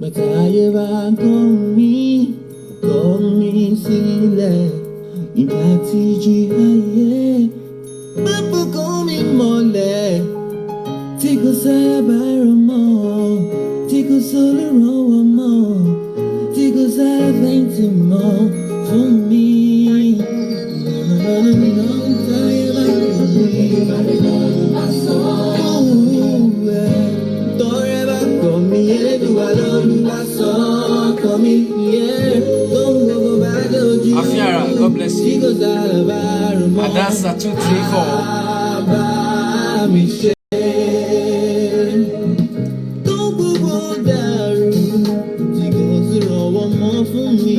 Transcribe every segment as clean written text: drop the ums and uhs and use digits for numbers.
Bàtàyè bá kọ̀ mí sílẹ̀ ìgbà tí jí ayé bàbá kọ̀ mí mọ́lẹ̀ tí kò sábà rọ̀ mọ́ tí kò sólè rànwọ́ mọ́ tí kò sábà fẹ̀yìntì mọ́ fún mi. Bàtàyè bá kọ̀ mí tọ́rẹ́ bá kọ̀ mí Elédùà lólùwàsàn kọ̀ mí tóun gbogbo bá dojú Afiara, God bless you. Adasa 2, 3, 4. bá mi ṣe tóun gbogbo dàrú tí kò sí rànwọ́ mọ́ fún mi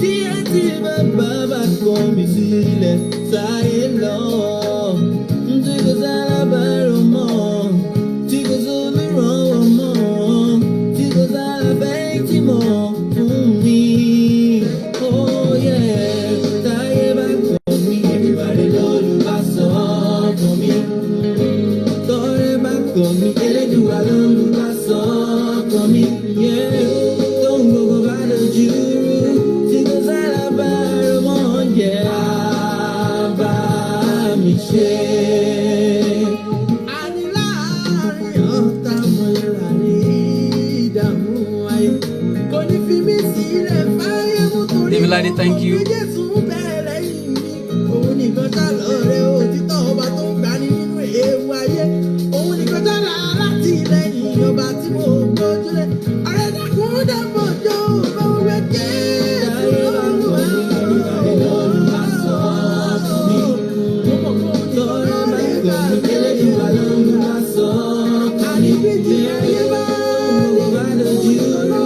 tí ẹ ti bá kọ̀ mí sílẹ̀ sáyé lọ tí kò sábà rọ̀ mọ́ tí kò sólè rànwọ́ mọ́ tí kò sábà fẹ̀yìntì mọ́ fún mi. Oh yeah, táyé bá kọ̀ mí everybody lólùwàsàn kọ̀ mí. Tọ́rẹ́ bá kọ̀ mí Elédùà lólùwàsàn kọ̀ mí. Tóun gbogbo bá dojú rú tí kò sábà rọ̀ mọ́ bá mi ṣe. Àní láàárín ọ̀tá mo lè rà ní ìdààmú ayé. Kò ní fi mí sílẹ̀ fáyé mú torí David Ladi, thank you. Jésù bẹ̀rẹ̀ yìí mi. Òun nìkan ṣàlọ́ rẹ̀ òtítọ́ ọba tó ń gbani nínú ewu ayé. Òun nìkan ṣàlọ́ alátìlẹ́yìn ọba tí mo gbójúlé. Ọ̀rẹ́ dákun dẹ́mọ̀ jọ bá wọn rẹ̀ jẹ́. Táyé bá kọ̀ mí everybody lólùwàsàn kọ̀ mí. Tọ́rẹ́ bá kọ̀ mí Elédùà lólùwàsàn kọ̀ mí. Táyé bá dojú rú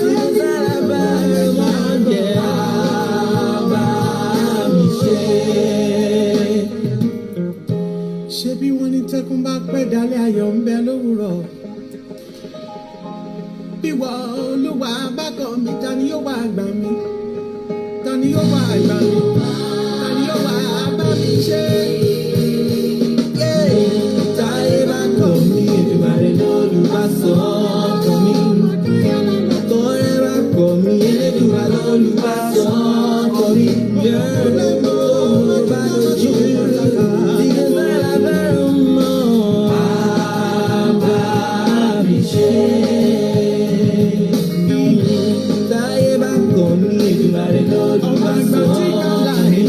tí kò sábà rọ̀ mọ́ bá mi ṣe. Ṣé bí wọ́n ní tẹ́kùn bá pẹ́ dalẹ̀ ayọ̀ ń bẹ lówùrọ̀? Bí wọ́n Olúwa bá kọ̀ mí, ta ni yóò wá gbà mí? Ta ni yóò wá gbà mí? Ta ni yóò wá bá mi ṣe? Táyé bá kọ̀ mí everybody lólùwàsàn kọ̀ mí. Tọ́rẹ́ bá kọ̀ mí Elédùà lólùwàsàn kọ̀ mí. Gbogbo bá dojú rú tí kò sábà rọ̀ mọ́ bá mi ṣe. Táyé bá kọ̀ mí everybody lólùwàsàn kọ̀ mí.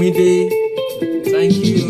Ayomide. Thank you.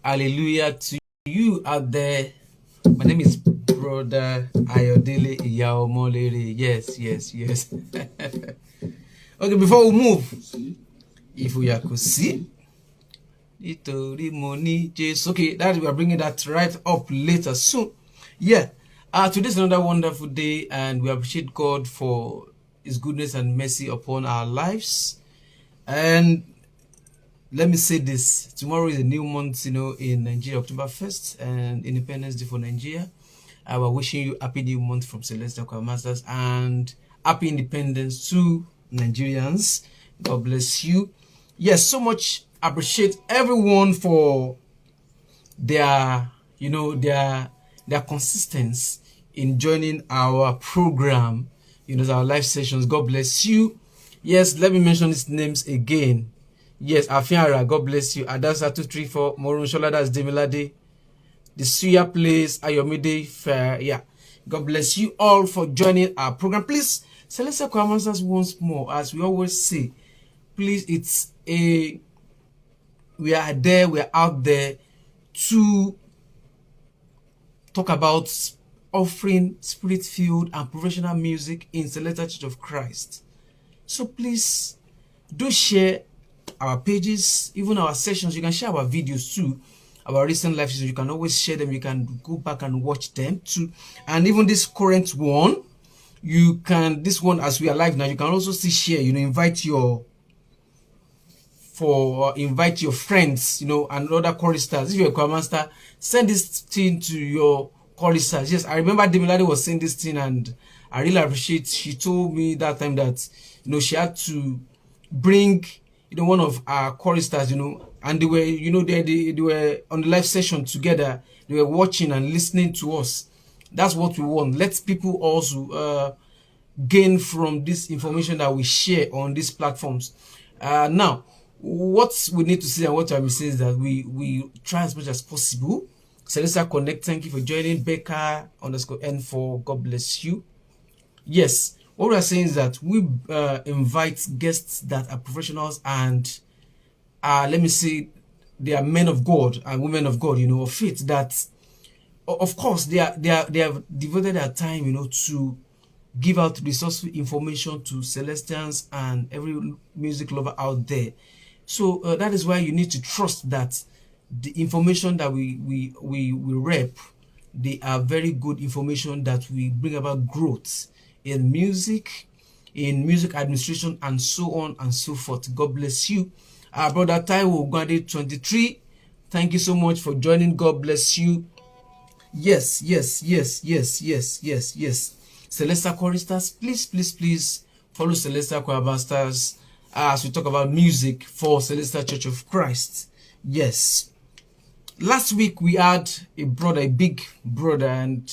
Hallelujah to you out there. My name is Brother Ayodele Iyaomolere. Yes. Okay, before we move, if we could see, okay, that we are bringing that right up later soon. Yeah, today's another wonderful day, and we appreciate God for His goodness and mercy upon our lives. And let me say this, tomorrow is a new month, in Nigeria, October 1st, and Independence Day for Nigeria. We're wishing you happy new month from Celestial Choir Masters, and happy independence to Nigerians. God bless you. Yes, so much appreciate everyone for their consistency in joining our program, our live sessions. God bless you. Yes, let me mention these names again. Yes, Afiara, God bless you. Adasa 234, Morun Shola, that's Demilade. The Suya Place, Ayomide Fair. Yeah, God bless you all for joining our program. Please, Celestial Choir Masters once more, as we always say, please, we are out there to talk about offering spirit-filled and professional music in Celestial Church of Christ. So please, do share our pages, even our sessions. You can share our videos too, our recent live sessions. You can always share them. You can go back and watch them too. And even this current one, this one as we are live now, you can also still share, invite your friends, and other choristers. If you're a choir master, send this thing to your choristers. Yes, I remember Demilade was saying this thing, and I really appreciate, she told me that time that, she had to bring, one of our choristers, and they were, you know, they were on the live session together. They were watching and listening to us. That's what we want. Let people also gain from this information that we share on these platforms. Now, what we need to say and what I'm saying is that we try as much as possible. Celestial Connect, thank you for joining. Becca_N4, God bless you. Yes, what we are saying is that we invite guests that are professionals and let me say they are men of God and women of God, you know, of faith, that of course they have devoted their time, you know, to give out resourceful information to Celestians and every music lover out there. So that is why you need to trust that the information that we rep, they are very good information that we bring about growth in music administration, and so on and so forth. God bless you. Our brother Taiwo Gwande 23, thank you so much for joining. God bless you. Yes. Celestial Choristers, please follow Celestial Choristers as we talk about music for Celestial Church of Christ. Yes. Last week we had a brother, a big brother, and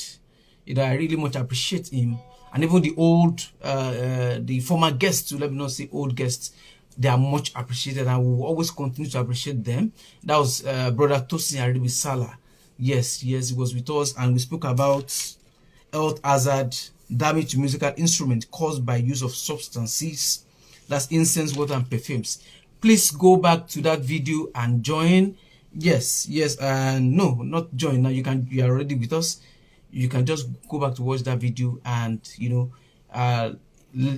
you know, I really much appreciate him. And even the old, the former guests, let me not say old guests, they are much appreciated, and we will always continue to appreciate them. That was brother Tosin Olorokun. Yes, he was with us, and we spoke about health hazard, damage to musical instrument caused by use of substances, that's incense, water, and perfumes. Please go back to that video and join. Yes, and no, not join. Now you are already with us. You can just go back to watch that video and, you know,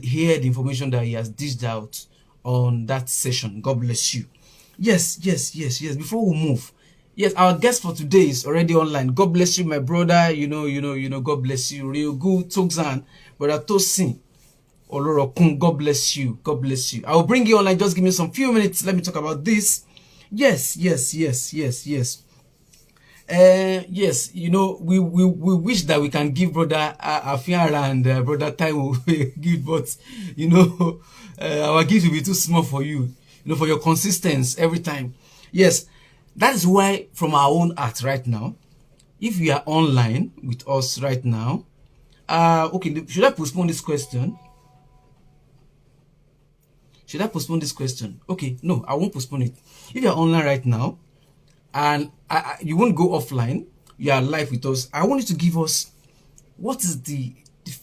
hear the information that he has dished out on that session. God bless you. Yes. Before we move, yes, our guest for today is already online. God bless you, my brother. You know. God bless you, real good Tosin, brother Tosin Olorokun. God bless you. I will bring you online. Just give me some few minutes. Let me talk about this. Yes. Yes, you know, we wish that we can give brother Afiara and brother Taiwo a gift, but you know, our gift will be too small for you, you know, for your consistency every time. Yes, that is why from our own heart right now, if you are online with us right now, okay, should I postpone this question? Okay, no, I won't postpone it. If you are online right now and you won't go offline, you are live with us, I want you to give us what is the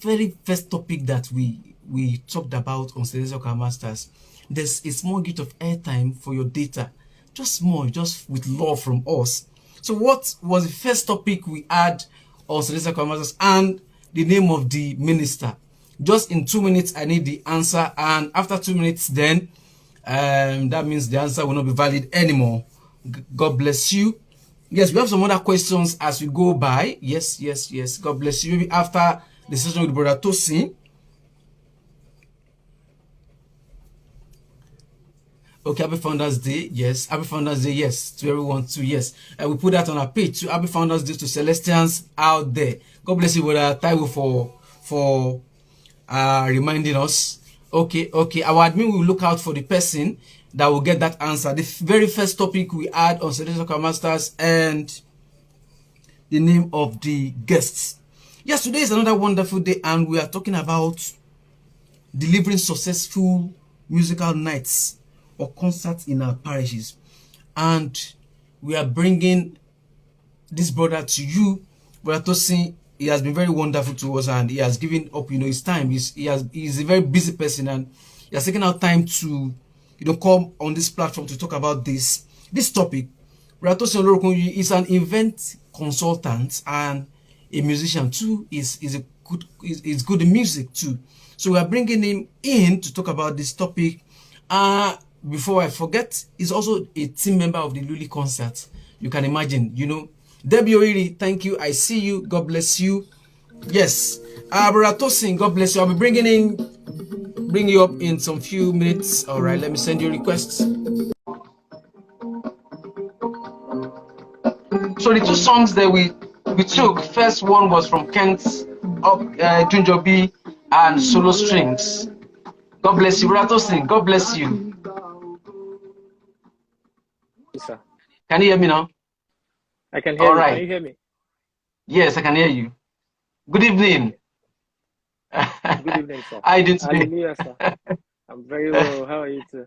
very first topic that we talked about on Celestial Masters. There's a small gift of airtime for your data, just small, just with love from us. So what was the first topic we had on Celestial Masters and the name of the minister? Just in 2 minutes, I need the answer, and after 2 minutes, then that means the answer will not be valid anymore. God bless you. Yes, we have some other questions as we go by. Yes. God bless you. Maybe after the session with brother Tosin. Okay, Happy Founders Day. Yes, Happy Founders Day. Yes, to everyone too. Yes, we put that on our page too. Happy Founders Day to Celestians out there. God bless you, brother Taiwo, for reminding us. Okay. Our admin will look out for the person that will get that answer. The very first topic we had on Celestial Masters and the name of the guests. Yes, today is another wonderful day, and we are talking about delivering successful musical nights or concerts in our parishes. And we are bringing this brother to you, brother Tosin. He has been very wonderful to us, and he has given up, you know, his time. He's a very busy person, and he has taken out time to, you know, come on this platform to talk about this topic. Brother Tosin Olorokun is an event consultant and a musician too. Is good in music too. So we are bringing him in to talk about this topic. Before I forget, he's also a team member of the Luli concert. You can imagine, you know. Debbie Oiri, thank you. I see you. God bless you. Yes. Brother Tosin, God bless you. I'll be bring you up in some few minutes. All right, let me send you requests. So the two songs that we took, first one was from Kent Junjobi and Solo Strings. God bless you, Brother Tosin. God bless you. sir. Can you hear me now? I can hear All you. Can right. you hear me? Yes, I can hear you. Good evening. Okay. Good evening, sir. How are you doing today? Hallelujah, sir. I'm very well. How are you too?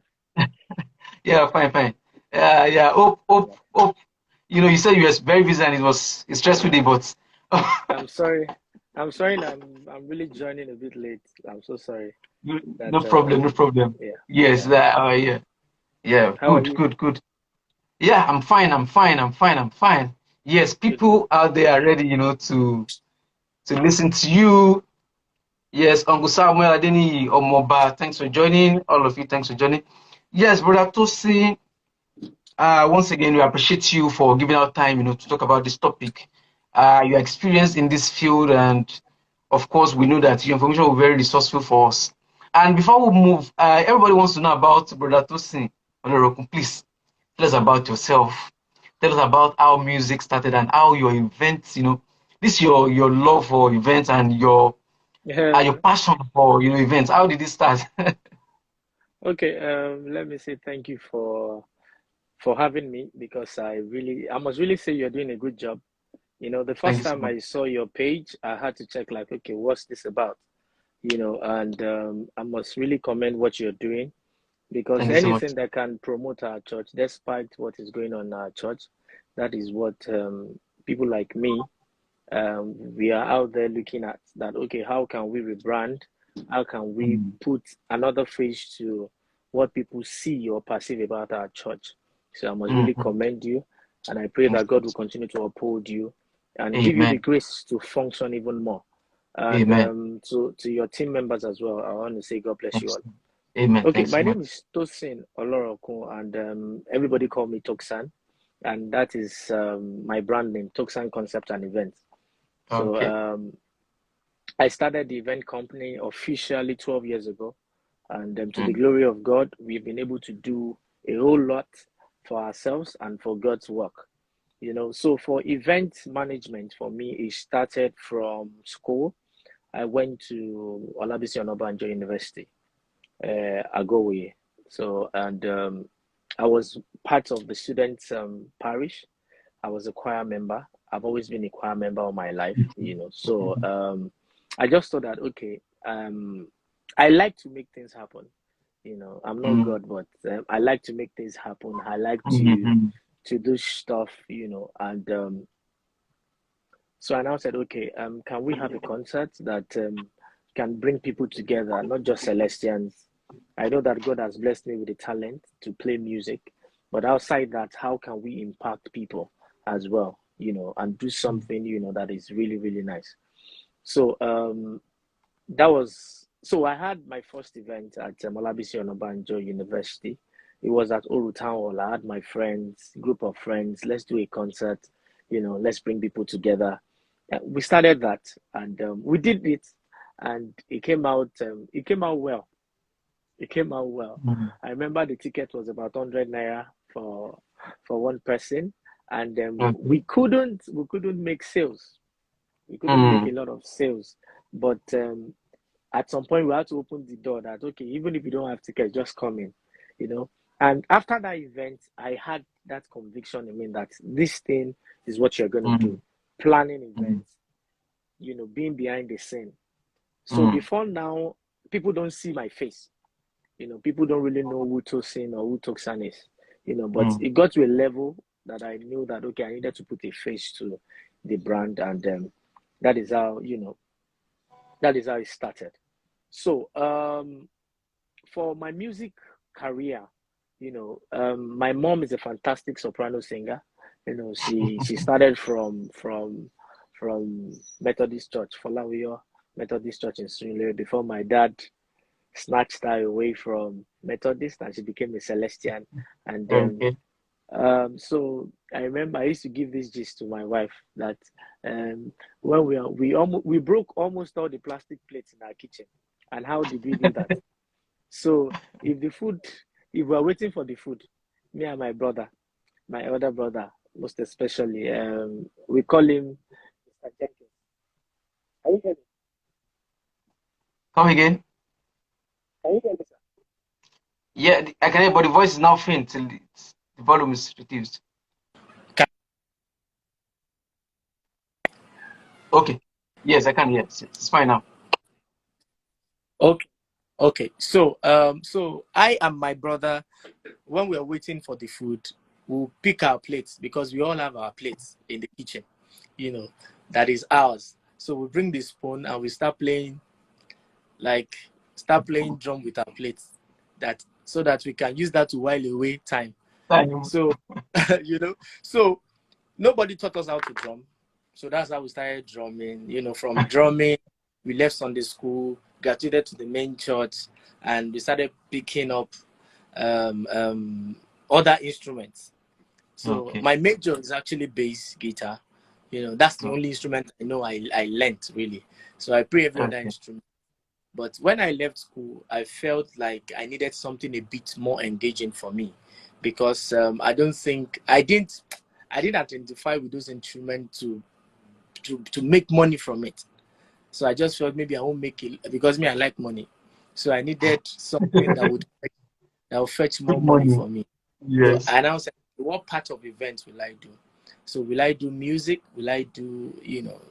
Yeah, fine, fine. Yeah, Yeah. hope. You know, you said you were very busy and it was a stressful day, but I'm sorry. I'm sorry. I'm really joining a bit late. I'm so sorry. no That problem, no problem. yeah, Yes, yeah. yeah, yeah. How are Good, you? good, good. Yeah, I'm fine. I'm fine. I'm fine. I'm fine. Yes, Good, good. people out there are ready, you know, to listen to you. Yes, Uncle Samuel Adeni Omoba, thanks for joining. All of you, thanks for joining. Yes, Brother Tosin, once again, we appreciate you for giving out time, you know, to talk about this topic. Your experience in this field, and of course, we know that your information will be very resourceful for us. And before we move, everybody wants to know about Brother Tosin Olorokun. Please tell us about yourself. Tell us about how music started and how your events, you know, this your love for events and your Yeah. passion for events. How did it start? Okay. Let me say thank you for having me because I must really say you're doing a good job. The Thank first you so time much. I saw your page, I had to check like, okay, what's this about? And I must really commend what you're doing because Thank you so much. anything that can promote our church, despite what is going on in our church, that is what people like me, we are out there looking at that. Okay, how can we rebrand? How can we Mm, put another face to what people see or perceive about our church? So I must really mm. commend you, and I pray Thank that you. God will continue to uphold you and give you the Amen. grace to function even more. And Amen. to your team members as well, I want to say God bless you Thanks. all. Amen. Okay, Thanks so my much. name is Tosin Olorokun, and everybody call me Toxan, and that is my brand name, Toxan Concept and Events. So Okay. I started the event company officially 12 years ago, and to the Mm, glory of God, we've been able to do a whole lot for ourselves and for God's work. So for event management, for me, it started from school. I went to Olabisi Onabanjo University, Agowe. So, and I was part of the students' parish. I was a choir member. I've always been a choir member all my life. So I just thought that okay, I like to make things happen. I'm not mm, God, but I like to make things happen. I like to mm, to do stuff. And so I now said, okay, can we have a concert that can bring people together, not just Celestians? I know that God has blessed me with the talent to play music, but outside that, how can we impact people as well, and do mm, something, that is really, really nice. So that was so I had my first event at Olabisi Onabanjo University. It was at Oru Town Hall. I had my friends, group of friends. Let's do a concert. Let's bring people together. We started that, and we did it, and it came out. It came out well. It came out well. mm, I remember the ticket was about 100 naira for one person, and okay. we couldn't make sales. We couldn't make a Mm, lot of sales, but at some point we had to open the door that okay, even if you don't have tickets, just come in, you know. And after that event, I had that conviction in me that this thing is what you're gonna mm, do. Planning mm, events, being behind the scene. So mm, before now, people don't see my face. People don't really know who Tosin or who Toxan is. But mm, it got to a level that I knew that okay, I needed to put a face to the brand, and that is how that is how it started. So for my music career, my mom is a fantastic soprano singer. She started from Methodist Church, Folawiyo Methodist Church in Surulere before my dad snatched her away from Methodist and she became a Celestian. And okay. so I remember I used to give this gist to my wife that when we broke almost all the plastic plates in our kitchen. And how did we do that? So if the food, if we're waiting for the food, me and my brother, my elder brother, most especially, we call him Mr. Jenkins. Are you hearing me? Come again. Can you hear me, sir? Yeah, I can hear, but the voice is now faint. The volume is reduced. Okay. Yes, I can hear. It's fine now. Okay. Okay. So I and my brother, when we are waiting for the food, we'll pick our plates because we all have our plates in the kitchen, you know, that is ours. So we bring the spoon and we like start playing drum with our plates, that so that we can use that to while away time. Time. So so nobody taught us how to drum. So that's how we started drumming. From drumming, we left Sunday school, graduated to the main church, and we started picking up um, um, other instruments. So Okay. my major is actually bass guitar. That's the Okay. only instrument I learnt really. So I play every other Okay. instrument. But when I left school, I felt like I needed something a bit more engaging for me, because I didn't identify with those instruments to make money from it. So I just felt maybe I won't make it because me, I like money. So I needed something that would fetch Good more money morning. for me. So Yes. I now said, what part of events will I do? So will I do music? Will I do,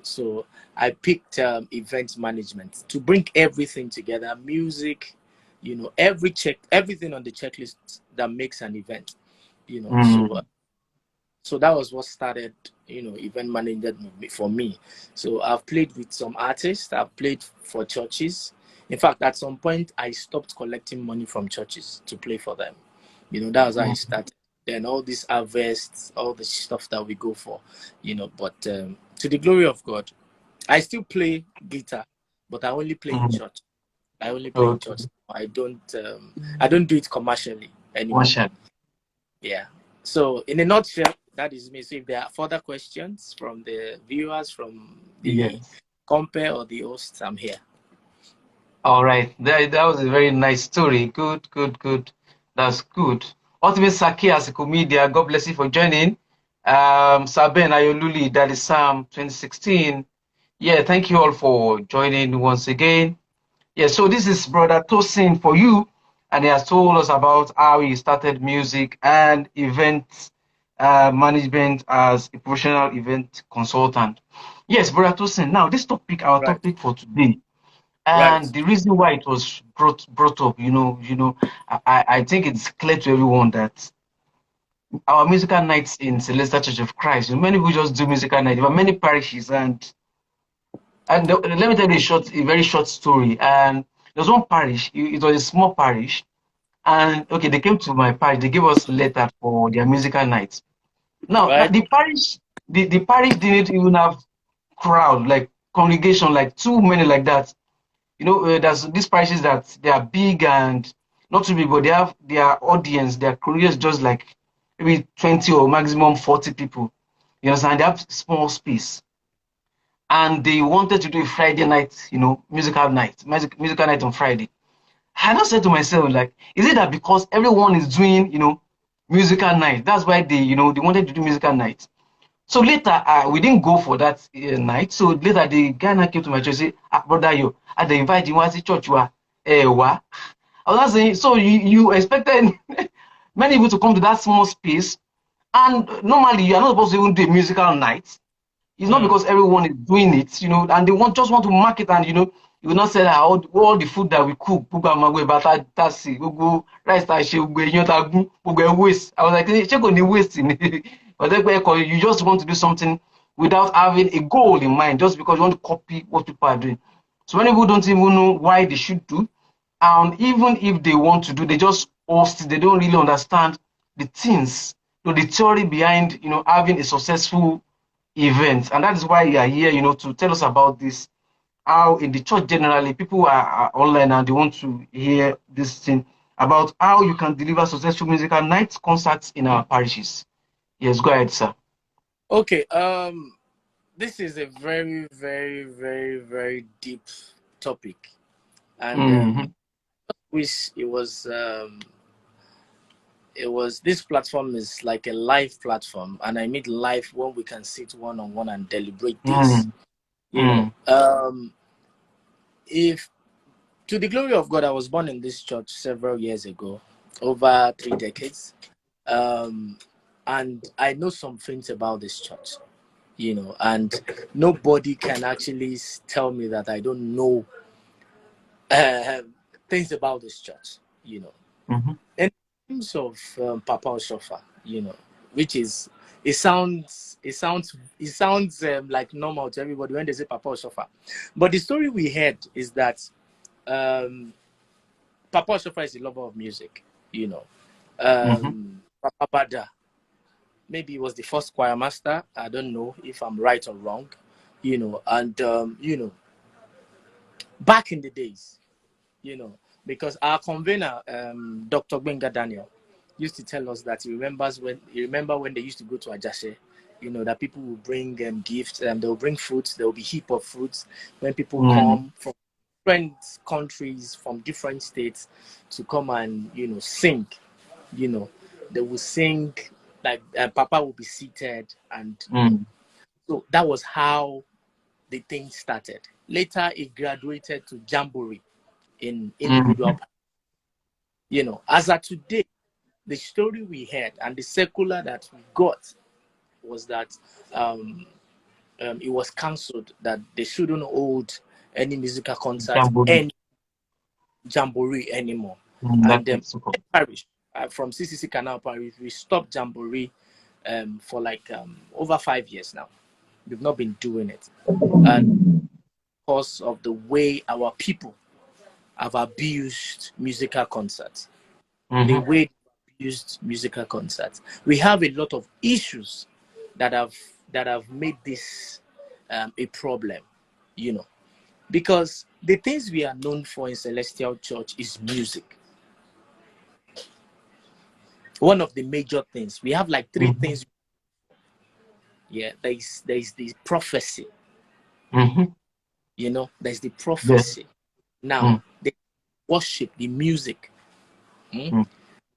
so I picked event management to bring everything together, music, everything on the checklist that makes an event, so Mm. that was what started, event management for me. So I've played with some artists, I've played for churches. In fact, at some point, I stopped collecting money from churches to play for them. That was how I Mm. started. Then all these harvests, all the stuff that we go for, but to the glory of God, I still play guitar, but I only play in Mm. church. I only play in church. Okay. I don't do it commercially anymore. Marshall. Yeah. So in a nutshell, that is me. So if there are further questions from the viewers, from the Yes. compare or the hosts, I'm here. All right. That was a very nice story. Good, good, good. That's good. Ultimate Saki as a comedian. God bless you for joining. Saben Ayoluli, that is Psalm 2016. Yeah, thank you all for joining once again. Yeah, so this is Brother Tosin for you, and he has told us about how he started music and event management as a professional event consultant. Yes, Brother Tosin. Now, this topic, our Right. topic for today, and Right. the reason why it was brought up, I think it's clear to everyone that our musical nights in Celestial Church of Christ, many people just do musical nights. There are many parishes, let me tell you a very short story. And there was one parish. It was a small parish, and okay, they came to my parish. They gave us letter for their musical nights. Now Right. the parish didn't even have crowd like congregation like too many like that. There's these parishes that they are big and not too big, but they have their audience, their congregation just like maybe 20 or maximum 40 people. You understand? They have small space, and they wanted to do a Friday night, musical night on Friday. I now said to myself, like, is it that because everyone is doing, musical night, that's why they wanted to do musical night? So later, we didn't go for that night. So later, the guy now came to my church and said, brother, you, I dey invite you to church, wa. I was not saying, so you expected many people to come to that small space, and normally you are not supposed to even do a musical night. It's not Mm. because everyone is doing it, and they just want to market, and you will not say that all the food that we cook, gbogbo àwọn bàtà tasi, gbogbo rice ta ṣe, gbogbo iyán ta gún, gbogbo ẹ waste. I was like, ṣé kò ní waste ni? But you just want to do something without having a goal in mind, just because you want to copy what people are doing. So many people don't even know why they should do, and even if they want to do, they just host. They don't really understand the things, the theory behind having a successful event. And that is why you are here, to tell us about this. How in the church generally people are online and they want to hear this thing about how you can deliver successful musical nights, concerts in our parishes. Yes, go ahead, sir. Okay. This is a very, very, very, very deep topic, and Mm-hmm. wish this platform is like a live platform, and I mean live when we can sit one on one and deliberate this. Mm. Mm. If to the glory of God, I was born in this church several years ago, over 3 decades. And I know some things about this church, and nobody can actually tell me that I don't know uh, things about this church. Mm-hmm. In terms of Papa Oshofa, which is it sounds like normal to everybody when they say Papa Oshofa, but the story we heard is that um, Papa Oshofa is a lover of music. Mm-hmm. Papa Bada, maybe he was the first choir master. I don't know if I'm right or wrong. And back in the days, because our convener, Dr. Benga Daniel, used to tell us that he remember when they used to go to Ajase, that people will bring gifts, and they'll bring fruits. There will be heap of fruits when people Mm-hmm. come from different countries, from different states, to come and sing. They will sing, like Papa will be seated, and Mm-hmm. so that was how the thing started. Later, it graduated to jamboree in Mm-hmm. individual. As of today, the story we heard and the circular that we got was that it was cancelled, that they shouldn't hold any musical concert Jamboree. and jamboree anymore. That And is super. Parish, from C.C.C. Canal Parish, we stopped jamboree for like over 5 years now. We've not been doing it, and because of the way our people have abused musical concerts, the Mm-hmm. way they abused musical concerts, we have a lot of issues that have made this a problem, because the things we are known for in Celestial Church is music. One of the major things we have, like three Mm-hmm. things. Yeah, there's the prophecy. Mm-hmm. There's the Yes. prophecy. Now, Mm-hmm. the worship, the music. Hmm?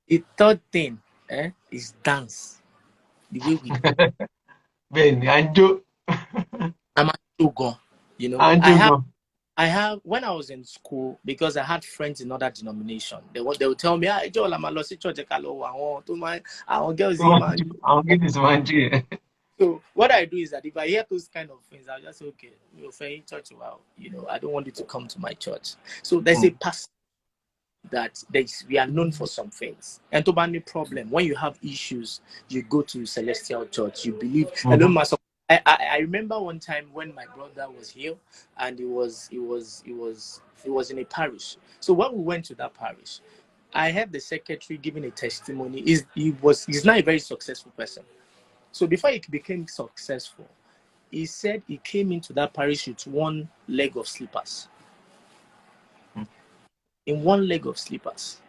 The third thing is dance. The way we go. Ben, Anjo. I'm a go. I have Anjo. when I was in school, because I had friends in other denomination, they would tell me, Joel, I'm a lost church. I want to my our girls in man. I'll get this man. So what I do is that if I hear those kind of things, I'll just say, okay, you're saying church, wow, I don't want you to come to my church. So there's a pastor that we are known for some things. And to any problem, when you have issues, you go to Celestial Church. You believe. Hello, Mm-hmm. Master. I remember one time when my brother was here, and he was in a parish. So when we went to that parish, I heard the secretary giving a testimony. He's not a very successful person. So before he became successful, he said he came into that parish with one leg of slippers. In one leg of slippers,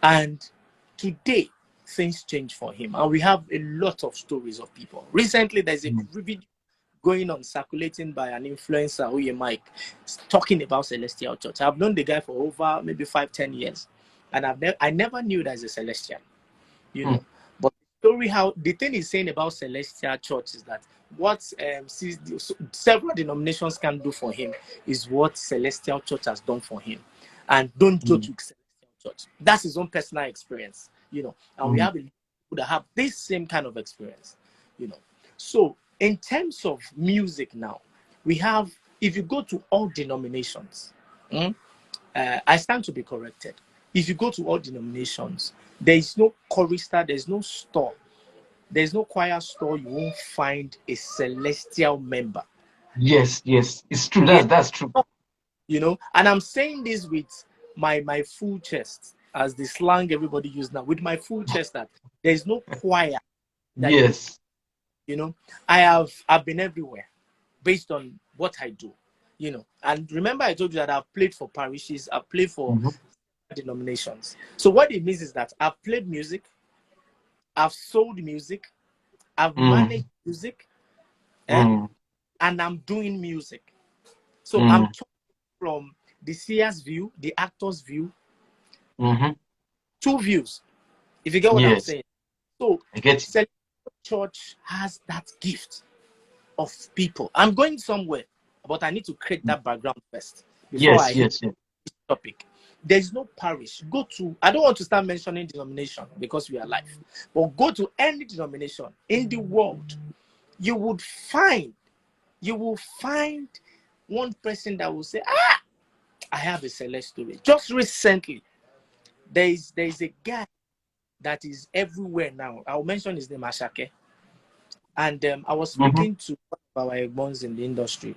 and today things change for him, and we have a lot of stories of people. Recently, there's a video going on circulating by an influencer, Oye Mike, talking about Celestial Church. I've known the guy for over maybe 5-10 years, and I never knew there's a Celestial, but the thing he's saying about Celestial Church is that what several denominations can do for him is what Celestial Church has done for him. And don't judge with Celestial Church. That's his own personal experience, and we have people that have this same kind of experience, So in terms of music now, we have, if you go to all denominations, I stand to be corrected. If you go to all denominations, there is no chorister, there's no store, there's no choir store you won't find a Celestial member. Yes, it's true. There's That's true. And I'm saying this with my full chest, as the slang everybody use now, with my full chest, that there's no choir that Yes. I've been everywhere based on what I do, and remember I told you that I've played for parishes, I've played for denominations. So what it means is that I've played music, I've sold music, I've managed music, and I'm doing music. So I'm talking from the seer's view, the actor's view, two views, if you get what I'm Yes, saying. So I get it. Celestial Church has that gift of people. I'm going somewhere, but I need to create that background first before I hit Yes. the topic. There is no parish. Go to, I don't want to start mentioning denomination because we are live, but go to any denomination in the world, you will find one person that will say, I have a celeste story. Just recently, there is a guy that is everywhere now. I'll mention his name, Ashake. And I was speaking to one of our ones in the industry.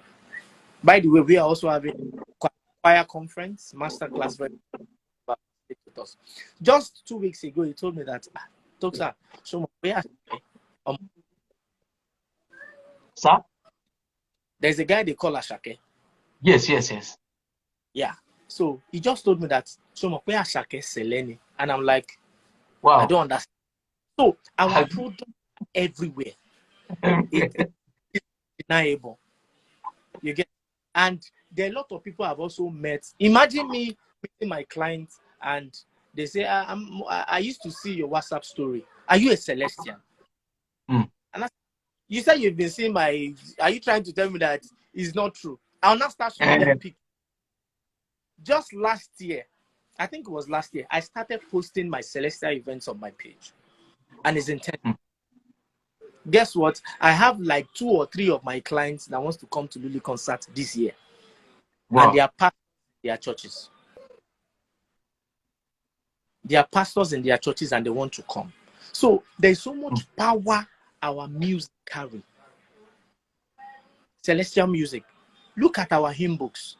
By the way, we are also having choir conference, masterclass with us. Just 2 weeks ago, he told me that, Tosin, so Sir? there's a guy they call Ashake. Yes. Yeah. So he just told me that Ashake Seleni. And I'm like, Wow. I don't understand. So our product everywhere. It's undeniable. You get, and there are a lot of people I've also met. Imagine me meeting my clients and they say, I used to see your WhatsApp story. Are you a Celestian? And you said you've been seeing my. Are you trying to tell me that it's not true? I'll not start showing them pictures. Just last year, I think it was last year, I started posting my Celestial events on my page, and it's intense. Guess what? I have like 2 or 3 of my clients that wants to come to Luli concert this year. Wow. And they are pastors in their churches. They are pastors in their churches and they want to come. So there's so much power our music carry. Celestial music. Look at our hymn books.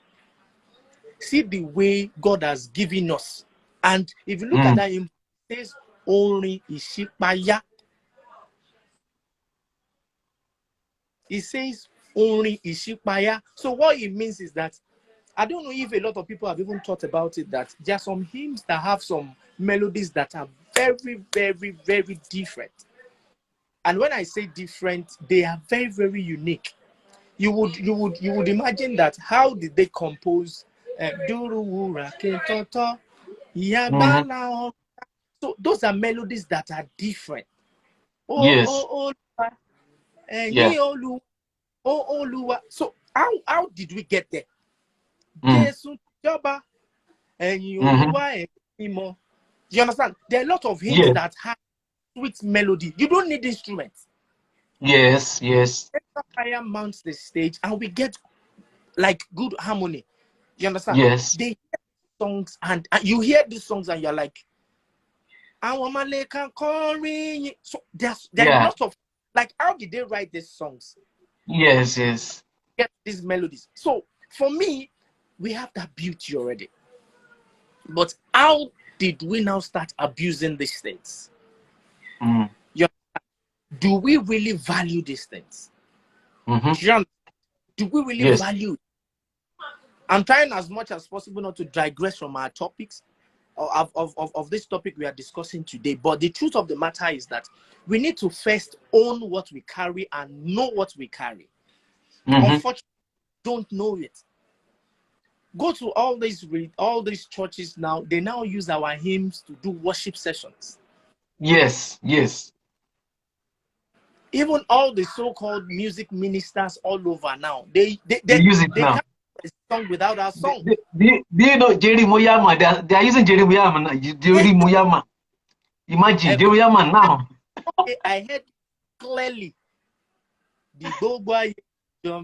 See the way God has given us. And if you look at that hymn, it says, Only Ishipaya. It says only Ishipaya. So what it means is that I don't know if a lot of people have even thought about it, that there are some hymns that have some melodies that are very, very, very different. And when I say different, they are very, very unique. You would imagine that how did they compose so those are melodies that are different. Yes. So how did we get there? You understand? There are a lot of hymns that have sweet melody. You don't need instruments. Yes. Fire mounts the stage and we get like good harmony. You understand? Yes. They hear songs and you hear these songs and you're like, so there are lots of, like, how did they write these songs? Yes. Get these melodies. So for me, we have that beauty already. But how did we now start abusing these things? Do we really value these things? Do we really value it? I'm trying as much as possible not to digress from our topics of this topic we are discussing today. But the truth of the matter is that we need to first own what we carry and know what we carry. Unfortunately, don't know it. Go to all these churches now. They now use our hymns to do worship sessions. Yes. Even all the so-called music ministers all over now, they use it now. Can't do a song without our song. Do you know Jerry Moyama? They are using Jerry Moyama. Jerry Moyama. Imagine Jerry Moyama now. I heard clearly the Bogwa they are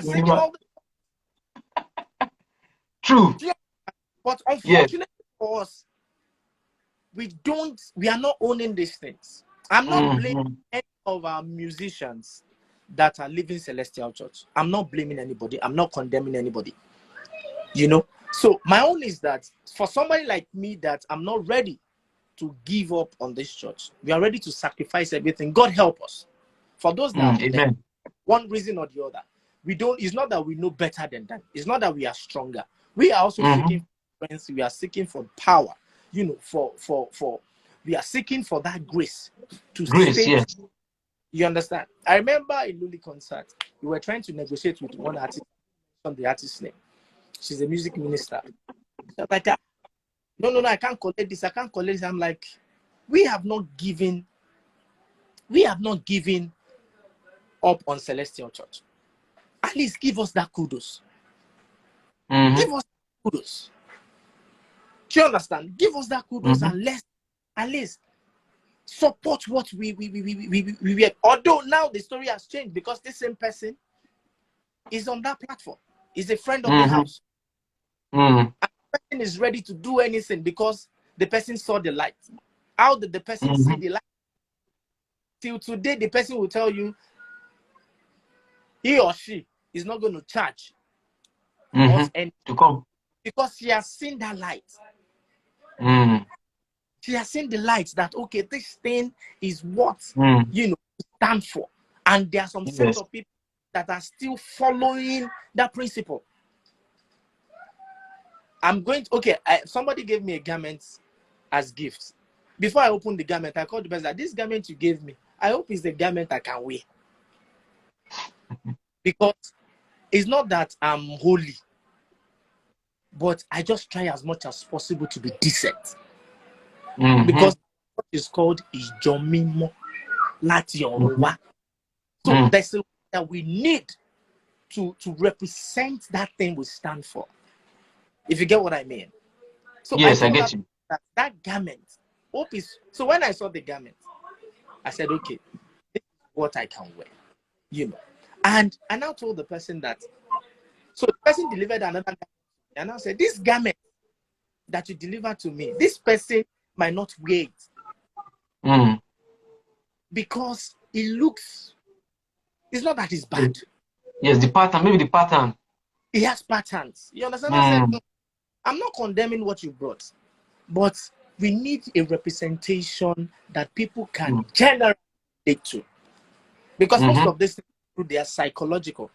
singing all the. True. But unfortunately for us, we are not owning these things. I'm not blaming any of our musicians that are leaving Celestial Church. I'm not blaming anybody. I'm not condemning anybody. You know? So my own is that for somebody like me that I'm not ready to give up on this church, we are ready to sacrifice everything. God help us. For those that are there, one reason or the other, it's not that we know better than them. It's not that we are stronger. We are also seeking for strength. We are seeking for power. You know, we are seeking for that grace to stay. Yes. You understand? I remember in Luli concert, we were trying to negotiate with one artist on the artist's name. She's a music minister. Like, no, I can't collect this. I can't collect this. I'm like, we have not given up on Celestial Church. And At least give us that kudos. Give us kudos. Do you understand? Give us that kudos and let's at least support what we were. Although now the story has changed because this same person is on that platform, is a friend of the house. And the person is ready to do anything because the person saw the light. How did the person see the light? Till today, the person will tell you he or she is not going to charge us any to come because she has seen that light. She has seen the light that okay, this thing is what you know stand for, and there are some set of people that are still following that principle. I'm going to somebody gave me a garment as gifts. Before I opened the garment, I called the person that this garment you gave me, I hope it's the garment I can wear. Because it's not that I'm holy, but I just try as much as possible to be decent. Because what is called Ijomimo Lati Oruwa. So there's a way that we need to represent that thing we stand for. If you get what I mean. So yes, I get you. That garment. Hope is so when I saw the garment, I said, okay, this is what I can wear. You know. And I now told the person that so the person delivered another garment and I said, this garment that you delivered to me, this person might not wear it. Because it looks, it's not that it's bad. Yes, the pattern, maybe the pattern. It has patterns. You understand? I said, I'm not condemning what you brought, but we need a representation that people can generate to. Because most of this, they are psychological.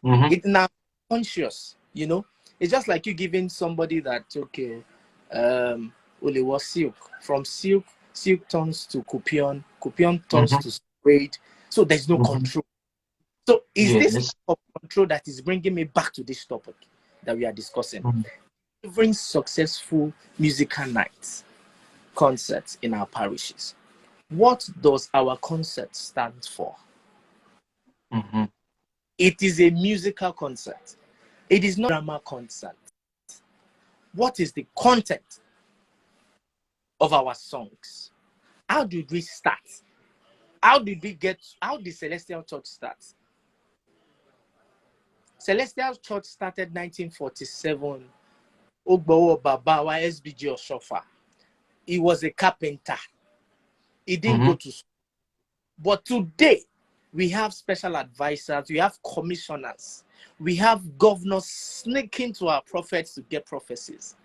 It's not conscious, you know. It's just like you giving somebody that, okay, only was silk. From silk turns to copion turns to suede. So there's no control. So is this type of control that is bringing me back to this topic that we are discussing? Delivering successful musical nights, concerts in our parishes. What does our concert stand for? It is a musical concert. It is not a drama concert. What is the content of our songs? How did we start? How did Celestial Church start? Celestial Church started 1947. Ogbowo Babawa SBG Oshofa. He was a carpenter. He didn't go to school. But today, we have special advisors, we have commissioners, we have governors sneaking to our prophets to get prophecies.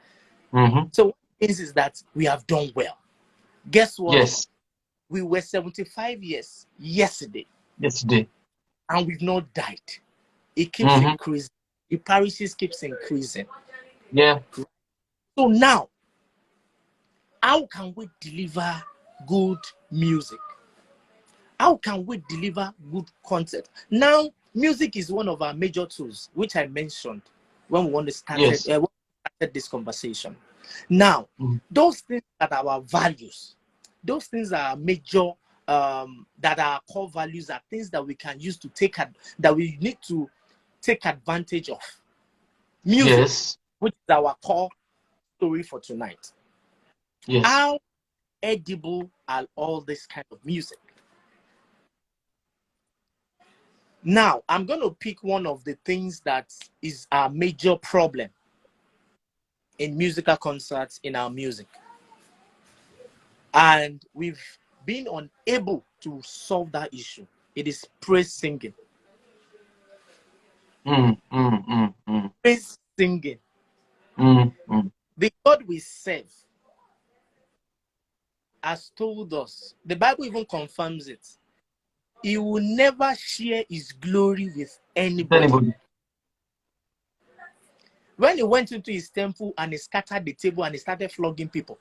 So what it means is that we have done well. Guess what? Yes. We were 75 years yesterday. And we've not died. It keeps increasing. The parishes keeps increasing. Yeah. So now, how can we deliver good music? How can we deliver good content? Now, music is one of our major tools, which I mentioned when we want to start this conversation. Now, those things that are our values, those things are major, that are core values, are things that we can use to that we need to take advantage of. Music, which is our core story for tonight. Yes. How edible are all this kind of music? Now, I'm going to pick one of the things that is our major problem in musical concerts in our music. And we've been unable to solve that issue. It is praise singing. Praise singing. The God we serve has told us, the Bible even confirms it, he will never share his glory with anybody. When he went into his temple and he scattered the table and he started flogging people,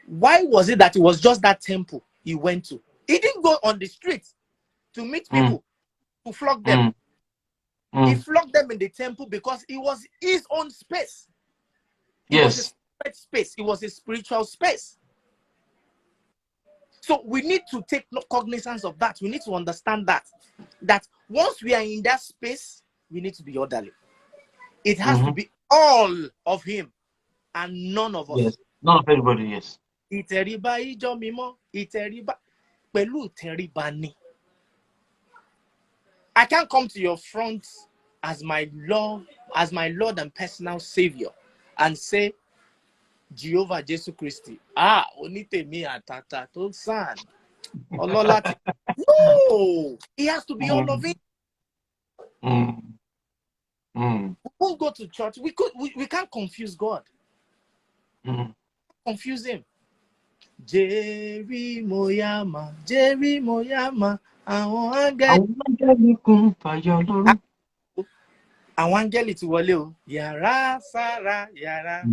why was it that it was just that temple he went to? He didn't go on the street to meet people to flog them. He flogged them in the temple because it was his own space. It was a sacred space. It was a spiritual space. So we need to take cognizance of that. We need to understand that once we are in that space, we need to be orderly. It has to be all of him and none of us. Yes. None of everybody, yes. Ìtẹríba ìjọ mímọ́, ìtẹríba pẹ̀lú ìtẹríba ni. I can't come to your front as my Lord and personal Savior and say, Jehovah Jesus Christi, onítèmi àtàtà tó sàn. No, it has to be all of it. We won't go to church. We can't confuse God. Confuse him. Jerry Moyama, àwọn áńgẹ́lì kún fàyọ lọ́rùn. Àwọn áńgẹ́lì ti wọlé o. Yàrá sára yàrá.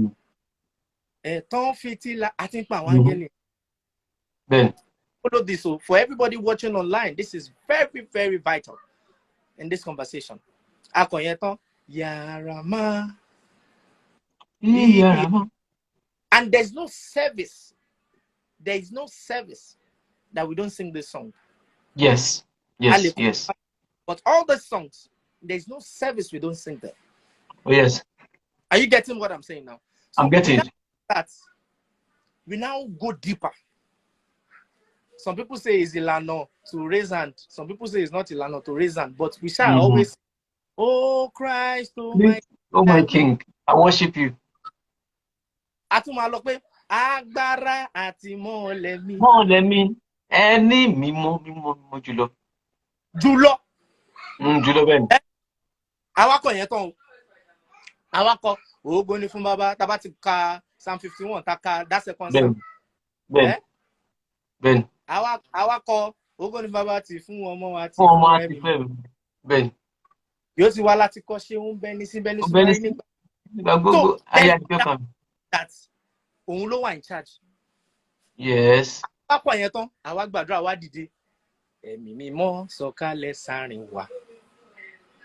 Ẹ̀tàn fìtílà àti pa àwọn áńgẹ́lì. Then Follow this. So for everybody watching online, this is very, very vital in this conversation. Akọ̀yẹ̀tàn yàrá má. And there's no service. There is no service that we don't sing this song. Yes. Yes. But all the songs, there's no service we don't sing them. Oh, yes. Are you getting what I'm saying now? So I'm getting it. We now go deeper. Some people say it's Ilano to raise hand. Some people say it's not Ilano to raise hand. But we shall always, oh Christ, oh my King, I worship you. Agbára àti mọ́lẹ̀ mi. Mọ́lẹ̀ mi, ẹni mímọ́ jùlọ. Jùlọ bẹ́ẹ̀ ni. Awakọ̀ yẹn tán o. Awakọ̀ ògo ni fún bàbá tá bá ti ka Psalm 51 tá ka that second Psalm. Bẹ́ẹ̀. Awakọ̀ ògo ni bàbá ti fún ọmọ wa ti fún ọmọ àti fẹ́ bẹ́ẹ̀. Yóò ti wá láti kọ́ ṣé ń bẹ́ni sí nígbà gbogbo ayé àti pẹ́pà mi. Òun ló wà in charge. Yes. Awakọ̀ yẹn tán, àwa gbàdúrà wá dìde. Ẹ̀mí mímọ́ sọ̀kalẹ̀ sáàrin wa.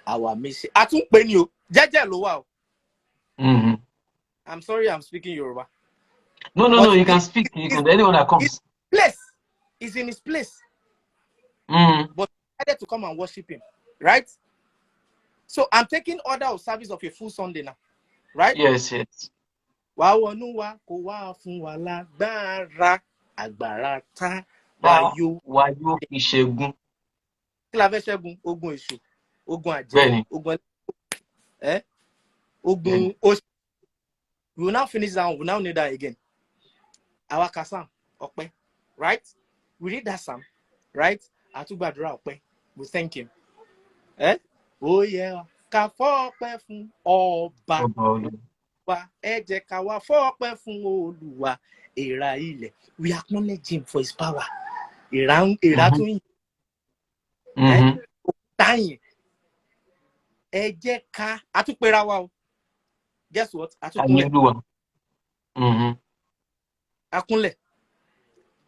Àwa méṣe. A tún pè ní o. Jẹ́jẹ́ ló wà o. I'm sorry I'm speaking Yoruba. No, you can speak. You can anyone that comes. He's in his place. But I decided to come and worship him. Right? So I'm taking order of service of a full Sunday now. Right? Yes. Wà wọnú wa kó wá fún wa lágbára agbára tá wáyó ìṣẹ́gun. Kí la fẹ́ ṣẹ́gun? Ogun èṣù, ogun àjẹ́, ogun oṣù. We will now finish that one. We now need that again. Our Kasam, Okpe, right? We read that Psalm, right? Atugbadura Okpe. We thank him. Oh yeah. Ká fọ́pẹ́ fún ọba. Ẹ jẹ́ ká wá fọ́pẹ́ fún Olúwa èèrà ilẹ̀. We acknowledge him for his power. Èèrà tó yìn. Táyìn. Ẹ jẹ́ ká àtúpẹ̀ra wa o. Guess what? Àtúpẹ̀ra. Akunlẹ̀.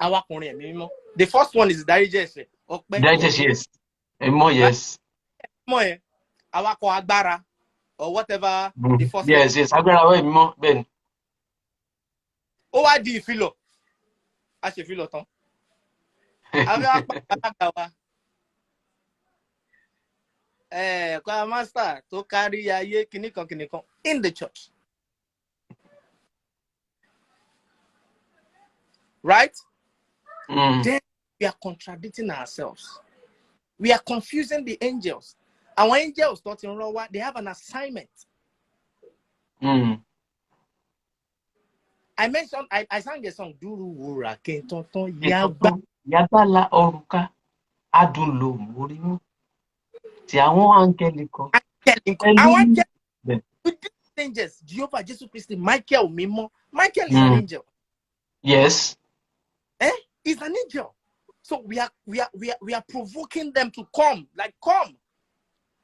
Awakùnrin ẹ̀mí mímọ́. The first one is ìdáríjì ẹ̀ṣẹ̀. Ọpẹ́. Ìdáríjì, yes. Ẹ̀mọ́, yes. Ẹ̀mọ́ yẹn. Awakọ̀ agbára. Or whatever the first yes agbára wa mímọ́ bẹ́ẹ̀ ni. Ó wá di ìfilọ̀. A ṣe ìfilọ̀ tán. Àwọn apá wa. Choir master tó kárí ayé kìnnìkan in the church. Right? Then we are contradicting ourselves. We are confusing the angels. Our angels taught in Rawa, they have an assignment. I mentioned, I sang a song, Duru Wura Kentonton Yabala Oruka Adulo Murimu. Ti àwọn áńgẹ́lì kan. With these angels, Jehovah Jesus Christ, Michael Mimo. Michael is an angel. Yes. He's an angel. So we are provoking them to come. Like, come.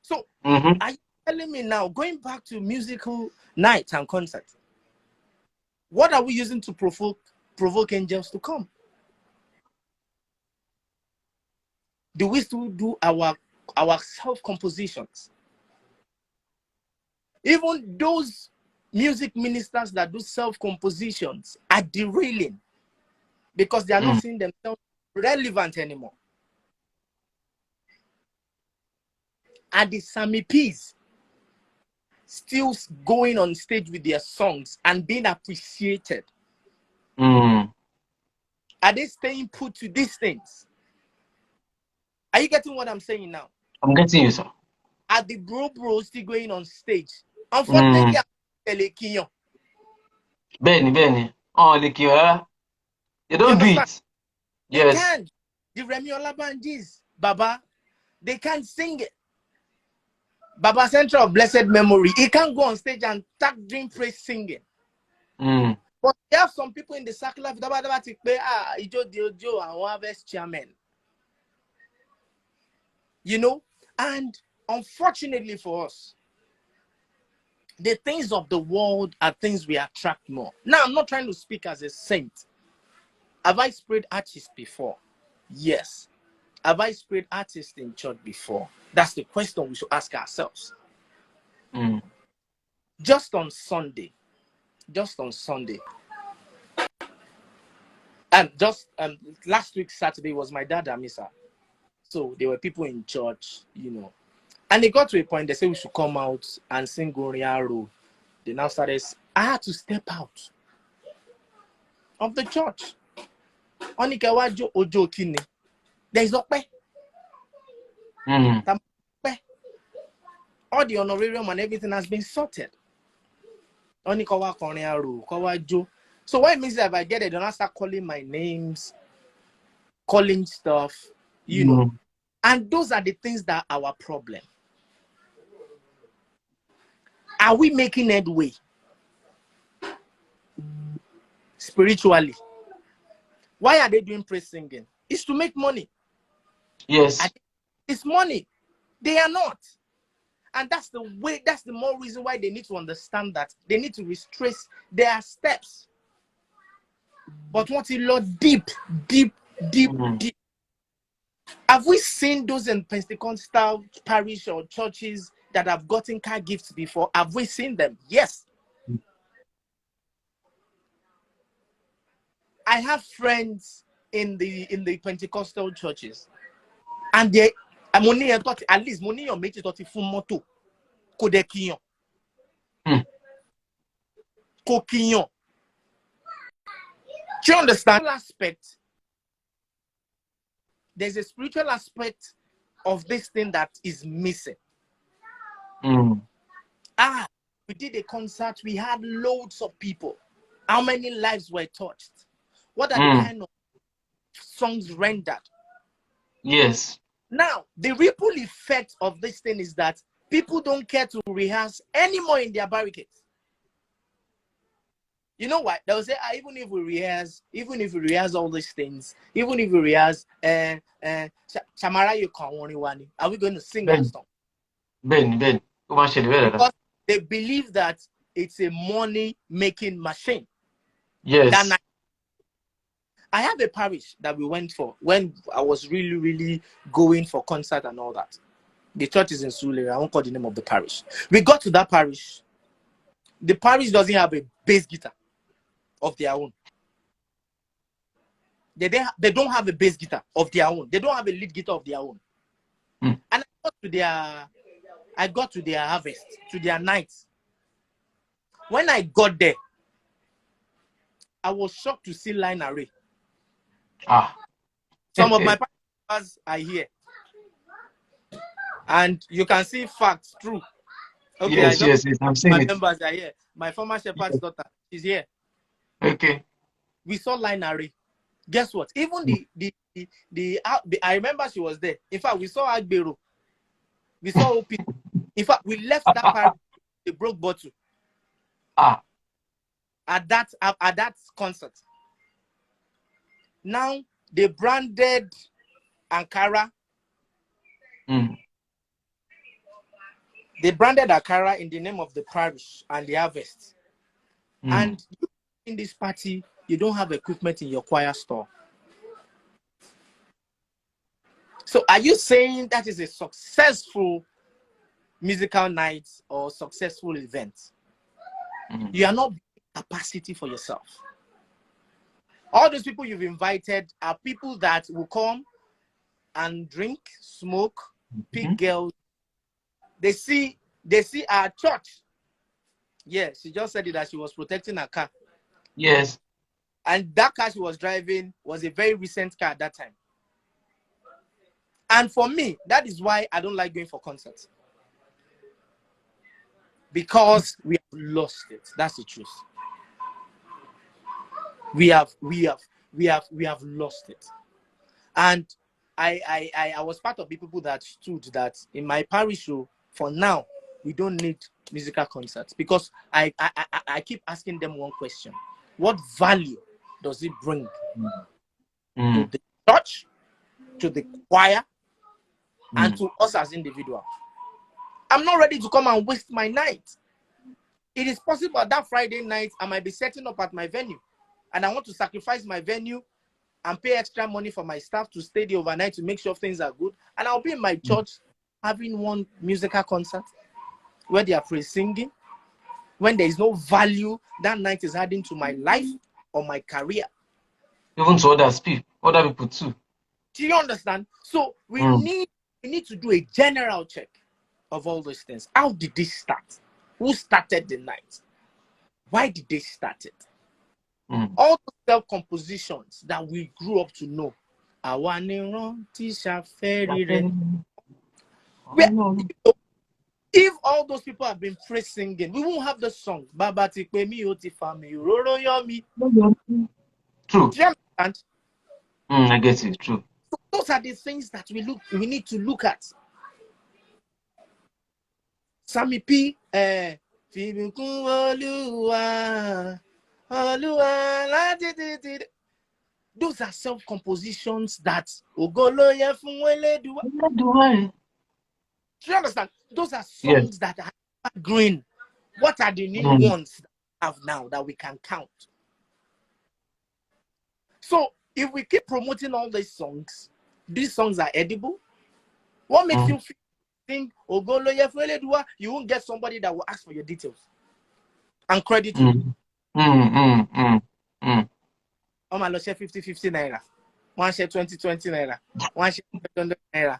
So are you telling me now, going back to musical nights and concerts, what are we using to provoke angels to come? Do we still do our self-compositions? Even those music ministers that do self-compositions are derailing because they are not seeing themselves relevant anymore. Are the Sammy P's still going on stage with their songs and being appreciated? Mm. Are they staying put to these things? Are you getting what I'm saying now? I'm getting you, sir. Are the bros still going on stage? Mm. Unfortunately, Benny. Oh, like you, they you don't do understand? it. They Yes. can't. The Remy Olabanjis, Baba, they can't sing it. Baba Center of Blessed Memory, he can't go on stage and tag dream praise singing. Mm. But there are some people in the circle of Ijo Diojo and Harvest chairman. You know, and unfortunately for us, the things of the world are things we attract more. Now, I'm not trying to speak as a saint. Have I sprayed artists before? Yes. Have I sprayed artists in church before? That's the question we should ask ourselves. Mm. Just on Sunday, and just last week Saturday was my dad Amisa. So there were people in church, you know, and it got to a point they said we should come out and sing Goria Road. They now started. I had to step out of the church. Onikewajo Ojo Kini. There's no pay. Mm. All the honorarium and everything has been sorted. Onikawa Korea Road, Kawajo. So what it means is that if I get it, don't start calling my names, calling stuff, you know. Mm. And those are the things that are our problem. Are we making headway spiritually? Why are they doing praise singing? It's to make money. Yes. It's money. They are not. And that's the way, that's the more reason why they need to understand that they need to retrace their steps. But what a lot deep. Mm. Have we seen those in Pentecostal parish or churches that have gotten car gifts before? Have we seen them? Yes. I have friends in the Pentecostal churches, and they money at least money or make it full moto. Kodekiyon. Kokiyon. Do you understand aspect? There's a spiritual aspect of this thing that is missing. Mm. We did a concert, we had loads of people. How many lives were touched? What are the kind of songs rendered? Yes. Now, the ripple effect of this thing is that people don't care to rehearse anymore in their barricades. You know what? They'll say, even if we rehearse all these things, even if we rehearse, Shamara, you can't wani, are we going to sing that song? Ben. Because they believe that it's a money-making machine. Yes. I have a parish that we went for when I was really going for concert and all that. The church is in Surulere. I won't call the name of the parish. We got to that parish. The parish doesn't have a bass guitar of their own. They don't have a bass guitar of their own. They don't have a lead guitar of their own. Mm. And I got to their harvest, to their nights. When I got there, I was shocked to see line array. Some of my pastors are here. And you can see facts, true. Okay, Yes. I'm seeing my it. members are here. My former shepherd's daughter is here. Okay. We saw line array. Guess what? Even I remember she was there. In fact, we saw Agbero. We saw OP. In fact, we left that part. The broke bottle. At that concert. Now they branded Ankara. Mm. They branded Ankara in the name of the parish and the harvest. And in this party, you don't have equipment in your choir store. So are you saying that is a successful musical night or successful event? You are not building capacity for yourself. All those people you've invited are people that will come and drink, smoke, pick girls. They see our church. Yeah, she just said it that she was protecting her car. Yes. And that car she was driving was a very recent car at that time. And for me, that is why I don't like going for concerts. Because we have lost it. That's the truth. We have lost it. And I was part of the people that stood that in my parish show, for now, we don't need musical concerts, because I keep asking them one question: what value does it bring to the church, to the choir, and to us as individuals? I'm not ready to come and waste my night. It is possible that Friday night I might be setting up at my venue, and I want to sacrifice my venue and pay extra money for my staff to stay there overnight to make sure things are good. And I'll be in my church having one musical concert where they are praise singing, when there is no value that night is adding to my life or my career. Even to other people too. Do you understand? So we need to do a general check of all those things. How did this start? Who started the night? Why did they start it? All the self-compositions that we grew up to know. If all those people have been praise singing, we won't have the song. True. Do you understand? I get it. True. So those are the things that we need to look at. Sammy P. Those are self-compositions that do you understand? Those are songs that are green. What are the new ones that we have now that we can count? So if we keep promoting all these songs are edible. What makes you think you won't get somebody that will ask for your details and credit you? Oh my, share 50 naira. One share 20 naira. One share 100 naira.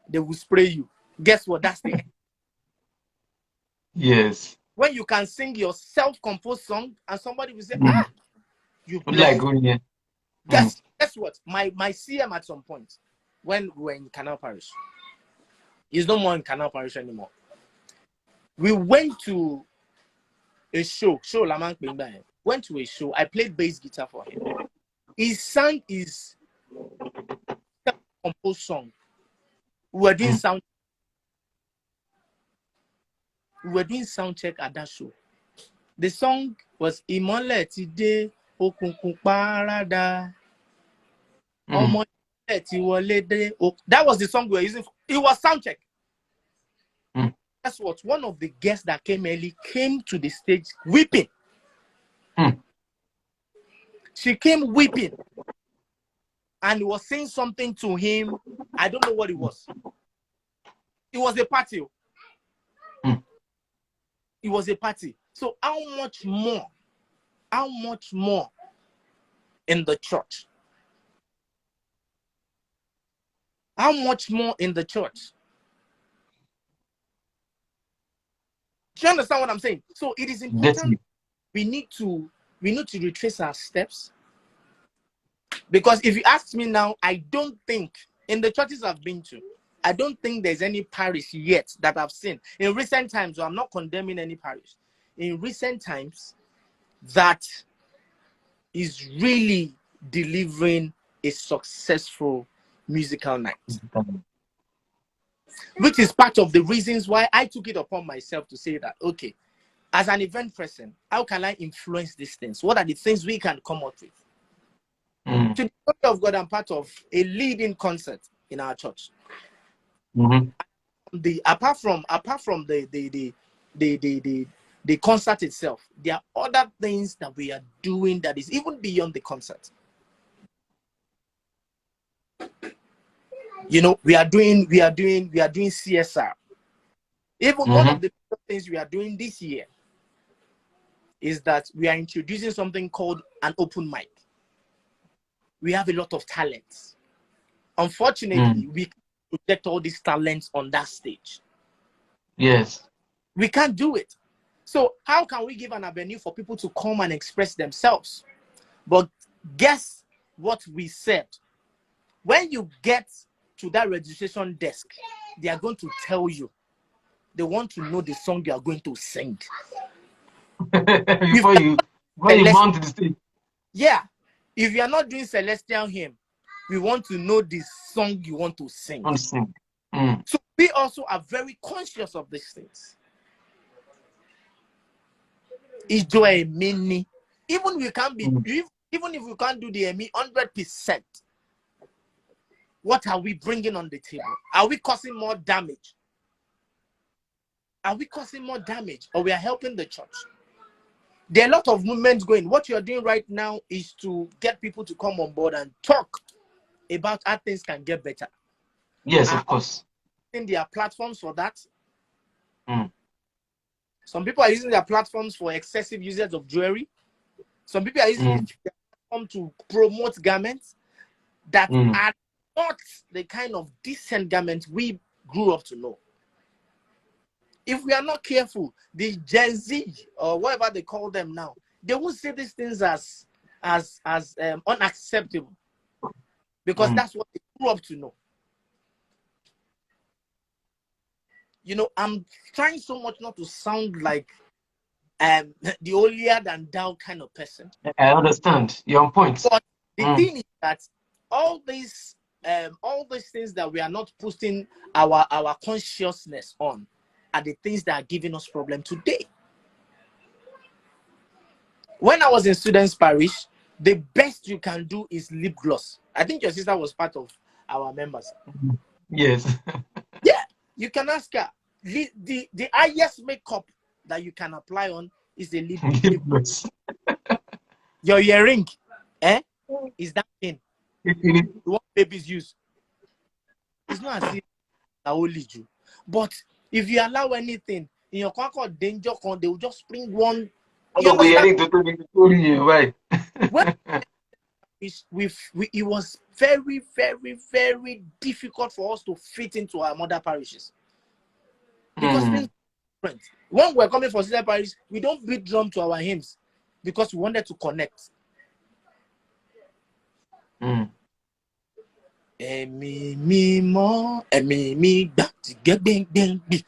They will spray you. Guess what? That's the end. Yes. When you can sing your self-composed song and somebody will say, you like going here. Guess what? My CM at some point, when we were in Canal Parish, he's no more in Canal Parish anymore. We went to a show Lamang Pingba. Went to a show. I played bass guitar for him. He sang his self-composed song. We were doing sound. We were doing sound check at that show. The song was Imole Tide Okunkun Parada. That was the song we were using. It was sound check. Guess what? One of the guests that came early came to the stage weeping. She came weeping and was saying something to him. I don't know what it was. It was a party. It was a party. So how much more in the church? How much more in the church? Do you understand what I'm saying? So it is important. We need to retrace our steps. Because if you ask me now, I don't think in the churches I've been to, I don't think there's any parish yet that I've seen in recent times. So I'm not condemning any parish. In recent times, that is really delivering a successful musical night. Which is part of the reasons why I took it upon myself to say that, okay, as an event person, how can I influence these things? What are the things we can come up with? To the glory of God, I'm part of a leading concert in our church. Apart from the concert itself, there are other things that we are doing that is even beyond the concert. You know, we are doing CSR. Even one of the things we are doing this year is that we are introducing something called an open mic. we have a lot of talents. Unfortunately, we can't project all these talents on that stage. Yes. We can't do it. So how can we give an avenue for people to come and express themselves? But guess what we said? When you get to that registration desk, they are going to tell you. They want to know the song you are going to sing. before you mount to the stage. Yeah. If you are not doing celestial hymn, we want to know the song you want to sing. So we also are very conscious of these things. Is joy a mini? Even we can't be, even if we can't do the ME 100%, what are we bringing on the table? Are we causing more damage? Are we causing more damage, or we are helping the church? There are a lot of movements going. What you're doing right now is to get people to come on board and talk about how things can get better. Yes, of course. There are platforms for that. Some people are using their platforms for excessive usage of jewelry. Some people are using their platform to promote garments that are not the kind of decent garments we grew up to know. If we are not careful, the Gen Z or whatever they call them now, they will see these things as unacceptable, because that's what they grew up to know. You know, I'm trying so much not to sound like the holier than thou kind of person. I understand. You're on point. But the thing is that all these things that we are not putting our consciousness on are the things that are giving us problem today. When I was in students' parish, the best you can do is lip gloss. I think your sister was part of our members. Yes. Yeah, you can ask her. The highest makeup that you can apply on is the lip gloss. Your earring, is that thing? What babies use. It's not as if I only do. But if you allow anything in your conquer danger, they will just bring one. You understand? Right. It was very, very, very difficult for us to fit into our mother parishes, because things are different. When we're coming for sister parish, we don't beat drum to our hymns because we wanted to connect. Ẹ̀mí mímọ́, ẹ̀mí mi gbà tí gbẹ́gbẹ́gbẹ́gbẹ́.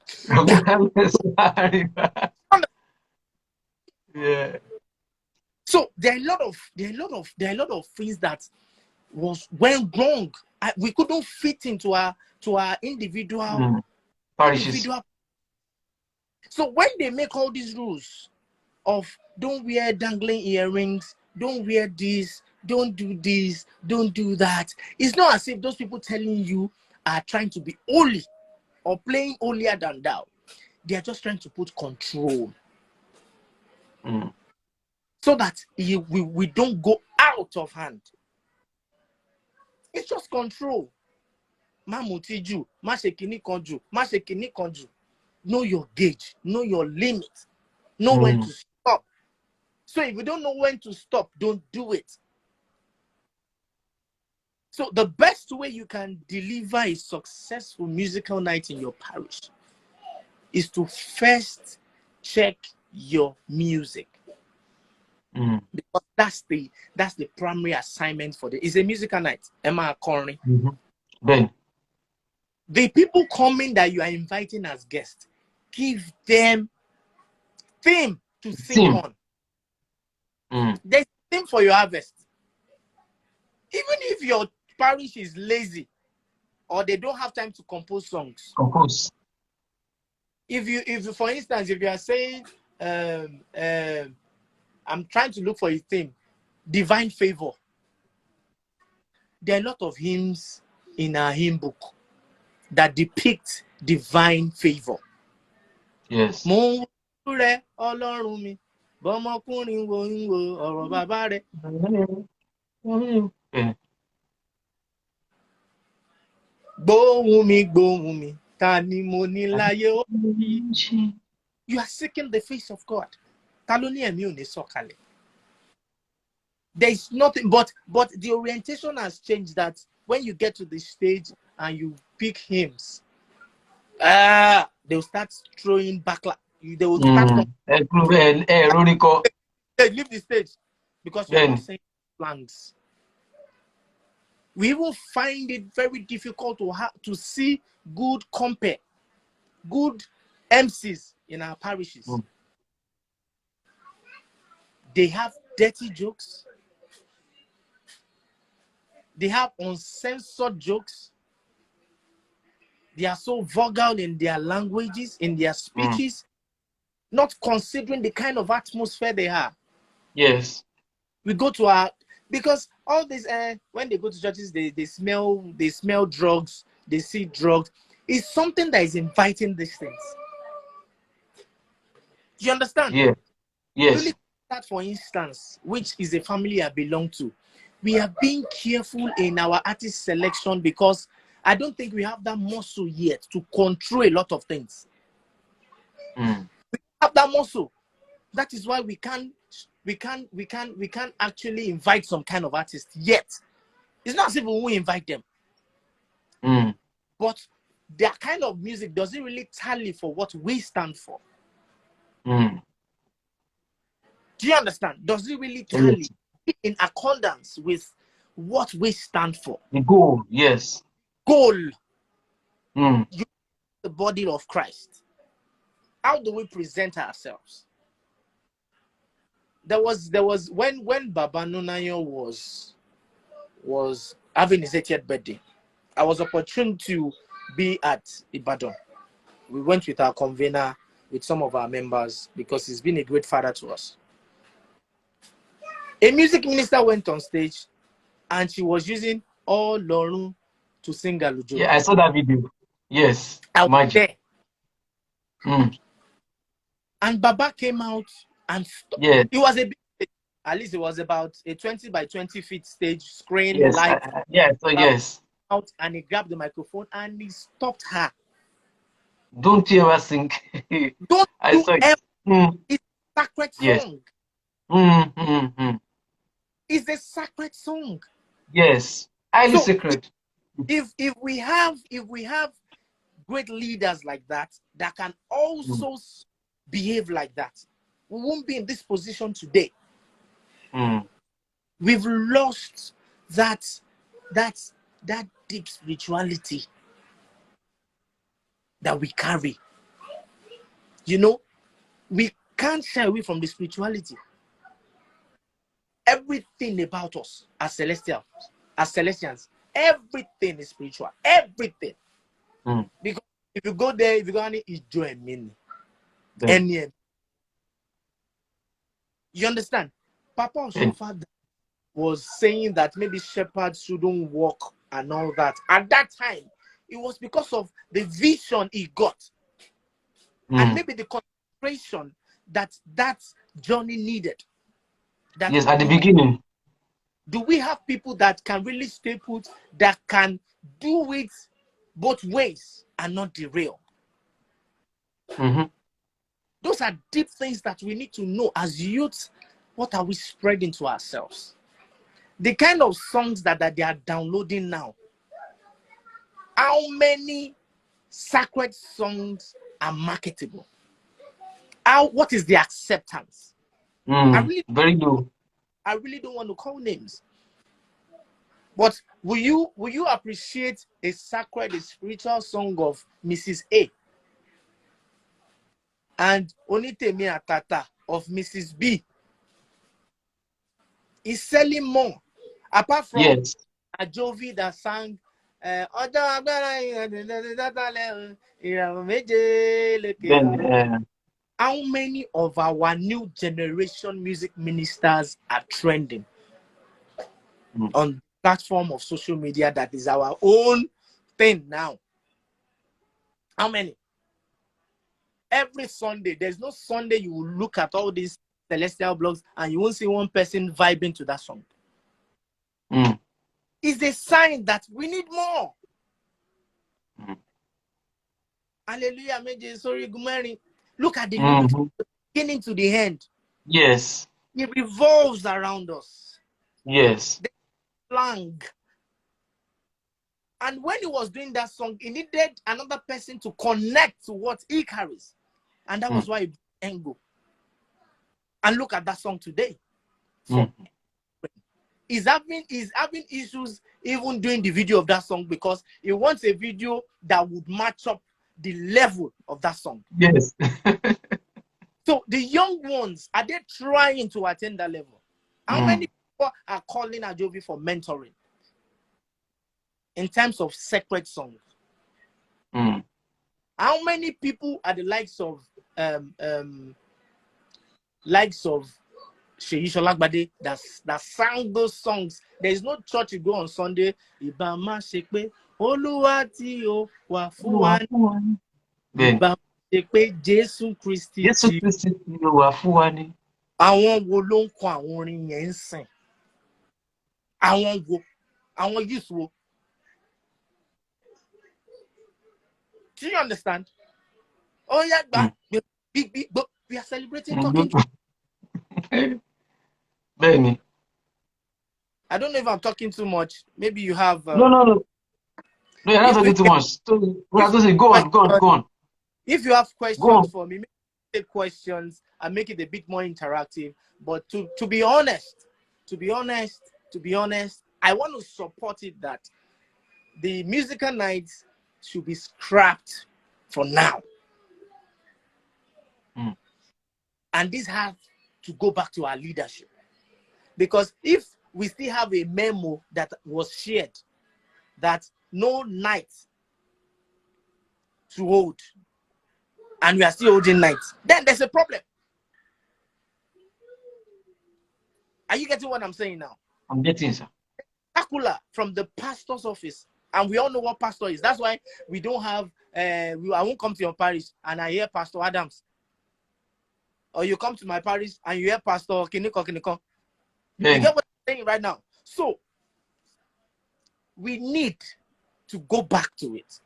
Yeah. So there are a lot of things that went wrong. We couldn't fit into our individual parishes. So when they make all these rules of don't wear dangling earrings, don't wear this, don't do this, don't do that, it's not as if those people telling you are trying to be holy or playing holier than thou. They are just trying to put control. So that we don't go out of hand. It's just control. Mamutiju, mashekini konju, mashekini konju. Know your gauge, know your limit, know when to stop. So if you don't know when to stop, don't do it. So the best way you can deliver a successful musical night in your parish is to first check your music. Because that's the primary assignment for it's a musical night. Emma Corny. Then the people coming that you are inviting as guests, give them theme to sing on. There's theme for your harvest. Even if your parish is lazy or they don't have time to compose songs. If you for instance, if you are saying I'm trying to look for a theme, divine favor. There are a lot of hymns in our hymn book that depict divine favor. Yes. You are seeking the face of God. There's nothing, but the orientation has changed. That when you get to the stage and you pick hymns, they'll start throwing back. They will start. They leave the stage because you are not saying slangs. We even find it very difficult to see good good MCs in our parishes. They have dirty jokes. They have uncensored jokes. They are so vulgar in their languages, in their speeches, not considering the kind of atmosphere they have. Yes. We go to because all this when they go to churches, they smell drugs, they see drugs. It's something that is inviting these things. You understand? Yeah. Yes. Luli, that for instance, which is a family I belong to, we are being careful in our artist selection because I don't think we have that muscle yet to control a lot of things. We have that muscle. That is why we can't actually invite some kind of artist yet. It's not as if we will invite them. But their kind of music doesn't really tally for what we stand for. Do you understand? Does it really tally in accordance with what we stand for? The goal, yes. Goal. You, the body of Christ. How do we present ourselves? There was when Baba Nunayo was having his 80th birthday, I was opportune to be at Ibadan. We went with our convener, with some of our members, because he's been a great father to us. A music minister went on stage and she was using Olorun to sing Alujo. Yeah, I saw that video. Yes. I was Magic. there. And Baba came out and yes. It was at least it was about a 20 by 20 feet stage screen, yes, light. Yes. Out and he grabbed the microphone and he stopped her. Don't you ever sing. Don't I saw it. It's a sacred song. It's a sacred song. Yes, highly sacred. If we have great leaders like that can also behave like that, we won't be in this position today. We've lost that deep spirituality that we carry. You know, we can't shy away from the spirituality. Everything about us as Celestians, everything is spiritual. Everything. Because if you go there, if you go any join me, any. You understand? Papa Oshofa was saying that maybe shepherds shouldn't walk and all that. At that time, it was because of the vision he got. And maybe the concentration that journey needed. Yes, at the beginning. Do we have people that can really stay put, that can do it both ways and not derail? Those are deep things that we need to know as youth. What are we spreading to ourselves? The kind of songs that they are downloading now. How many sacred songs are marketable? What is the acceptance? Very low. I really don't want to call names. But will you appreciate a sacred, a spiritual song of Mrs. A and Onitemi Atata of Mrs. B? Is selling more. Apart from Ajovi that sang how many of our new generation music ministers are trending on the platform of social media that is our own thing now? How many? Every Sunday, there's no Sunday you will look at all these celestial blogs and you won't see one person vibing to that song. It's a sign that we need more. Hallelujah, sorry, Gumeri. Look at the beginning to the end. Yes. It revolves around us. Yes. Slang. And when he was doing that song, he needed another person to connect to what he carries. And that was why he brought Engo. And look at that song today. For he's having issues even doing the video of that song because he wants a video that would match up the level of that song. Yes. So the young ones, are they trying to attain that level? How many people are calling Ajovi for mentoring in terms of sacred songs? How many people are the likes of Seyi Solagbade that sang those songs? There is no church you go on Sunday. Ìbá má ṣe pé Olúwa tí ó wà fún wa ní. Ìbá má ṣe pé Jésù Kristi tí ó wà fún wa ní. Àwọn wo ló ń kọ àwọn orin yẹn ń sìn? Àwọn wo? Àwọn youth wo? Do you understand? Oh yeah, we are celebrating talking. Benny. I don't know if I'm talking too much. Maybe you have. No, you're not talking too much. So, we have to say, go on. If you have questions for me, take questions and make it a bit more interactive. But to be honest, I want to support it that the musical nights should be scrapped for now. And this has to go back to our leadership. Because if we still have a memo that was shared that no night to hold, and we are still holding nights, then there's a problem. Are you getting what I'm saying now? I'm getting, sir. Circular from the pastor's office, and we all know what pastor is. That's why we don't have. I won't come to your parish and I hear Pastor Adams, or you come to my parish and you hear Pastor Kiniko. You get what I'm saying right now? So we need to go back to it.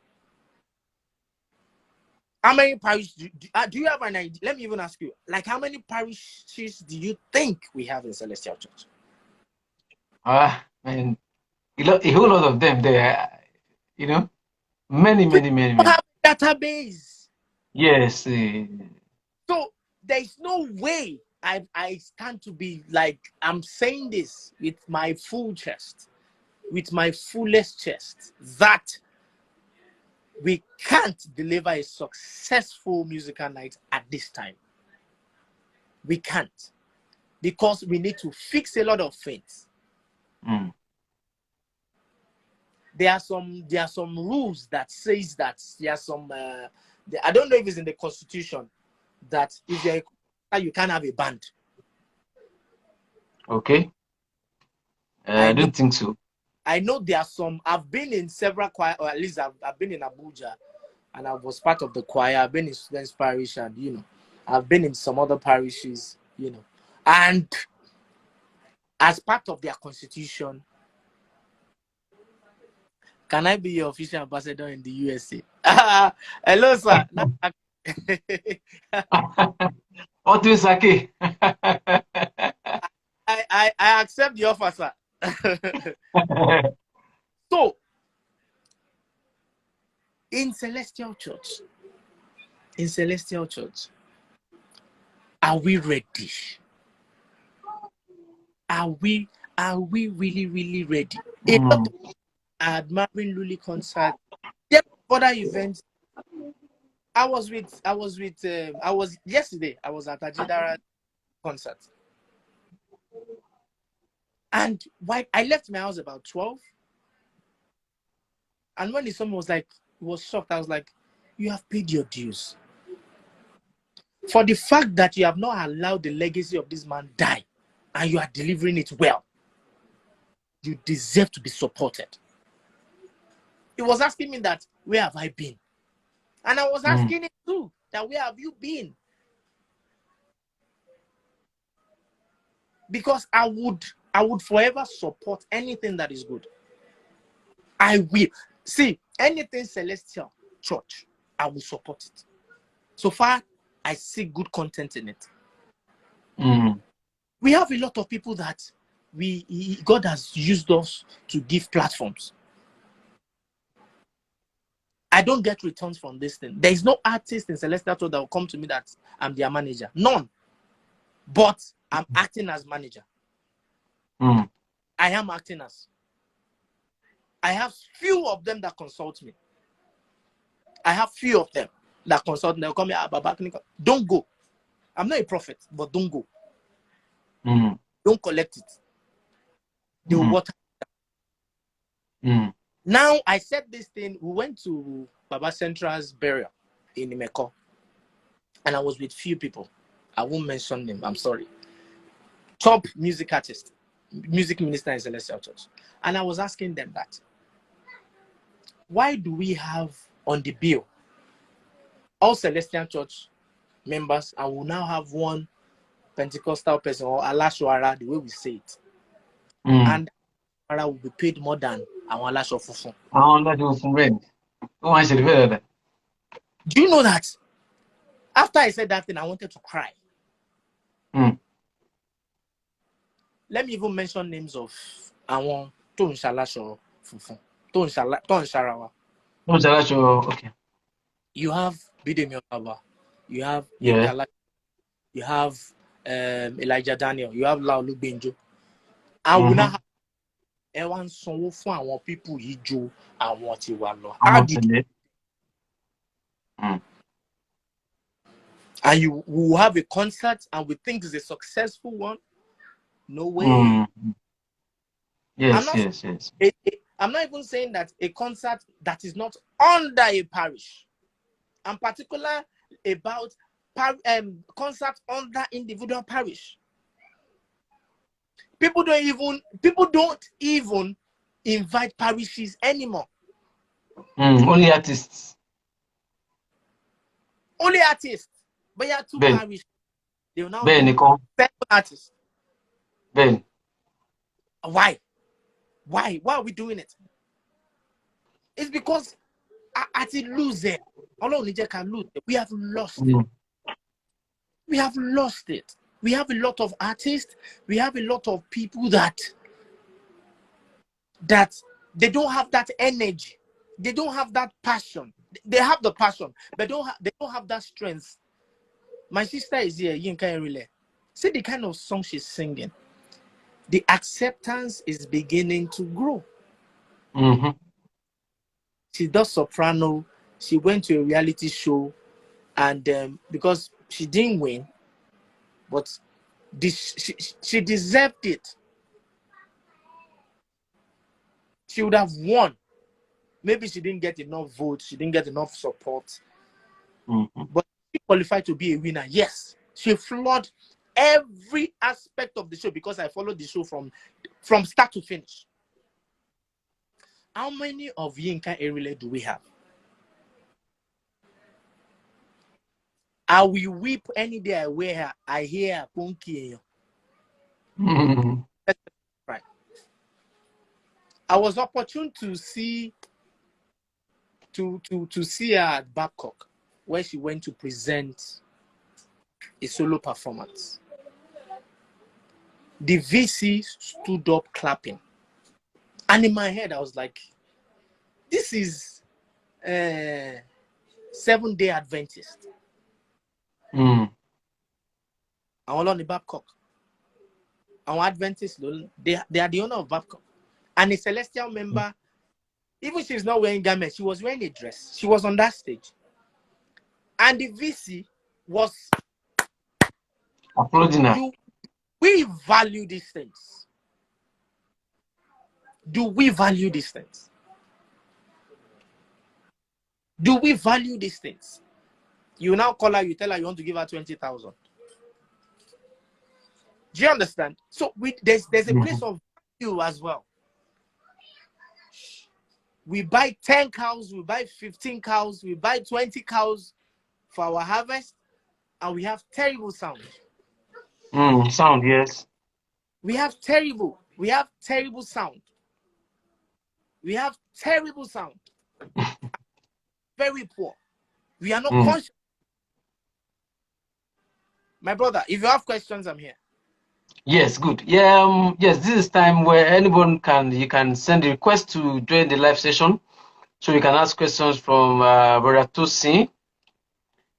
How many parishes do you have an idea? Let me even ask you, like, how many parishes do you think we have in Celestial Church? And a whole lot of them there, you know, many. Have a database. Yes. So there's no way I stand to be like, I'm saying this with my full chest, with my fullest chest, that we can't deliver a successful musical night at this time. We can't, because we need to fix a lot of things. There are some rules that says that there are some I don't know if it's in the constitution that if you're a, you can't have a band. Okay. I don't think so. I know there are some. I've been in several choir, or at least I've been in Abuja, and I was part of the choir. I've been in Students' Parish, and I've been in some other parishes, and as part of their constitution, can I be your official ambassador in the USA? Hello, sir. Always okay. I accept the offer, sir. So, in Celestial Church, are we ready? Are we really, really ready? At Marvin Luli concert, other events. Yesterday, I was at Ajidara concert. And I left my house about 12. And when someone was shocked, I was like, you have paid your dues. For the fact that you have not allowed the legacy of this man die, and you are delivering it well, you deserve to be supported. He was asking me that, where have I been? And I was asking him too, that where have you been? Because I would forever support anything that is good. I will. See, anything Celestial Church, I will support it. So far, I see good content in it. We have a lot of people that God has used us to give platforms. I don't get returns from this thing. There is no artist in Celestial Church that will come to me that I'm their manager. None. But I'm acting as manager. Mm. I am acting as. I have few of them that consult me. I have few of them that consult me. They'll call me, Baba, don't go. I'm not a prophet, but don't go. Mm. Don't collect it. They will water. Mm. Now, I said this thing. We went to Baba Central's burial in Imeko. And I was with few people. I won't mention them. I'm sorry. Top music artist, music minister in Celestial Church. And I was asking them that. Why do we have on the bill all Celestial Church members, and we'll now have one Pentecostal person or Alashuara, the way we say it. And Ara will be paid more than our Alashufufu. Do you know that? After I said that thing, I wanted to cry. Let me even mention names of Awon Tonsalasho Fufu. Tonsharawa. Okay. You have Bidemi Otaba. You have Yeah. Yinka. You have Elijah Daniel. You have Laolu Benjo. And we now have everyone sanwó fún àwọn people yìí ju àwọn tí wà lọ. How did you? And you will have a concert and we think it's a successful one? No way. Yes. I'm not even saying that a concert that is not under a parish. I'm particular about concert under individual parish. People don't even invite parishes anymore. Only artists. Only artists. But you have two parishes. They will now do 7 artists. Ben. Why? Why are we doing it? It's because at it lose it. Can lose it. We have lost it. We have lost it. We have a lot of artists. We have a lot of people that they don't have that energy. They don't have that passion. They have the passion, but they don't have that strength. My sister is here, Yinka Erile. See the kind of song she's singing. The acceptance is beginning to grow. She does soprano. She went to a reality show, and because she didn't win, but she deserved it. She would have won. Maybe she didn't get enough votes. She didn't get enough support. But she qualified to be a winner. Yes, she floored every aspect of the show because I followed the show from start to finish. How many of Yinka Erile do we have? I will weep any day I wear her. I hear her punky. Right. I was opportune to see see her at Babcock, where she went to present a solo performance. The VC stood up clapping. And in my head, I was like, this is 7-day Adventist. I want on the Babcock. Our Adventists, they are the owner of Babcock. And a celestial member, even she's not wearing garments, she was wearing a dress. She was on that stage. And the VC was applauding her. Do we value these things? Do we value these things? Do we value these things? You now call her, you tell her you want to give her 20,000. Do you understand? So there's a place of value as well. We buy 10 cows, we buy 15 cows, we buy 20 cows for our harvest, and we have terrible sound. Sound, yes. We have terrible sound. We have terrible sound. Very poor. We are not conscious. My brother, if you have questions, I'm here. Yes, good. Yeah, yes, this is time where anyone can send a request to join the live session. So you can ask questions from Brother Tosin.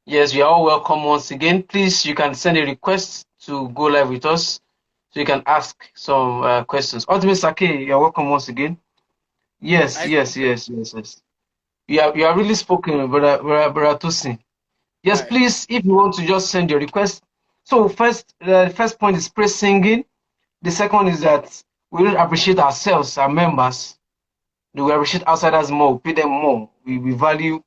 Yes, we are all welcome once again. Please, you can send a request to go live with us. So you can ask some questions. Ultimate Sake, you're welcome once again. Yes, I yes, yes, yes, yes. You are really spoken, Brother Tosin. Yes, right. please, if you want to just send your request. So first point is praise singing. The second is that we don't appreciate ourselves, our members. We appreciate outsiders more, pay them more. We value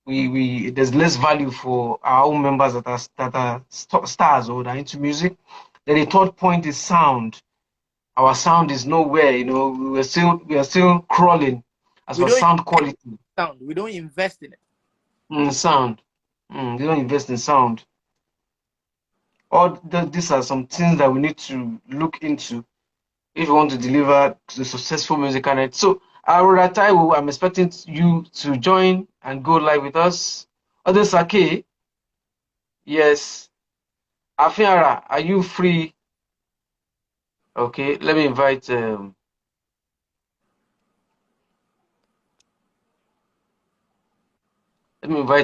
we there's less value for our own members that are stars or that are into music. Then the third point is sound. Our sound is nowhere. We are still crawling as We for don't sound invest quality. in sound. We don't invest in it. Sound. They don't invest in sound. These are some things that we need to look into if you want to deliver the successful musical night. So, Aurora Taiwo, I'm expecting you to join and go live with us. Other Sake, yes. Afiara, are you free? Okay, let me invite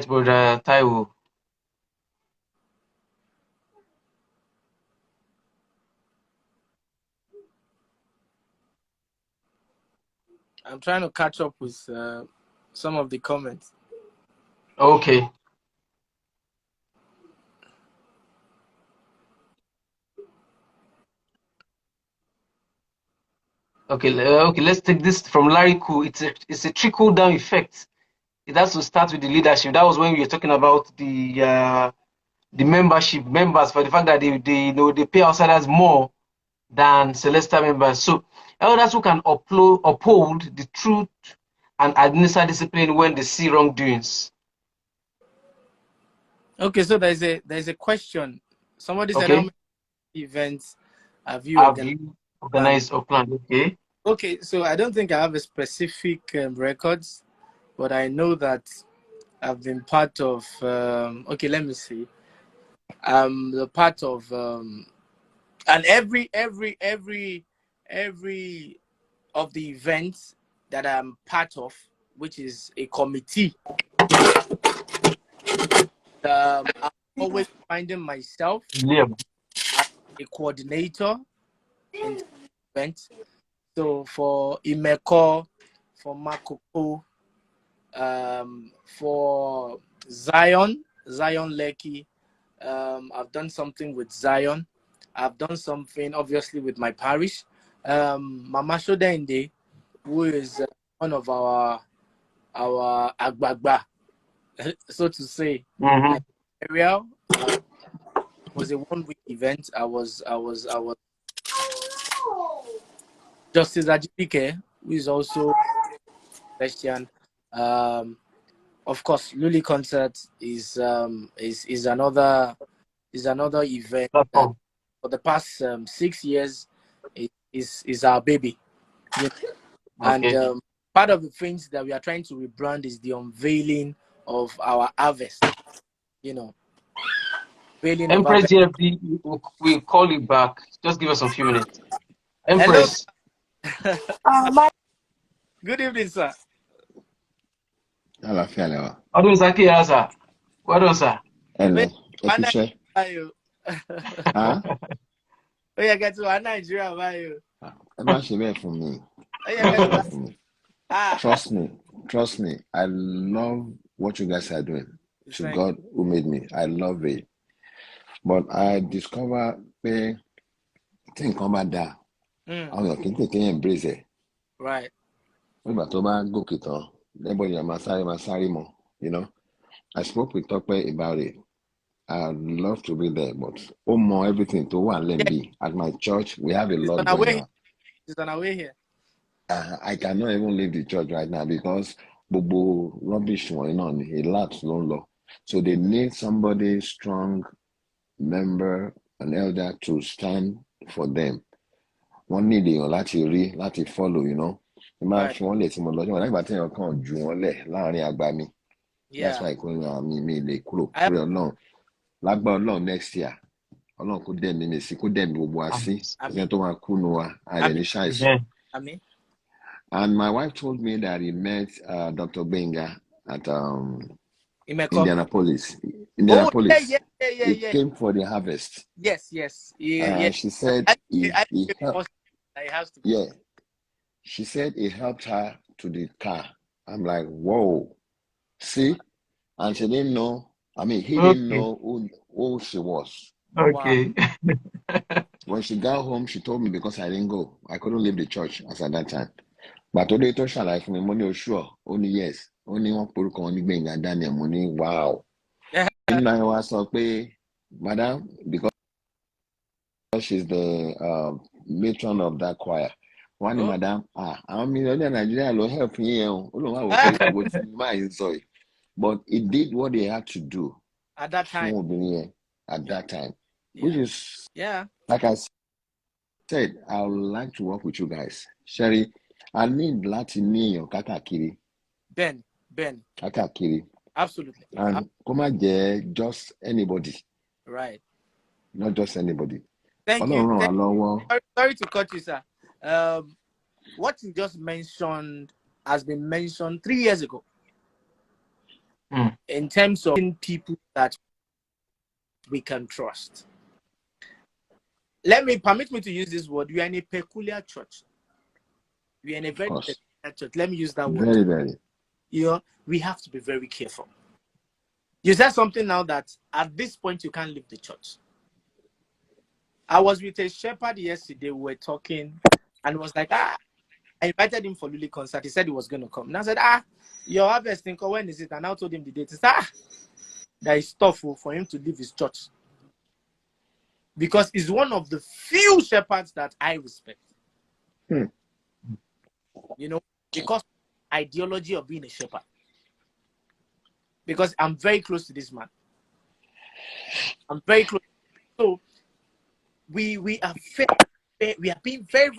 Brother Taiwo. I'm trying to catch up with some of the comments. Okay. Okay, let's take this from Larry Koo. It's a trickle down effect. It has to start with the leadership. That was when we were talking about the membership members, for the fact that they pay outsiders more than Celestial members. So elders who can uphold the truth and administer discipline when they see wrongdoings. Okay, so there's a question. Somebody said, how Okay, many events have you have organized? you organized or planned? Okay, Okay, so I don't think I have a specific records, but I know that I've been part of. Okay, let me see. The part of and every of the events that I'm part of, which is a committee. I'm always finding myself yeah. as a coordinator in the event. So for Imeko, for Makoko, for Zion Lekki, I've done something with Zion. I've done something obviously with my parish. Mama Shodende, who is one of our Agbagba, so to say, in Mm-hmm. area. Was a 1 week event. I was Justice Ajibike, who is also Christian. Um, of course, Luli concert is another event that Platform. for the past 6 years is our baby. You know? And Okay. part of the things that we are trying to rebrand is the unveiling of our harvest. You know, veiling of Empress harvest. GFD, we'll call you back. Just give us a few minutes. Hello. Empress, Good evening, sir. Àlàáfíà lẹ wà. ọdún Saki Asa. Well done, sir. Hello, Wait, ẹ kú iṣẹ́. Á ó yẹ kẹ́ ti wà Nàìjíríà báyìí o. ẹ má ṣe bẹ́ẹ̀ fún mi. ó Ẹ yẹ má kẹ́ ṣe ti wà. bẹ́ẹ̀ fún mi. Trust me. I love what you guys are doing. To God who made me, I love it. But I discover pé tí nǹkan bá dáa, àwọn èèyàn kì í tètè embrace ẹ̀. Right. Nígbà tó bá gòkè tán, everybody máa sáré mọ́, you know. I spoke with Tọ́pẹ́ about it. I'd love to be there, but everything to one Yeah, be at my church. We have a it's lot on our going way here. on. It's on our way here. I cannot even leave the church right now because gbogbo rubbish going on, a lot ló ń lọ. So they need somebody strong, member, an elder to stand for them. Wọ́n need èèyàn láti follow, you know. Ẹ máa Right. fi wọ́n lè tí mo lọ nígbà nígbà tí èèyàn kan jù wọ́n lẹ̀ láàrin àgbà mi. That's Yeah. why ìkórìíra mi lè kúrò I torí Ọlọ́run. Lágbá Ọlọ́run next year. Ọlọ́run kó dẹ̀ mí sí, kó dẹ̀ mí gbogbo wa sí. Ẹ̀sìn tó máa kú nu wa, àìdẹ̀ ní ṣàìsàn. Amen. And my wife told me that he met Dr. Benga at Imeko. Indianapolis. Oh, yeah. He came for the harvest. Yes. Yeah. She said he helped. Yeah. She said he helped her to the car. I'm like, whoa. See? And she didn't know. I mean, he didn't know who she was. Okay. Wow. When she got home, she told me because I didn't go. I couldn't leave the church as at that time. But today, to shall I from money or sure? Only yes. Only one put only being a Daniel money. Wow. And I was okay, madam, because she's the matron of that choir. One madam, I'm millionaire Nigeria will help you. But it did what they had to do at that time. At that time. Which is like I said, I would like to work with you guys. Sherry, I need Latin Kakakiri. Ben. Kakakiri. Absolutely. And come just anybody. Right. Not just anybody. Thank you. Sorry to cut you, sir. What you just mentioned has been mentioned 3 years ago. In terms of people that we can trust. Permit me to use this word. We are in a peculiar church. We are in a very peculiar church. Let me use that word. Very. We have to be very careful. You said something now that at this point you can't leave the church. I was with a shepherd yesterday. We were talking and was like, I invited him for Luli concert. He said he was going to come. And I said, your harvesting, when is it? And I told him the date. He said, that is tough for him to leave his church. Because he's one of the few shepherds that I respect. Because ideology of being a shepherd. Because I'm very close to this man. I'm very close. So we are being very,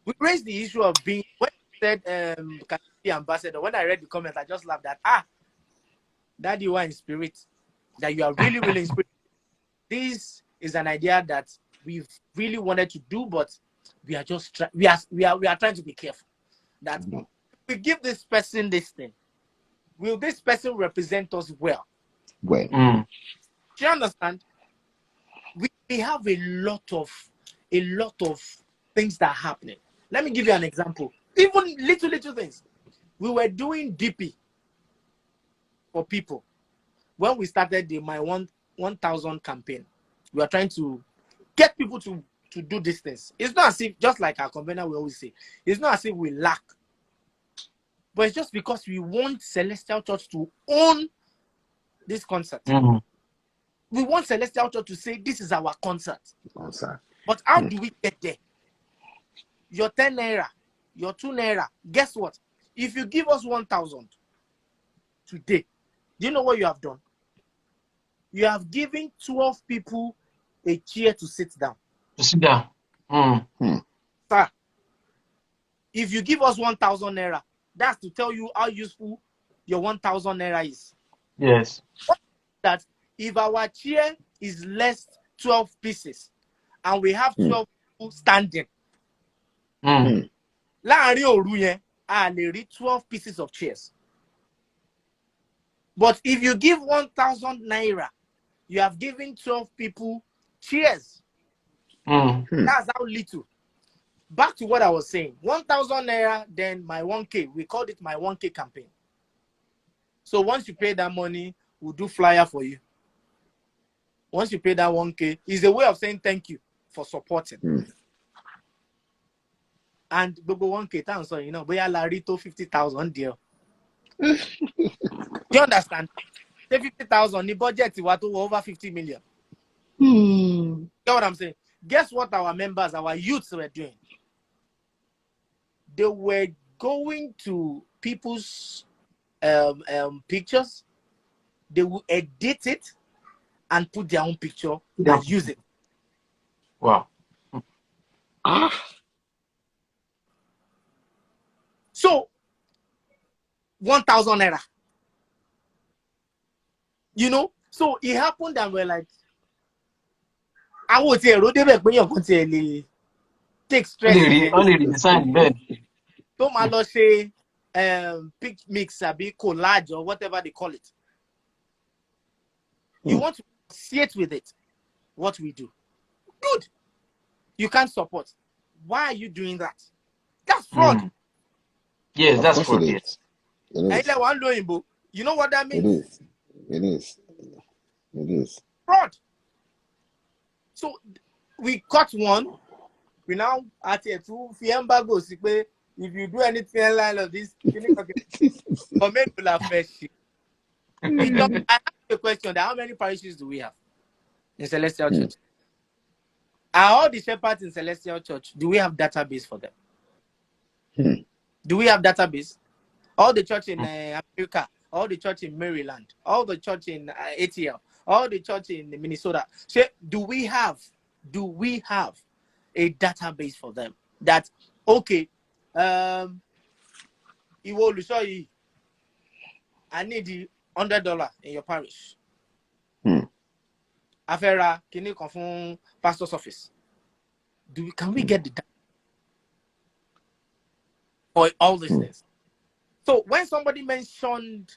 we raised the issue of being, when you said can be ambassador, when I read the comment, I just laughed that that you are in spirit, that you are really, really in spirit. This is an idea that we've really wanted to do, but we are just we are trying to be careful that we give this person this thing. Will this person represent us well? Well, do you understand? We have a lot of things that are happening. Let me give you an example. Even little things. We were doing DP for people when we started the My 1,000 campaign. We are trying to get people to do these things. It's not as if, just like our convener we always say, it's not as if we lack. But it's just because we want Celestial Church to own this concert. We want Celestial Church to say, this is our concert. But how do we get there? Your 10 naira, your 2 naira, guess what? If you give us 1,000 today, do you know what you have done? You have given 12 people a chair to sit down. Sir, if you give us 1,000 naira, that's to tell you how useful your 1,000 naira is. Yes. That if our chair is less 12 pieces and we have 12 people standing, láàrin òru yẹn, a lè rí 12 pieces of chairs. But if you give 1,000 naira, you have given 12 people chairs. That's how little. Back to what I was saying. 1,000 naira, then my 1K. We called it my 1K campaign. So once you pay that money, we'll do flyer for you. Once you pay that 1K, it's a way of saying thank you for supporting. And Bobo 1K, so we are Larito 50,000 deal. Do you understand? 50,000, the budget was over 50 million. You know what I'm saying? Guess what our members, our youths were doing? They were going to people's pictures. They will edit it and put their own picture and use it. Wow. So, 1,000 naira. So it happened and we're like, àwọn ò tiẹ̀ rò débẹ̀ pé èèyàn kan tiẹ̀ lè take stress yẹn Only redesign bed. tó máa lọ ṣe pic mix àbí collage or whatever they call it. You want to associate with it, what we do. Good. You can't support. Why are you doing that? That's fraud. Yes, that's Of course fraud. it Yes. is. It is. You know what that It means? is. It is. It is. Fraud. So we caught one. We now at a two embargo. If you do anything line of this, or maybe you'll have first. I have a question. How many parishes do we have in Celestial Church? Are all the shepherds in Celestial Church, do we have database for them? Do we have database? All the church in America, all the church in Maryland, all the church in ATL, all the church in Minnesota. So do we have a database for them? That okay, I need the $100 in your parish. Afera, can you confirm pastor's office? Can we get the data for all these things? So when somebody mentioned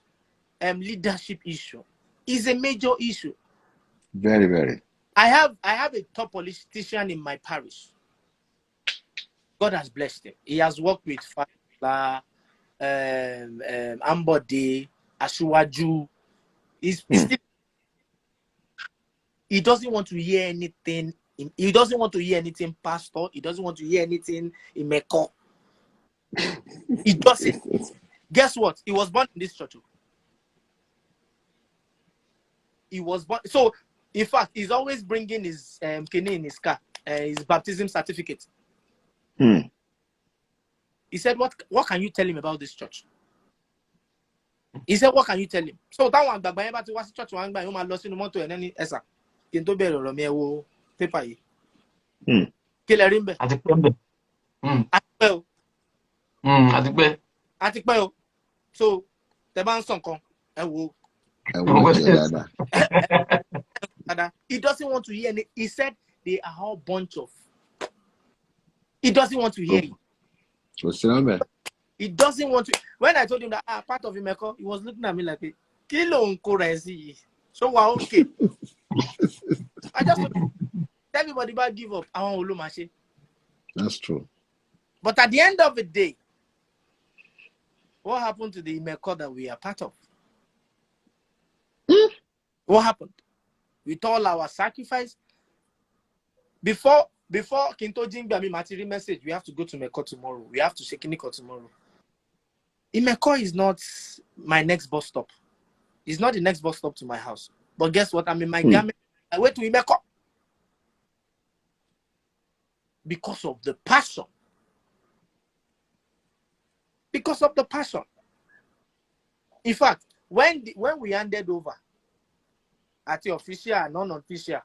leadership issue, is a major issue. Very, very. I have a top politician in my parish. God has blessed him. He has worked with Father, Ambode, Ashuwaju. He doesn't want to hear anything. He doesn't want to hear anything, pastor. He doesn't want to hear anything in Meko. He doesn't. Guess what? He was born in this church. He was born. So, in fact, he's always bringing his kidney in his car, his baptism certificate. He said, "What can you tell him about this church?" He said, "What can you tell him?" So that one, the was church one by lost in the motor and any esa. Kinto bero romeo paper yi. Kilerimbe. Atikpe. So the man son kon. He doesn't want to hear any. He said they are all bunch of. He doesn't want to hear it. He doesn't want to. When I told him that part of Imeko, he was looking at me like, "Kilo unko so we're okay." I just told everybody about give up. I want Olumache. That's true. But at the end of the day, what happened to the Imeko that we are part of? What happened? With all our sacrifice, before Kinto Jingbami Matiri message, we have to go to Meko tomorrow. We have to shake Niko tomorrow. Imeko is not my next bus stop. It's not the next bus stop to my house. But guess what? I'm in my garment. I went to Imeko. Because of the passion. Because of the passion. In fact, when we handed over at the official and non-official,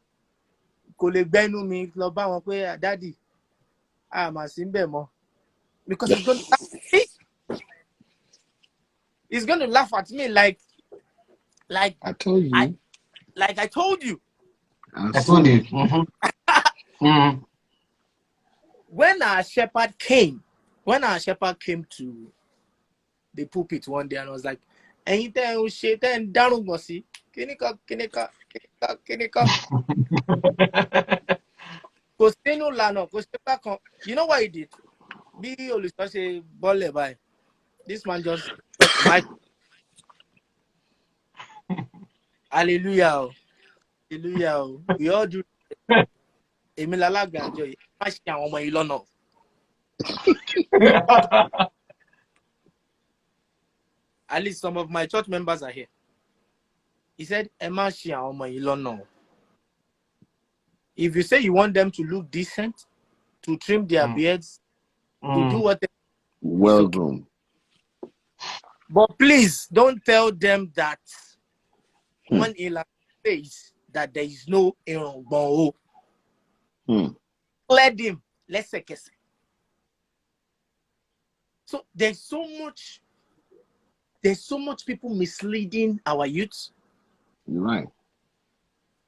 Daddy, I'm a simbe. Because he's going to laugh at me like I told you. I told you. I told you. When our shepherd came to the pulpit one day and I was like, anything shaitan down go see. Kinika. You know what he did? This man just my hallelujah. Hallelujah. We all do enjoy. At least some of my church members are here. He said, if you say you want them to look decent, to trim their beards, to do what well groomed. But please don't tell them that one Ela says that there is no Erongbo. Let him. Let's say yes. So there's so much people misleading our youth. You're right.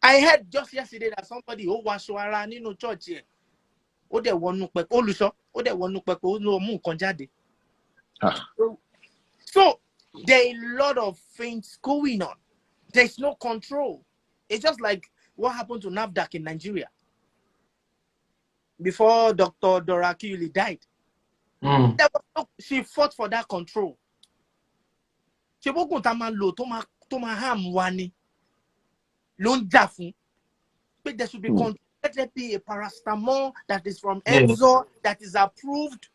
I heard just yesterday that somebody who was Shwara nínú church here. Ó dẹ̀ wọnú pẹpẹ, olùṣọ́, ó dẹ̀ wọnú pẹpẹ, ó lọ mú nǹkan jáde. So there are a lot of things going on. There's no control. It's just like what happened to NAFDAC in Nigeria before Dr. Dora Kiyuli died. She fought for that control. She gbógun tá máa lò tó máa harm wa ni ló ń jà fún. But there should be control. Let there be a paracetamol that is from Exor that is approved.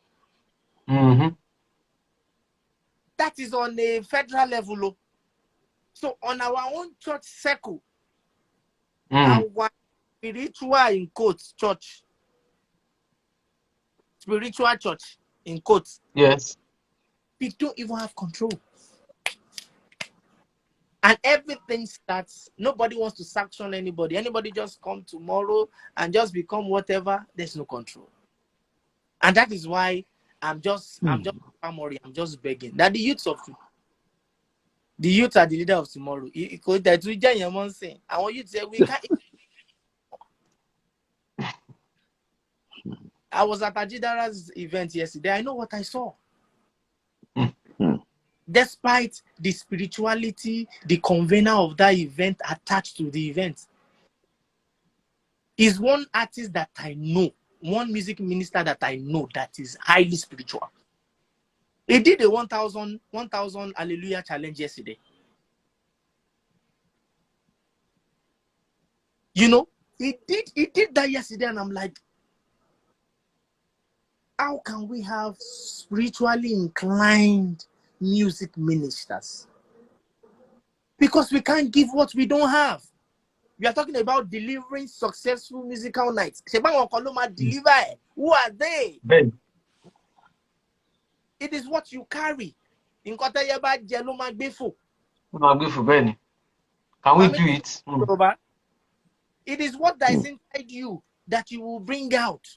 That is on a federal level. So on our own church circle, our spiritual in quotes church, spiritual church in quotes. Yes. We don't even have control. And everything starts, nobody wants to sanction anybody. Anybody just come tomorrow and just become whatever, there's no control. And that is why I'm just begging that the youths are the leader of tomorrow. I want you to say we can't. I was at Ajidara's event yesterday. I know what I saw. Despite the spirituality, the convener of that event attached to the event, is one artist that I know, one music minister that I know that is highly spiritual. He did a 1,000 Hallelujah challenge yesterday. You know, he did that yesterday, and I'm like, how can we have spiritually inclined music ministers? Because we can't give what we don't have. We are talking about delivering successful musical nights. Deliver. Who are they? Ben. It is what you carry. In Can we do it? It is what that is inside you that you will bring out.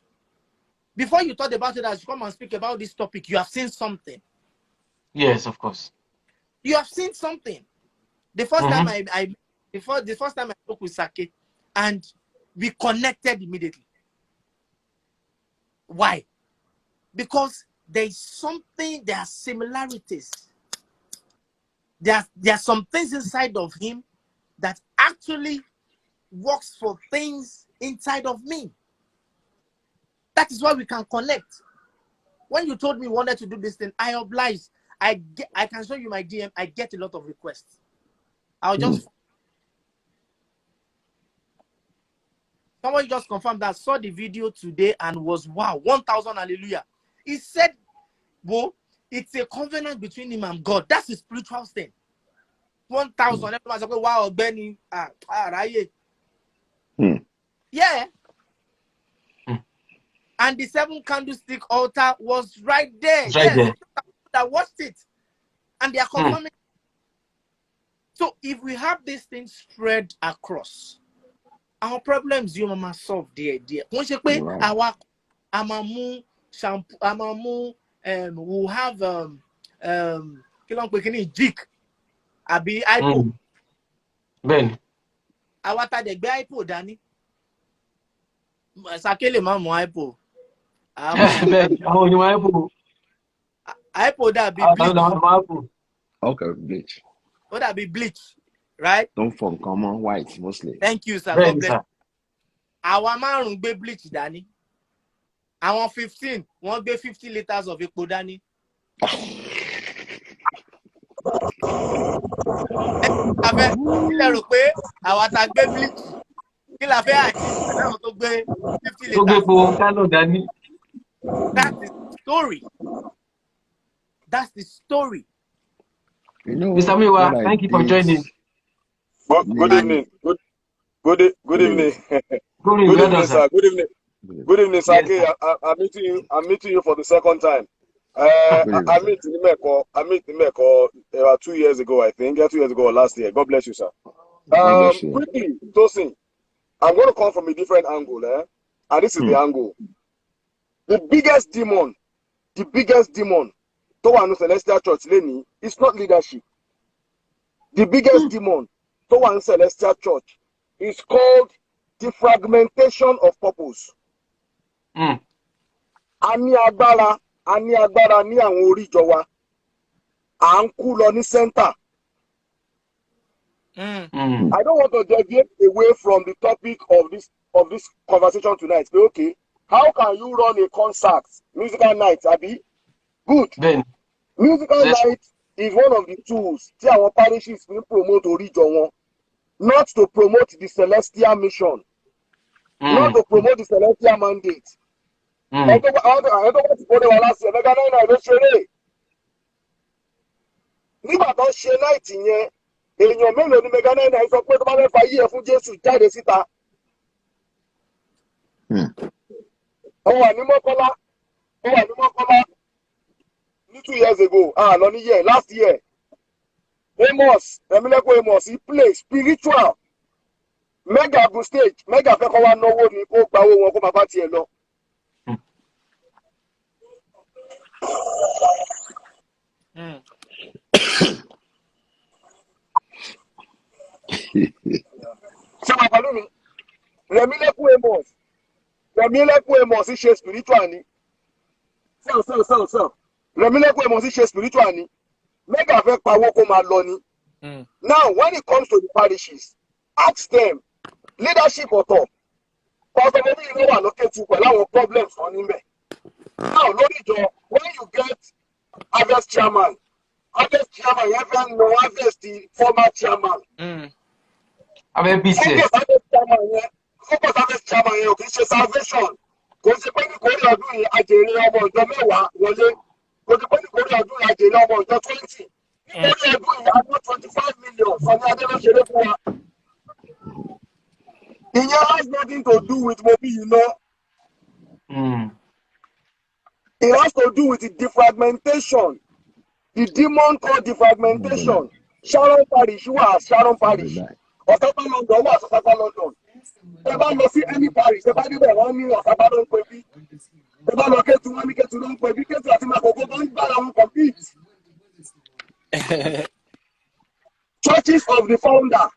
Before you thought about it as you come and speak about this topic, you have seen something. Yes, of course. You have seen something. The first time the first time I spoke with Sake, and we connected immediately. Why? Because there is something, there are similarities. There are some things inside of him that actually works for things inside of me. That is why we can connect. When you told me you wanted to do this thing, I obliged. I can show you my DM. I get a lot of requests. I'll just someone just confirmed that, saw the video today and was wow, 1,000 hallelujah. He said, "Whoa, it's a covenant between him and God." That's his spiritual thing. 1,000. Everyone's like, "Wow, Benny, yeah." And the 7 candlestick altar was right there. It's right there. That watched it, and they are confirming. So if we have this thing spread across, our problems you must solve there. Once you pay our amamu shampoo, amamu we'll have jig, abi iPo. Ben. Our the iPo Danny. Sakele mamu iPo. Ben, how you iPo? iPo that be bleach. Okay, bleach. Would that be bleach, right? Don't form common white mostly. Thank you, sir. Ben, sir. Our man be bleach, Danny. Our 15 won't be 50 liters of epo, Danny. Our tag be bleach. Kill a fair. 50 liters. That's the story. That's the story. You know, Mr. Miwa, thank you for joining. Good evening. Good evening. Good evening, sir. Good evening, sir. Yes, I'm meeting you for the second time. I met Nimeko 2 years ago, I think. 2 years ago or last year. God bless you, sir. Quickly, Tosin, I'm going to come from a different angle, and this is the angle. The biggest demon to one Celestial Church Lenny is not leadership. The biggest demon to one Celestial Church is called the fragmentation of purpose. A ní agbára ní àwọn oríjọ wa. À ń kú lọ ní center. I don't want to deviate away from the topic of this conversation tonight. But okay, how can you run a concert, musical night, Abi? Good. Then, musical night is one of the tools tí àwọn parishes will promote oríjọ wọn, not to promote the celestial mission, not to promote the celestial mandate. I don't want to go there last year. Mega 9 ló ṣeré. Nígbà tó ṣe night yẹn, èèyàn mélòó ni Mega 9 sọ pé tó bá fẹ́ fa yí ẹ̀ fún Jésù jáde síta. Ó wà ní Mọ́kọ́lá 2 years ago, last year. Emileko Amos, he play spiritual. Mega go stage, Mega fẹ́ kọ́ wá náwó ni kó gba owó wọn kó máa bá tiẹ̀ lọ. Ṣé wàá pẹ̀lú mi? Emileko Amos ṣe spiritual ni. Emileko Amos ṣe spiritual ni. Mega fẹ́ pawó kó máa lọ ni. Now, when it comes to the parishes, ask them, leadership ọ̀tọ̀. Pastor Bobby, you know what, look at you, pẹ̀lú àwọn problems on him. Now, lórí when you get harvest chairman, you have to know harvest the former chairman. Focus harvest chairman yẹn, kì í ṣe salvation. Kò sí pé ní kórè ọdún yìí àjèrè ọmọ ìjọ 10 wọlé. Kò sí pé ní kórè ọdún yìí àjèrè ọmọ ìjọ 20. Kórè ọdún yìí àjọ 25 million Sọ̀ni Adélọ́ṣeré fún wa. It has nothing to do with Mobi, you know. It has to do with the defragmentation. The demon called defragmentation. Sharon Parish, you are Sharon Parish. Osapa London, what Osapa London? If I go see any parish, if I do that, one million Osapa don't compete. If I look at one, get to don't compete. Get to my go don't compete. Churches of the founder.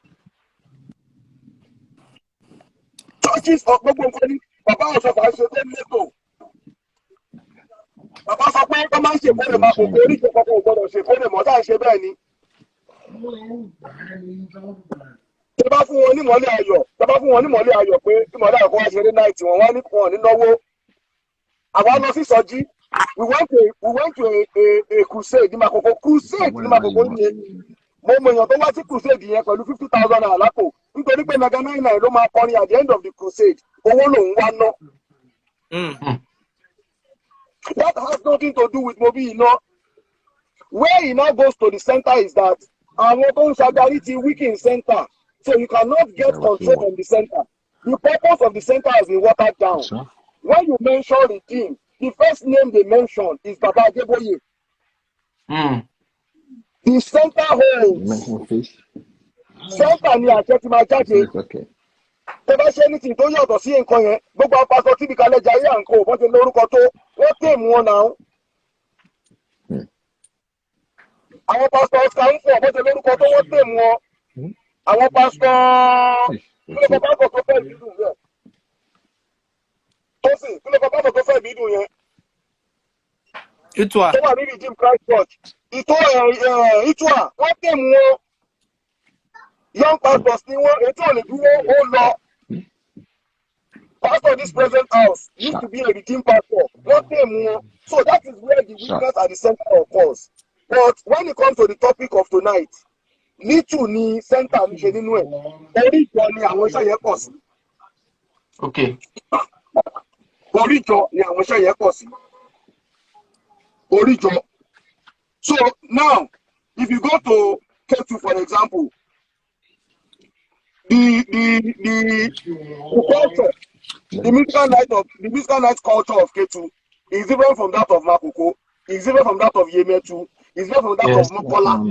Churches of Papa was of Isotem. Papa sọ pé kọ́ máa ń ṣe fóònù máa kò orí ìjọba kò gbọdọ̀ ṣe fóònù mọ́ táà ṣe bẹ́ẹ̀ ni. Tẹ bá fún wọn ní mọ́lẹ̀ ayọ̀ pé kí mọ́lẹ̀ ayọ̀ kó wá ṣeré náà tí wọ́n wá ní wọn ní náwó. Àwa lọ sí Sọjí. We went to a crusade ní Makoko. Crusade ní Makoko ní mo mọ èèyàn tó wá sí crusade yẹn pẹ̀lú 50,000 naira lápò nítorí pé Mega 9 ló máa kọrin at the end of the crusade. Owó lòun wá ná. That has nothing to do with Mobi, you know. Where he now goes to the center is that our Shadari weak in center. So you cannot get control from the center. The purpose of the center has been watered down. Sure. When you mention the team, the first name they mention is Baba Adeboye. The center holds. Center ni àṣẹ ti máa jáde. Tẹ́lá ṣe ní tí tó yàtọ̀ sí nǹkan yẹn, gbogbo apasọ tí bí kalẹ̀ jayé à ń kó, wọ́n ti lórúkọ tó, wọ́n tèmù wọn náà. Àwọn pásítọ̀ Oscar ń fọ̀, wọ́n ti lórúkọ tó, wọ́n tèmù wọn. Àwọn pásítọ̀ kílódé pásítọ̀ tó fẹ́ bídùn yẹn. Tosin, kílódé pásítọ̀ tó fẹ́ bídùn yẹn. Ìtura. Tó wà ní Redeemed Christ Church. Ìtura, wọ́n tèmù wọn. Young pastors ni wọ́n ètò òní dúró ó lọ. Pastor this present house used to be a redeemed pastor. Wọ́n tèmù wọn. So that is where the weakness at the center of us. But when it comes to the topic of tonight, little ni center mi ṣe nínú ẹ̀. Orí ìjọ ni àwọn iṣẹ́ yẹn pọ̀ sí. Okay. Orí ìjọ ni àwọn iṣẹ́ yẹn pọ̀ sí. Orí ìjọ. So now, if you go to K2 for example, the culture, the musical night culture of K2 is different from that of Makoko, is different from that of Yemetu, is different from that of Mokola.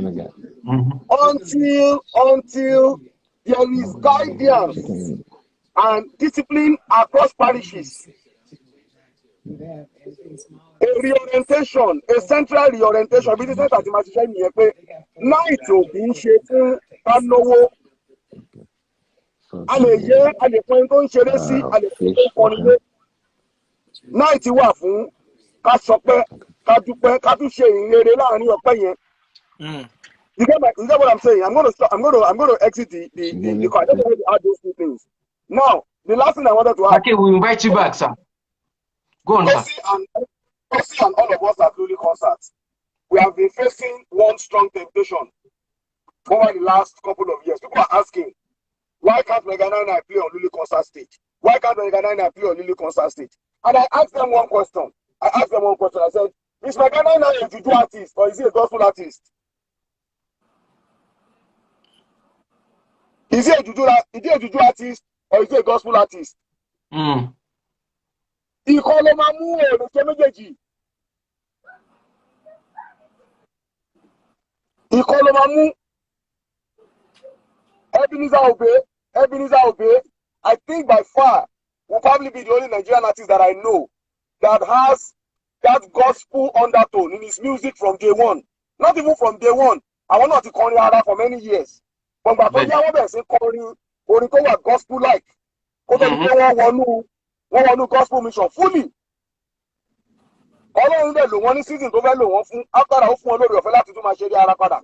Until there is guidance and discipline across parishes. A reorientation, a central reorientation. Bí sísẹ́ tàbí máa ṣiṣẹ́ nìyẹn pé night ò kì í ṣe fún kánówó. A lè yé, a lè pọn tó ń ṣeré sí, a lè pọn tó ń kọrin lé. Night wà fún ká sọpẹ́, ká dúpẹ́, ká tún ṣe ìrere láàrin ọpẹ́ yẹn. You get what I'm saying? I'm gonna exit the car. I just want to add those two things. Now, the last thing I wanted to add. Okay, we invite you back, sir. Go on, sir. Tosin and all of us at Luli concerts, we have been facing one strong temptation over the last couple of years. People are asking, why can't Mega 99 play on Luli concert stage? Why can't Mega 99 play on Luli concert stage? And I asked them one question. I said, is Mega 99 a juju artist or is he a gospel artist? Is he a juju artist or is he a gospel artist? Ìkọ́ ló máa mú èrò ṣe méjèèjì. Ìkọ́ ló máa mú. Ebenezer Obey, I think by far will probably be the only Nigerian artist that I know that has that gospel undertone in his music from day one. Not even from day one. I want not to call him for many years. But when you have say calling orin tó wà gospel like, kó tó ní pé wọ́n wọnú gospel mission fully. Ọlọ́run dẹ̀ lò wọ́n ní season tó fẹ́ lò wọ́n fún after ó fún wọn lórí ọ̀fẹ́ láti tún máa ṣe eré ara padà.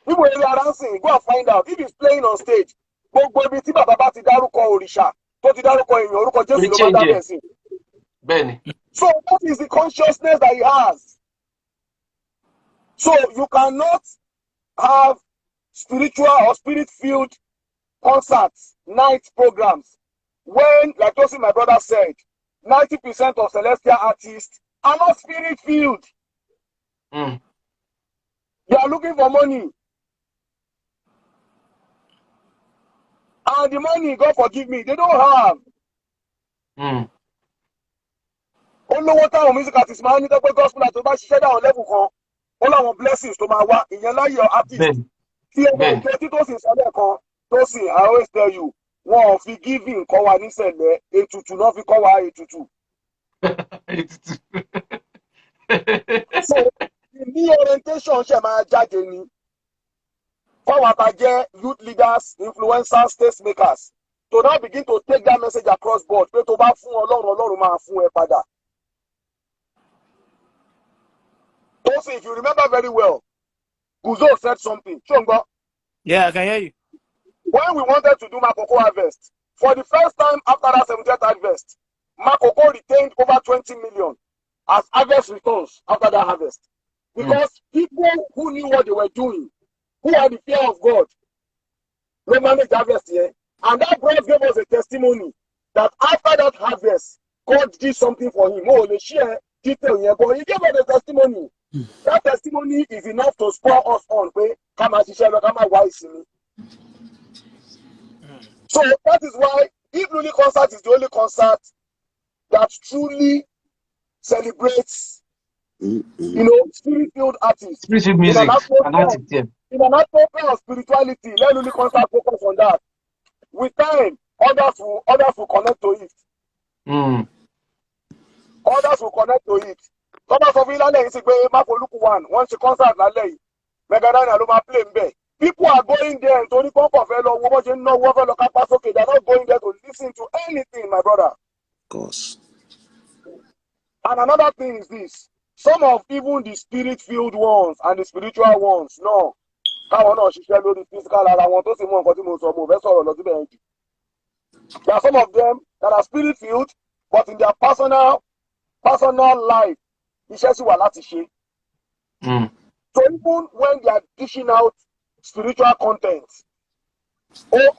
Níbo eré ara ń sìn, go and find out if he's playing on stage. Gbogbo ibi tí bàbá bá ti dárúkọ òrìṣà tó ti dárúkọ èèyàn orúkọ Jésù ló máa dábẹ̀ sí. Bẹ́ẹ̀ni. So what is the consciousness that he has? So you cannot have spiritual or spirit-filled concerts, night programs, when, like Tosin, my brother said, 90% of celestial artists are not spirit-filled. They are looking for money. And the money, God forgive me, they don't have. Olówó táwọn music artists máa ń ní tọ́pẹ́ gospel àti bá ṣiṣẹ́ dáhùn level kan, ó láwọn blessings tó máa wá, ìyẹn láyé artist. Tí ẹgbẹ́ ìjọ tí Tosin sọ lẹ́ẹ̀kan, Tosin, I always tell you, wọn ò fi giving kọ́ wa nísẹ̀lẹ̀, ètùtù náà fi kọ́ wa ètùtù. So, ní orientation ṣe máa jáde ni. Fáwọn àtàjẹ́ youth leaders, influencers, tastemakers, to now begin to take that message across board, pé tó bá fún Ọlọ́run máa fún ẹ padà. Also, if you remember very well, Guzo said something. Chongo. Yeah, I can hear you. When we wanted to do Makoko harvest, for the first time after that 70th harvest, Makoko retained over 20 million as harvest returns after that harvest. Because people who knew what they were doing, who had the fear of God, they managed harvest here. And that brother gave us a testimony that after that harvest, God did something for him. Oh, they share detail here, but he gave us a testimony. That testimony is enough to spur us on. So that is why if Luli concert is the only concert that truly celebrates, spirit-filled artists. Spirit music. In an atmosphere of spirituality, let Luli concert focus on that. With time, others will connect to it. Others will connect to it. Thomas of Ilale is a Makoluku one. Once you concert Lale, Mega 9 Aluma play mbe. People are going there and Tony Concofello, they're not going there to listen to anything, my brother. Of course. And another thing is this. Some of even the spirit-filled ones and the spiritual ones, no. There are some of them that are spirit-filled, but in their personal life, so even when they are dishing out spiritual content, were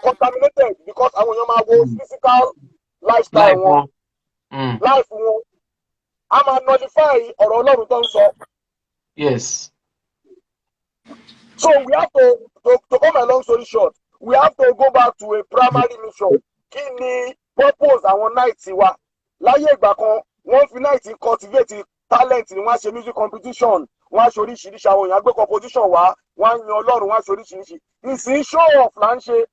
contaminated because our physical lifestyle life I'm a nullify or Ọlọ́run. Yes. So we have to come a long story short, we have to go back to a primary mission. Kini purpose àwọn night wa. Láyé ìgbà kan, wọ́n fi night cultivate talent ni wọ́n ṣe music competition, wọ́n ṣe oríṣiríṣi àwọn èèyàn gbé composition wá, wọ́n yan Ọlọ́run, wọ́n ṣe oríṣiríṣi. Ìsìn show off là ń ṣe.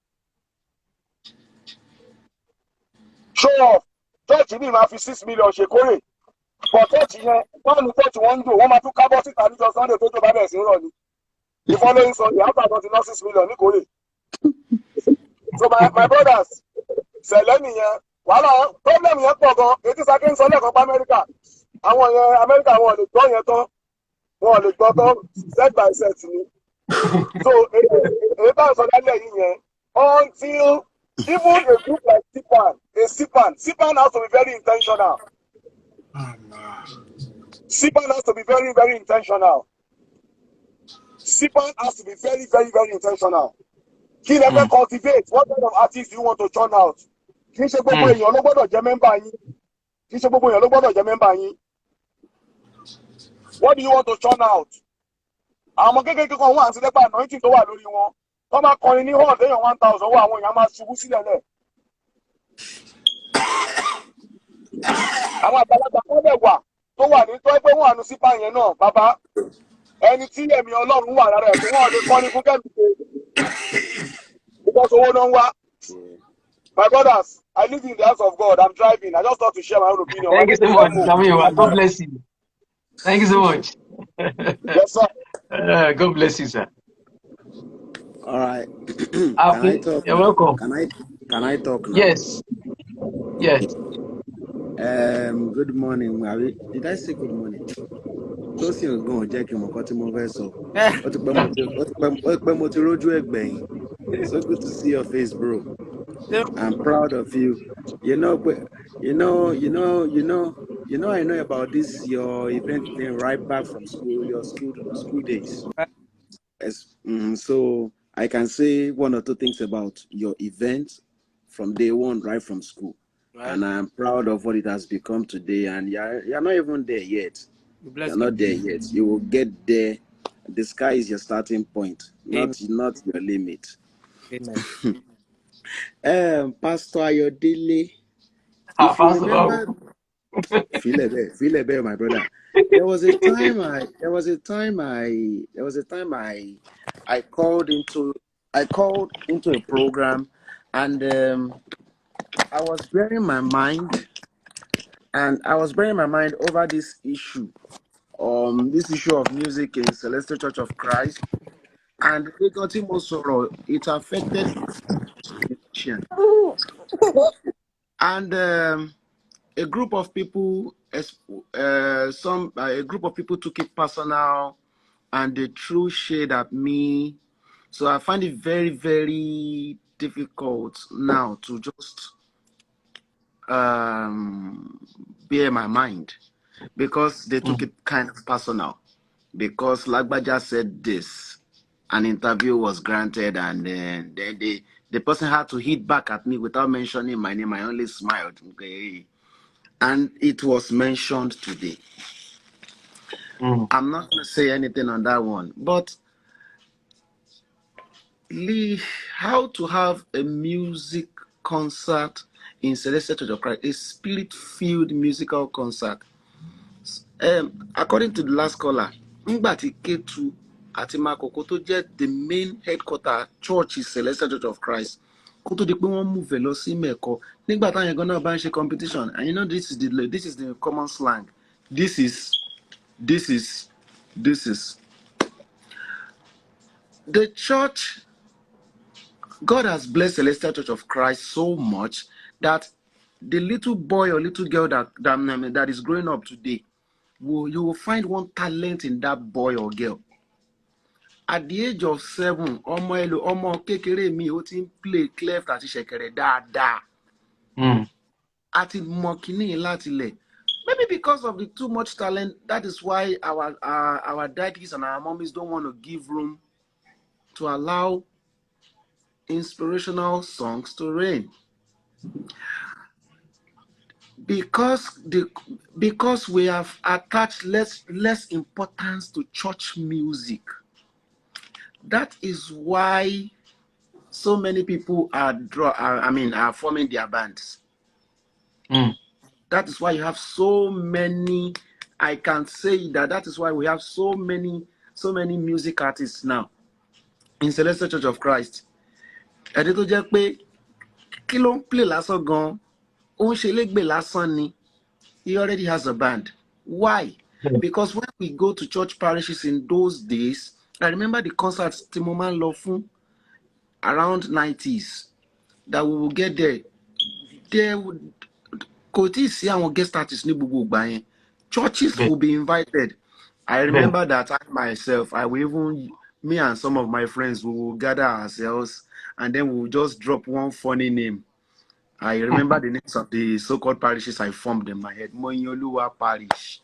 Show off. Church ní máa fi 6 million ṣe kórè. For church yẹn, wọ́n ní church wọ́n ń dò, wọ́n máa tún kábọ́ síta níjọ́ Sunday tó tó bá bẹ̀rẹ̀ sí rọ̀ ni. The following Sunday, after 6 million ní kórè. So my brothers, Seleni yẹn, wàhálà problem yẹn pọ̀ gan. Etí Sake ń sọ lẹ́ẹ̀kan pa Amẹ́ríkà. Àwọn yẹn Amẹ́ríkà wọn ò lè gbọ́ yẹn tán. Wọn ò lè gbọ́ tán set by set ni. So èyí bá ń sọ lálẹ́ yìí yẹn, until even a group like CPAN has to be very intentional. CPAN has to be very, very intentional. CPAN has to be very, very, very intentional. Kí lẹ fẹ́ cultivate? What kind of artist do you want to churn out? Kì í ṣe gbogbo èèyàn ló gbọ́dọ̀ jẹ́ mẹ́mbà yín. Kì í ṣe gbogbo èèyàn ló gbọ́dọ̀ jẹ́ mẹ́mbà yín. What do you want to churn out? Àwọn ọmọ kékeré kan wà àti lẹ́gbà anointing tó wà lórí wọn. Wọ́n máa kọrin ní hall léèyàn 1,000 owó àwọn èèyàn máa ṣubú sílẹ̀ lẹ̀. Àwọn àgbàlagbà kan lè wà tó wà ní tó ẹgbẹ́ wọn àánú sípà yẹn náà bàbá. Ẹni tí ẹ̀mí Ọlọ́run wà lára ẹ̀ tó wọ́n lè kọ́ni fún kẹ́mi ṣe. Because owó náà ń wá. My brothers, I live in the house of God. I'm driving. I just thought to share my own opinion. Thank you so much, Samuel. God bless you. Thank you so much. Yes, sir. God bless you, sir. All right. Can I talk? You're welcome. Can I talk now? Yes. Yes. Good morning. Did I say good morning? Tosin is going to check him. So good to see your face, bro. I'm proud of you. I know about this your event thing right back from school, your school days. So I can say one or two things about your event from day one, right from school. Right. And I'm proud of what it has become today. And you're not even there yet. You're not there yet. You will get there. The sky is your starting point, not your limit. Amen. Pastor Ayodele, if you remember, feel it there, my brother. There was a time I called into a program, and I was bearing my mind over this issue of music in Celestial Church of Christ, and it affected musicians. And a group of people took it personal, and they threw shade at me. So I find it very, very difficult now to just bear my mind, because they took it kind of personal, because Lagbaja said this, an interview was granted, and then the person had to hit back at me without mentioning my name. I only smiled. Okay. And it was mentioned today. I'm not going to say anything on that one, but how to have a music concert in Celestial Church of Christ, a spirit-filled musical concert. According to the last caller, Ngbati Ketu àti Makoko tó jẹ́ the main headquarter church is Celestial Church of Christ. Kó tó di pé wọ́n move lọ sí Mẹ́kọ. Nígbà táwọn yẹn gan-an bá ń ṣe competition, and you know this is the common slang. This is. The church, God has blessed Celestial Church of Christ so much that the little boy or little girl that is growing up today, you will find one talent in that boy or girl. At the age of 7, ọmọ kékeré mi ó ti ń play clef àti ṣẹ̀kẹ̀rẹ̀ dáadáa. Àti mọ kíní láti lẹ̀. Maybe because of the too much talent, that is why our daddies and our mommies don't want to give room to allow inspirational songs to reign. Because we have attached less importance to church music. That is why so many people are forming their bands. That is why you have so many. I can say that is why we have so many music artists now in Celestial Church of Christ. Ẹ̀dí tó jẹ́ pé kí ló ń play lásán gan, ó ń ṣe légbè lásán ni. He already has a band. Why? Because when we go to church parishes in those days, I remember the concerts tí mo máa ń lọ fún. around 90s that we will get there. There would see our guest artists ní gbogbo ìgbà yẹn. Churches will be invited. I remember that I myself, me and some of my friends, we will gather ourselves and then we will just drop one funny name. I remember the names of the so-called parishes I formed in my head. Moyoluwa Parish,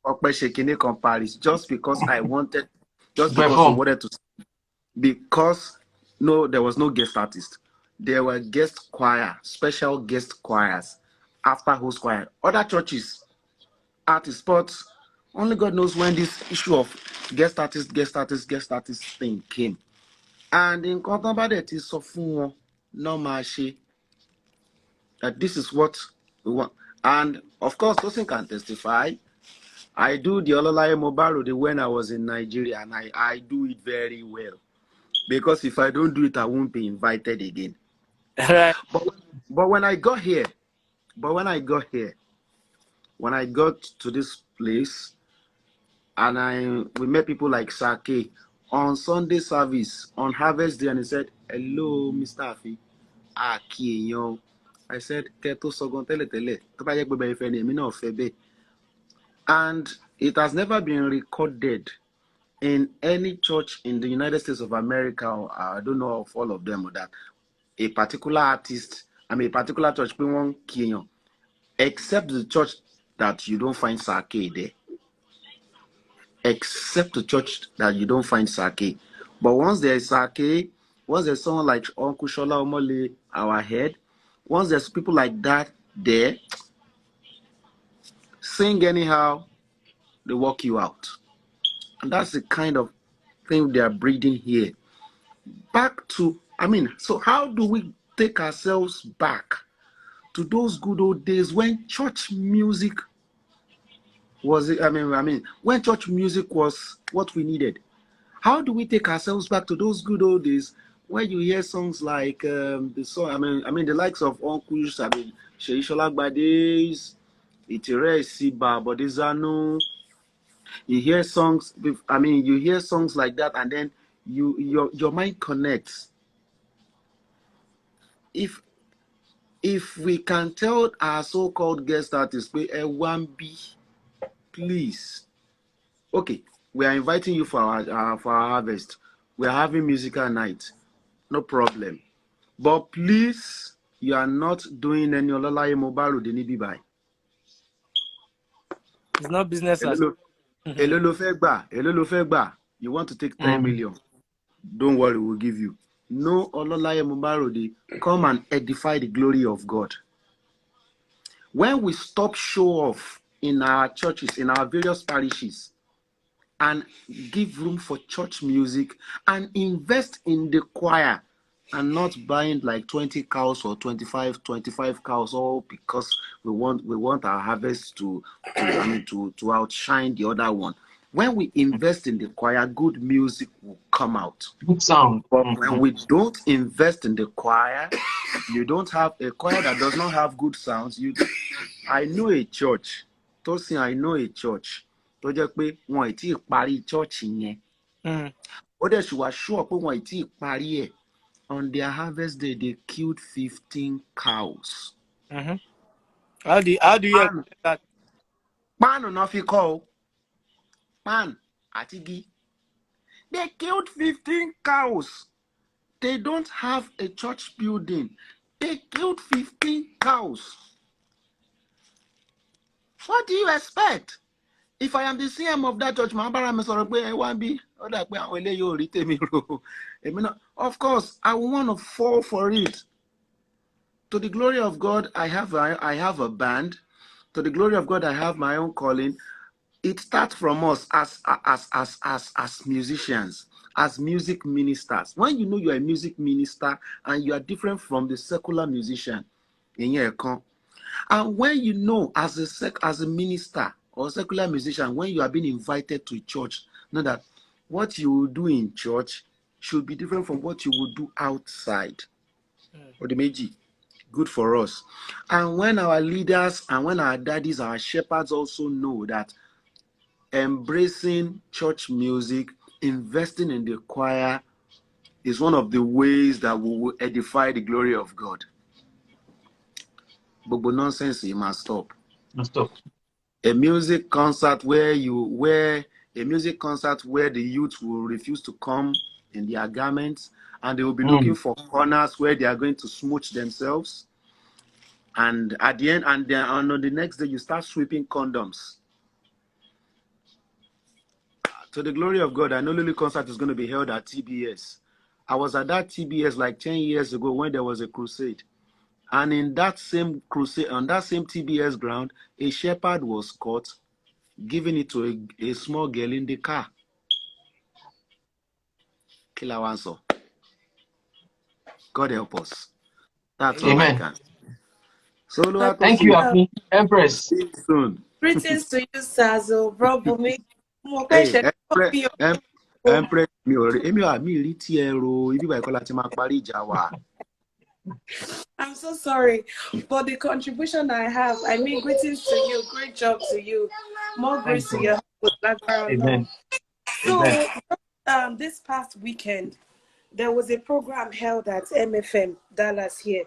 Okpeshekinekan Parish, just because we wanted to, because there was no guest artist. There were guest choir, special guest choirs after host choir. Other churches, artists, but only God knows when this issue of guest artist thing came. And in Kontambade is so fun no mashi that this is what we want. And of course, Tosin can testify. I do the Ololaye Mobaro when I was in Nigeria, and I do it very well. Because if I don't do it, I won't be invited again. But when I got here, when I got to this place, and we met people like Sake on Sunday service, on Harvest Day, and he said, "Hello, Mr. Afi. I said, Keto Sogon tele. And it has never been recorded in any church in the United States of America, or I don't know of all of them, or that a particular artist, a particular church, except the church that you don't find Sake there. Except the church that you don't find Sake. But once there is Sake, once there's someone like Uncle Shola Omole, our head, once there's people like that there, sing anyhow, they walk you out. And that's the kind of thing they are breeding here. Back to, so how do we take ourselves back to those good old days when church music was, when church music was what we needed? How do we take ourselves back to those good old days when you hear songs like the song, the likes of Uncle, Sheishola Gbades, Itere Siba, Bodizano. You hear songs, you hear songs like that, and then your mind connects. If we can tell our so-called guest artists, A1B, please. Okay, we are inviting you for our harvest. We are having musical night. No problem. But please, you are not doing any Ololaye Mobaru Denibi by. It's not business as You want to take 10 million. Don't worry, we'll give you. No Ololaye Mobaru, come and edify the glory of God. When we stop show off in our churches, in our various parishes, and give room for church music and invest in the choir, and not buying like 20 cows or 25 cows, all because we want our harvest to outshine the other one. When we invest in the choir, good music will come out. Good sound. But when we don't invest in the choir, you don't have a choir that does not have good sounds. I know a church. Tosin, I know a church. Tó jẹ́ pé wọn ì tí ì parí church yẹn. Ó dẹ̀ ṣì wá sure pé wọn ì tí ì parí ẹ̀. On their harvest day, they killed 15 cows. How do you explain that? Pan ò fi kọ́ o. Pan àti igi. They killed 15 cows. They don't have a church building. They killed 15 cows. What do you expect? If I am the CM of that church, of course, I want to fall for it. To the glory of God, I have a band. To the glory of God, I have my own calling. It starts from us as musicians, as music ministers. When you know you are a music minister and you are different from the secular musician, and when you know as a minister or secular musician, when you are being invited to church, know that what you will do in church should be different from what you will do outside. Odemeji, good for us. And when our leaders and when our daddies, our shepherds also know that embracing church music, investing in the choir is one of the ways that we will edify the glory of God. But nonsense, you must stop. Stop. A music concert where the youth will refuse to come in their garments, and they will be looking for corners where they are going to smooch themselves. And at the end, and then on the next day, you start sweeping condoms. To the glory of God, I know Luli concert is going to be held at TBS. I was at that TBS like 10 years ago when there was a crusade. And in that same crusade, on that same TBS ground, a shepherd was caught, giving it to a small girl in the car. Kilawanso. God help us. That's all I Amen. can. So, Lord, Thank you, Happy Empress. see you soon. Greetings to you, Sazo. Bro, me. Hey, Empress, I'm so sorry for the contribution I have. I mean, greetings to you. Great job to you. More grace to your background. Amen. So, this past weekend, there was a program held at MFM Dallas here.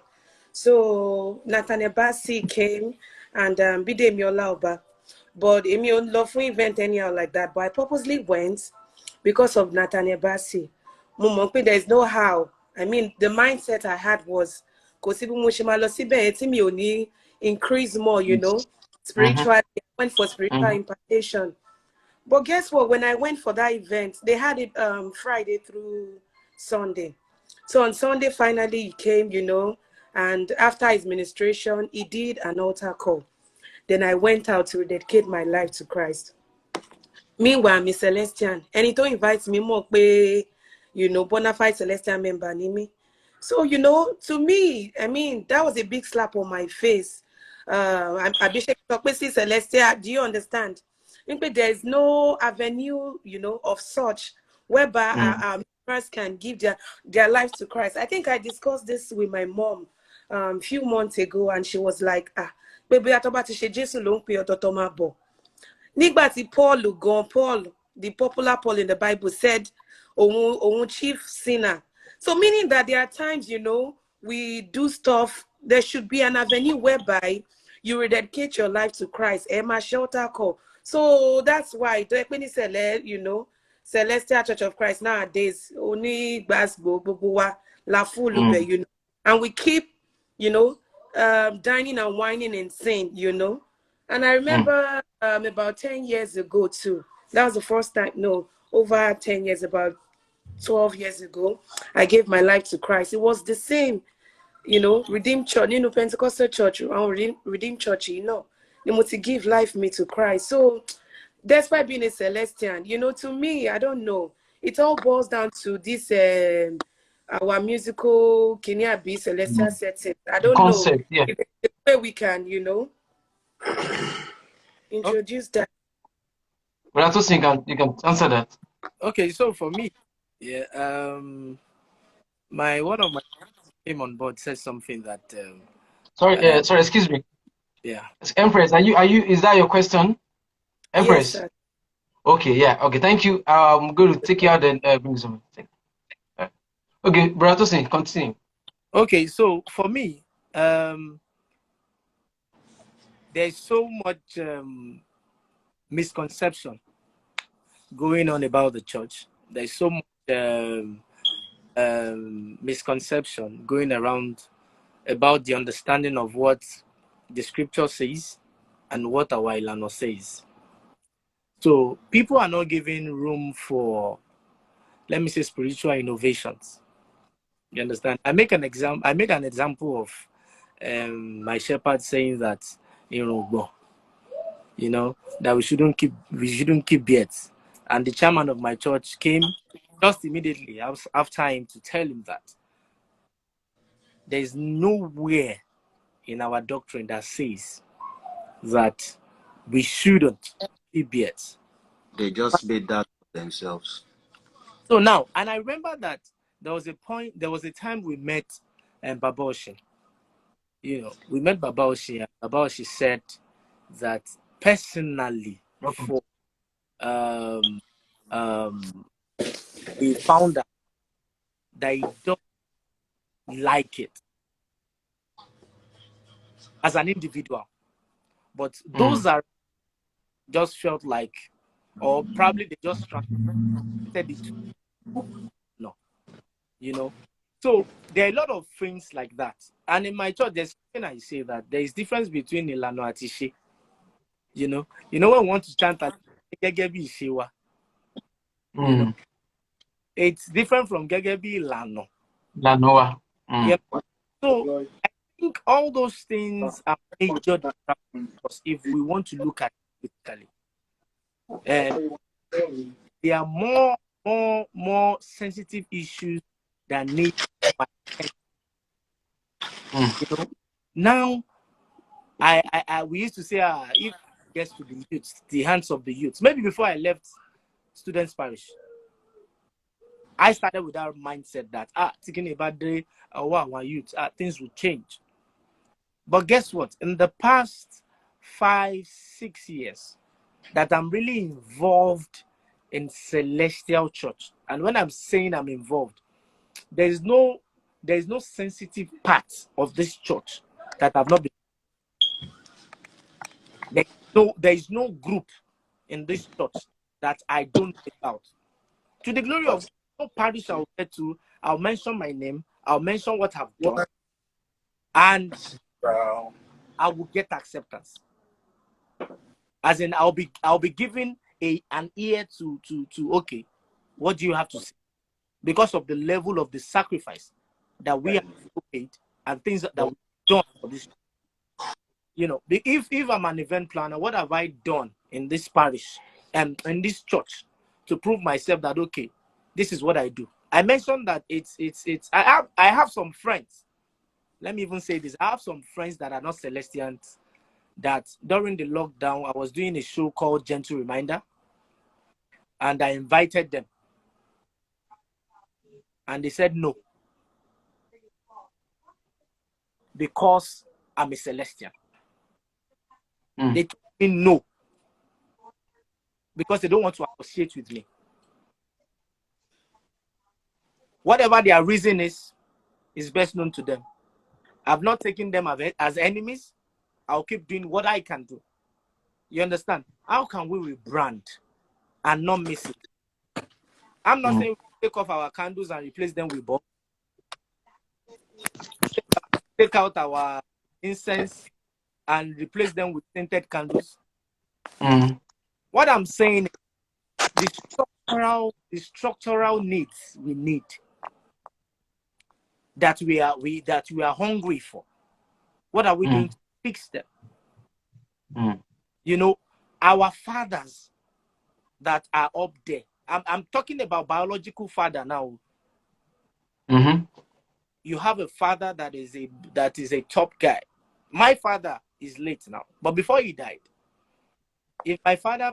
So Nathaniel Bassi came and Bidemi Olauba. But Emi on love for event anyhow like that. But I purposely went because of Nathaniel Bassi. There's no how. I mean, the mindset I had was increase more, you know, spiritually. I went for spiritual impartation. But guess what? When I went for that event, they had it Friday through Sunday. So on Sunday, finally, he came, you know, and after his ministration, he did an altar call. Then I went out to dedicate my life to Christ. Meanwhile, Miss Celestian, and he don't invite me more, you know, bona fide Celestian member, me. So, you know, to me, I mean, that was a big slap on my face. Abhishek Celestia, do you understand? There is no avenue, you know, of such whereby our members can give their lives to Christ. I think I discussed this with my mom a few months ago, and she was like, baby, nígbà tí Paul, the popular Paul in the Bible, said, "Òun chief sinner." So meaning that there are times, you know, we do stuff. There should be an avenue whereby you rededicate your life to Christ. Emma shelter call. So that's why, you know, Celestial Church of Christ nowadays, only la full, you know, and we keep, you know, dining and whining and saying, you know. And I remember about 10 years ago too. That was the first time, no, over 10 years, about 12 years ago, I gave my life to Christ. It was the same, you know, Redeemed Church, you know, Pentecostal Church, Redeemed Church, you know, they must give life me to Christ. So despite being a Celestian, you know, to me, I don't know. It all boils down to this, our musical Kenya B Celestial setting. I don't know if the way we can, you know, introduce that. Well, Tosin, you can answer that. Okay, so for me, yeah, one of my came on board said something that sorry, excuse me. Yeah. Empress, are you is that your question? Empress? Yes, sir. Okay, yeah, okay, thank you. I'm going to take you out and bring something. Okay, Brother Tosin, continue. Okay, so for me, there's so much misconception going on about the church. There's so much misconception going around about the understanding of what the scripture says and what our Ilano says. So people are not giving room for, let me say, spiritual innovations. You understand? I make an example of my shepherd saying that, you know, that we shouldn't keep beards. And the chairman of my church came just immediately after him to tell him that there is nowhere in our doctrine that says that we shouldn't keep beards. They just made that for themselves. So now, and I remember that there was a time we met Babaoshi. You know, we met Babaoshi, and Babaoshi said that personally, for we found out that he don't like it as an individual. But those are just felt like, or probably they just translated it to no, you know. So there are a lot of things like that. And in my church, there's something I say that there is difference between Ilano and Tishe. You know, when we want to chant at Gegebi Ishewa, you know, it's different from Gegebi Ilano. Lanoa. Yeah. So I think all those things are major because if we want to look at it critically, there are more sensitive issues that need my attention. You know, now we used to say if it gets to the youth, the hands of the youth. Maybe before I left Students Parish, I started with that mindset that thinking about the our youth, things will change. But guess what? In the past 5-6 years that I'm really involved in Celestial Church, and when I'm saying I'm involved, there is no sensitive part of this church that I've not been. There is no group in this church that I don't know about. To the glory of God, no parish I'll get to, I'll mention my name, I'll mention what I've done, and I will get acceptance. As in, I'll be given an ear to okay, what do you have to say? Because of the level of the sacrifice that we have made and things that we've done for this. You know, if I'm an event planner, what have I done in this parish and in this church to prove myself that okay, this is what I do? I mentioned that it's I have some friends. Let me even say this. I have some friends that are not Celestians that during the lockdown, I was doing a show called Gentle Reminder, and I invited them. And they said no. Because I'm a Celestian. They told me no. Because they don't want to associate with me. Whatever their reason is best known to them. I've not taken them as enemies. I'll keep doing what I can do. You understand? How can we rebrand and not miss it? I'm not saying we take off our candles and replace them with bulbs. Take out our incense and replace them with scented candles. What I'm saying is the structural needs we need that we are hungry for. What are we doing to fix them? You know, our fathers that are up there. I'm talking about biological father now. You have a father that is a top guy. My father is late now, but before he died, if my father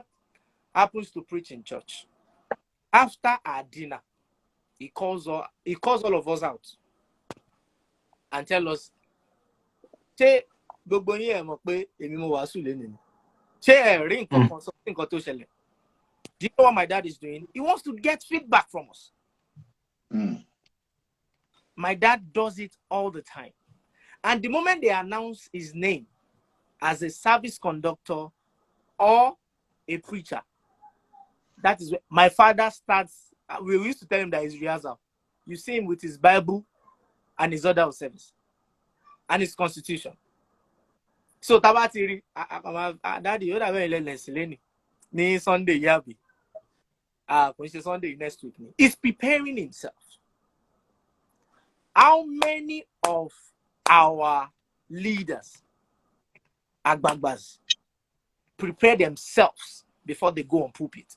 happens to preach in church, after our dinner, he calls all of us out and tell us, "Ṣé gbogbo yín ẹ mọ̀ pé èmi mo wàásù lénìí ni? Ṣé ẹ rí nǹkan kan sọ nǹkan tó ṣẹlẹ̀?" Do you know what my dad is doing? He wants to get feedback from us. My dad does it all the time. And the moment they announce his name as a service conductor or a preacher, that is where my father starts. We used to tell him that he's rehearsal. You see him with his Bible and his order of service and his constitution. So Tabatiri, Daddy, you have a lesson ni Sunday yabi. Sunday next week. He's preparing himself. How many of our leaders, Agbangbas, prepare themselves before they go on pulpit?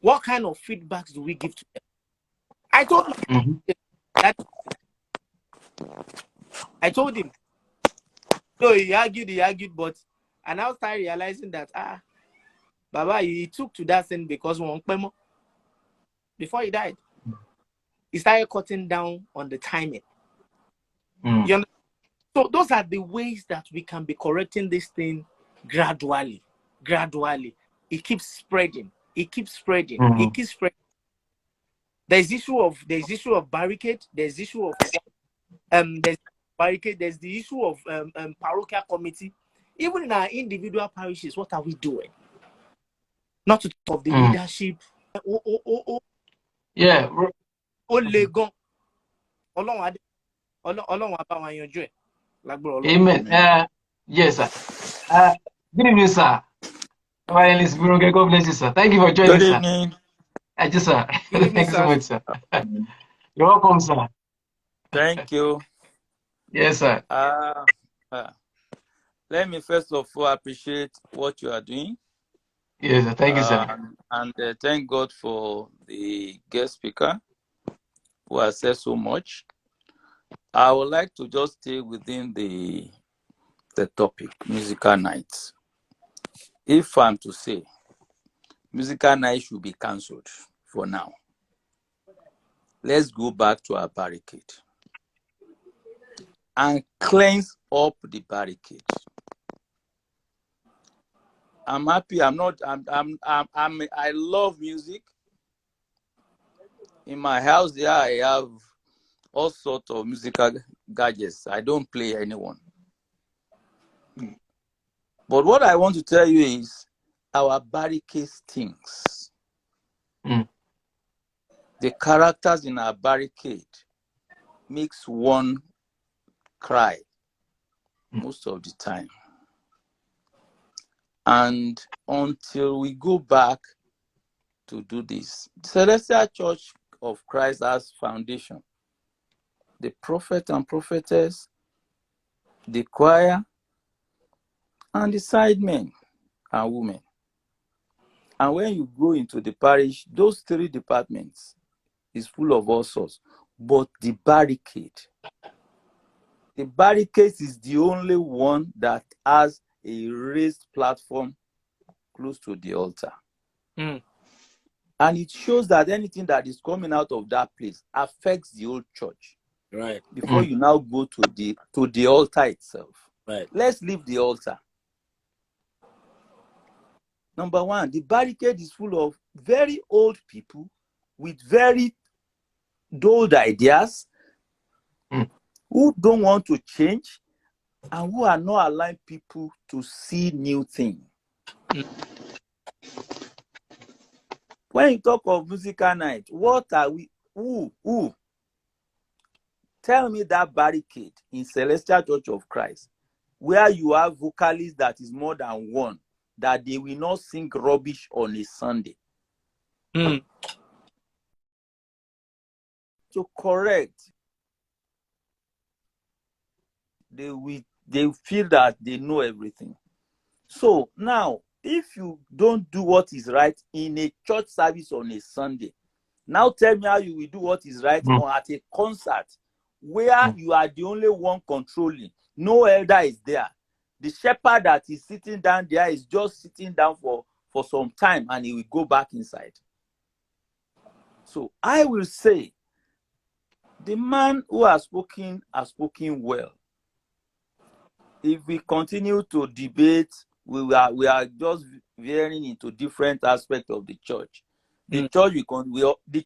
What kind of feedbacks do we give to them? I told him that. I told him. So he argued, but I now started realizing that Baba, he took to that thing because before he died, he started cutting down on the timing. You know? So those are the ways that we can be correcting this thing gradually. It keeps spreading. It keeps spreading. There's issue of barricade. There's issue of there's barricade. There's the issue of parochial committee. Even in our individual parishes, what are we doing? Not to talk of the leadership. Yeah. Legon. Amen. Yes, sir. Good evening, sir. God bless you, sir. Thank you for joining, Good sir. evening. Yes, sir. Good evening, Thank you so sir. much, sir. You're welcome, sir. Thank you. Yes, sir. Let me first of all appreciate what you are doing. Yes, sir. Thank you, sir. And thank God for the guest speaker who has said so much. I would like to just stay within the topic, musical nights. If I'm to say, musical night should be cancelled for now. Let's go back to our barricade and cleanse up the barricade. I'm happy. I love music. In my house there, I have all sorts of musical gadgets. I don't play anyone. But what I want to tell you is our barricade stinks. The characters in our barricade makes one cry most of the time. And until we go back to do this, Celestial Church of Christ as foundation, the prophet and prophetess, the choir, and the side men and women. And when you go into the parish, those three departments is full of all sorts. But the barricade is the only one that has a raised platform close to the altar. And it shows that anything that is coming out of that place affects the old church. Right. Before you now go to the altar itself. Right. Let's leave the altar. Number one, the barricade is full of very old people with very old ideas who don't want to change and who are not allowing people to see new things. When you talk of musical night, what are we? Who? Tell me that barricade in Celestial Church of Christ where you have vocalists that is more than one, that they will not sing rubbish on a Sunday. To correct, they feel that they know everything. So now, if you don't do what is right in a church service on a Sunday, now tell me how you will do what is right or at a concert where you are the only one controlling. No elder is there. The shepherd that is sitting down there is just sitting down for some time and he will go back inside. So I will say, the man who has spoken well. If we continue to debate, we are just veering into different aspects of the church. The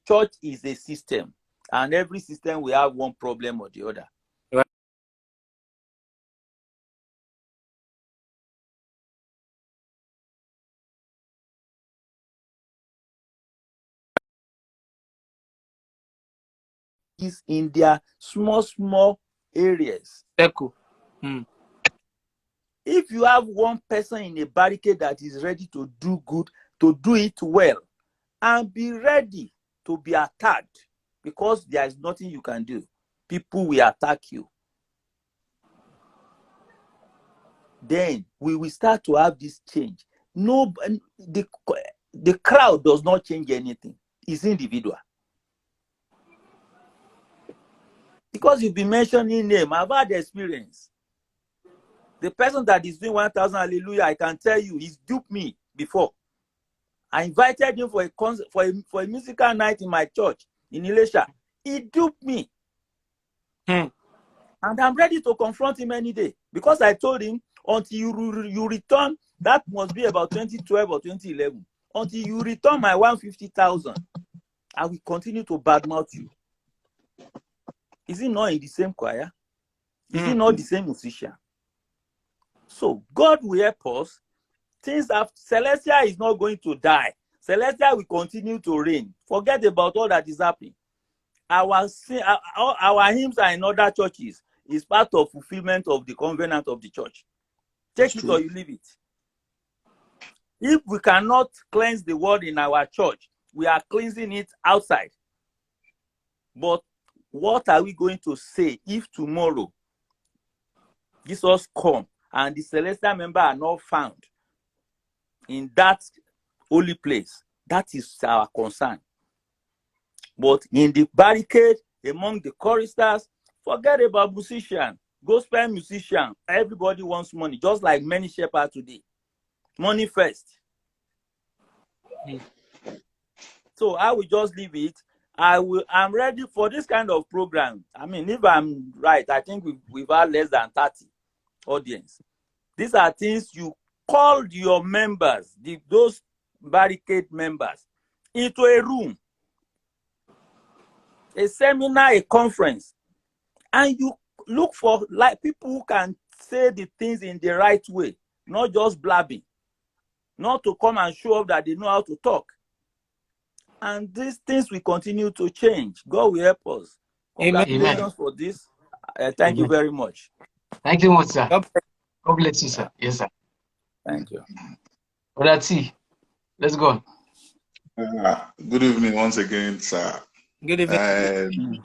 church is a system, and every system will have one problem or the other. Right. Is in their small areas. Echo. If you have one person in a barricade that is ready to do good, to do it well, and be ready to be attacked, because there is nothing you can do, people will attack you. Then we will start to have this change. No, the crowd does not change anything. It's individual. Because you've been mentioning name, I've had experience. The person that is doing 1,000 hallelujah, I can tell you, he's duped me before. I invited him for a concert, for a musical night in my church in Elisha. He duped me. And I'm ready to confront him any day. Because I told him, until you return, that must be about 2012 or 2011. Until you return my 150,000, I will continue to badmouth you. Is he not in the same choir? Is he not the same musician? So God will help us. Things have Celestia is not going to die. Celestia will continue to reign. Forget about all that is happening. Our hymns are in other churches. It's part of fulfillment of the covenant of the church. Take it or you leave it. If we cannot cleanse the word in our church, we are cleansing it outside. But what are we going to say if tomorrow Jesus come and the celestial member are not found in that holy place? That is our concern. But in the barricade, among the choristers, forget about musician, gospel musician. Everybody wants money, just like many shepherds today. Money first. So I will just leave it. I'm ready for this kind of program. I mean, if I'm right, I think we've had less than 30 audience. These are things you called your members, those barricade members, into a room, a seminar, a conference, and you look for like people who can say the things in the right way, not just blabbing, not to come and show off that they know how to talk. And these things will continue to change. God will help us. Congratulations Amen. for this. Thank you very much. Thank you much, sir. God bless you, sir. Yes, sir. Thank you. Brother T, let's go on. Good evening once again, sir. Good evening.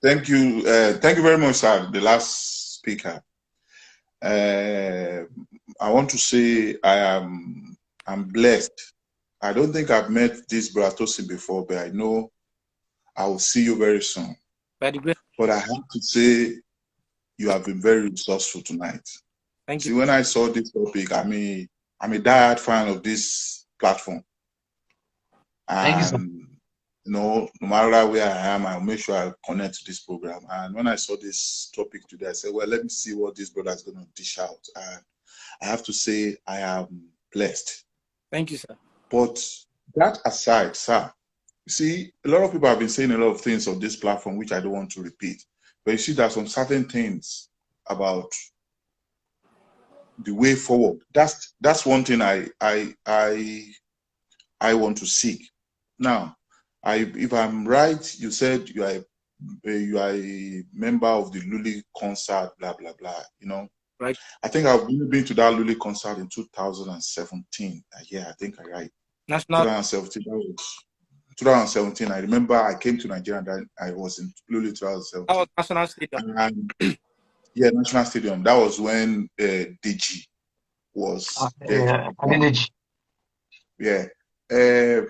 Thank you very much, sir. The last speaker. I want to say I'm blessed. I don't think I've met this brother Tosin before, but I know I will see you very soon. But I have to say, you have been very resourceful tonight. Thank you. See, when I saw this topic, I'm a diehard fan of this platform. And Thank you, sir. No matter where I am, I'll make sure I connect to this program. And when I saw this topic today, I said, well, let me see what this brother is going to dish out. And I have to say, I am blessed. Thank you, sir. But that aside, sir, you see, a lot of people have been saying a lot of things on this platform, which I don't want to repeat. But you see, there are some certain things about the way forward. That's one thing I want to seek. Now, if I'm right, you said you are a member of the Luli concert, blah blah blah. You know, right? I think I've been to that Luli concert in 2017. Yeah, I think I'm right. National 2017. That was 2017. I remember I came to Nigeria and I was in Luli 2017. That was National Stadium. And, yeah, National Stadium. That was when DG was there. Yeah.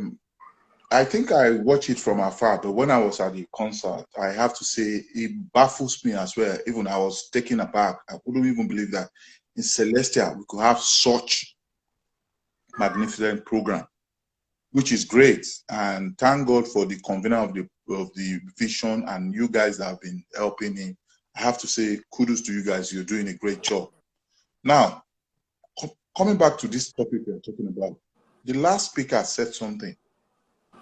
I think I watched it from afar, but when I was at the concert, I have to say it baffles me as well. Even I was taken aback. I couldn't even believe that in Celestia we could have such magnificent program, which is great. And thank God for the convener of the vision and you guys that have been helping him. I have to say kudos to you guys. You're doing a great job. Now, coming back to this topic we're talking about, the last speaker said something.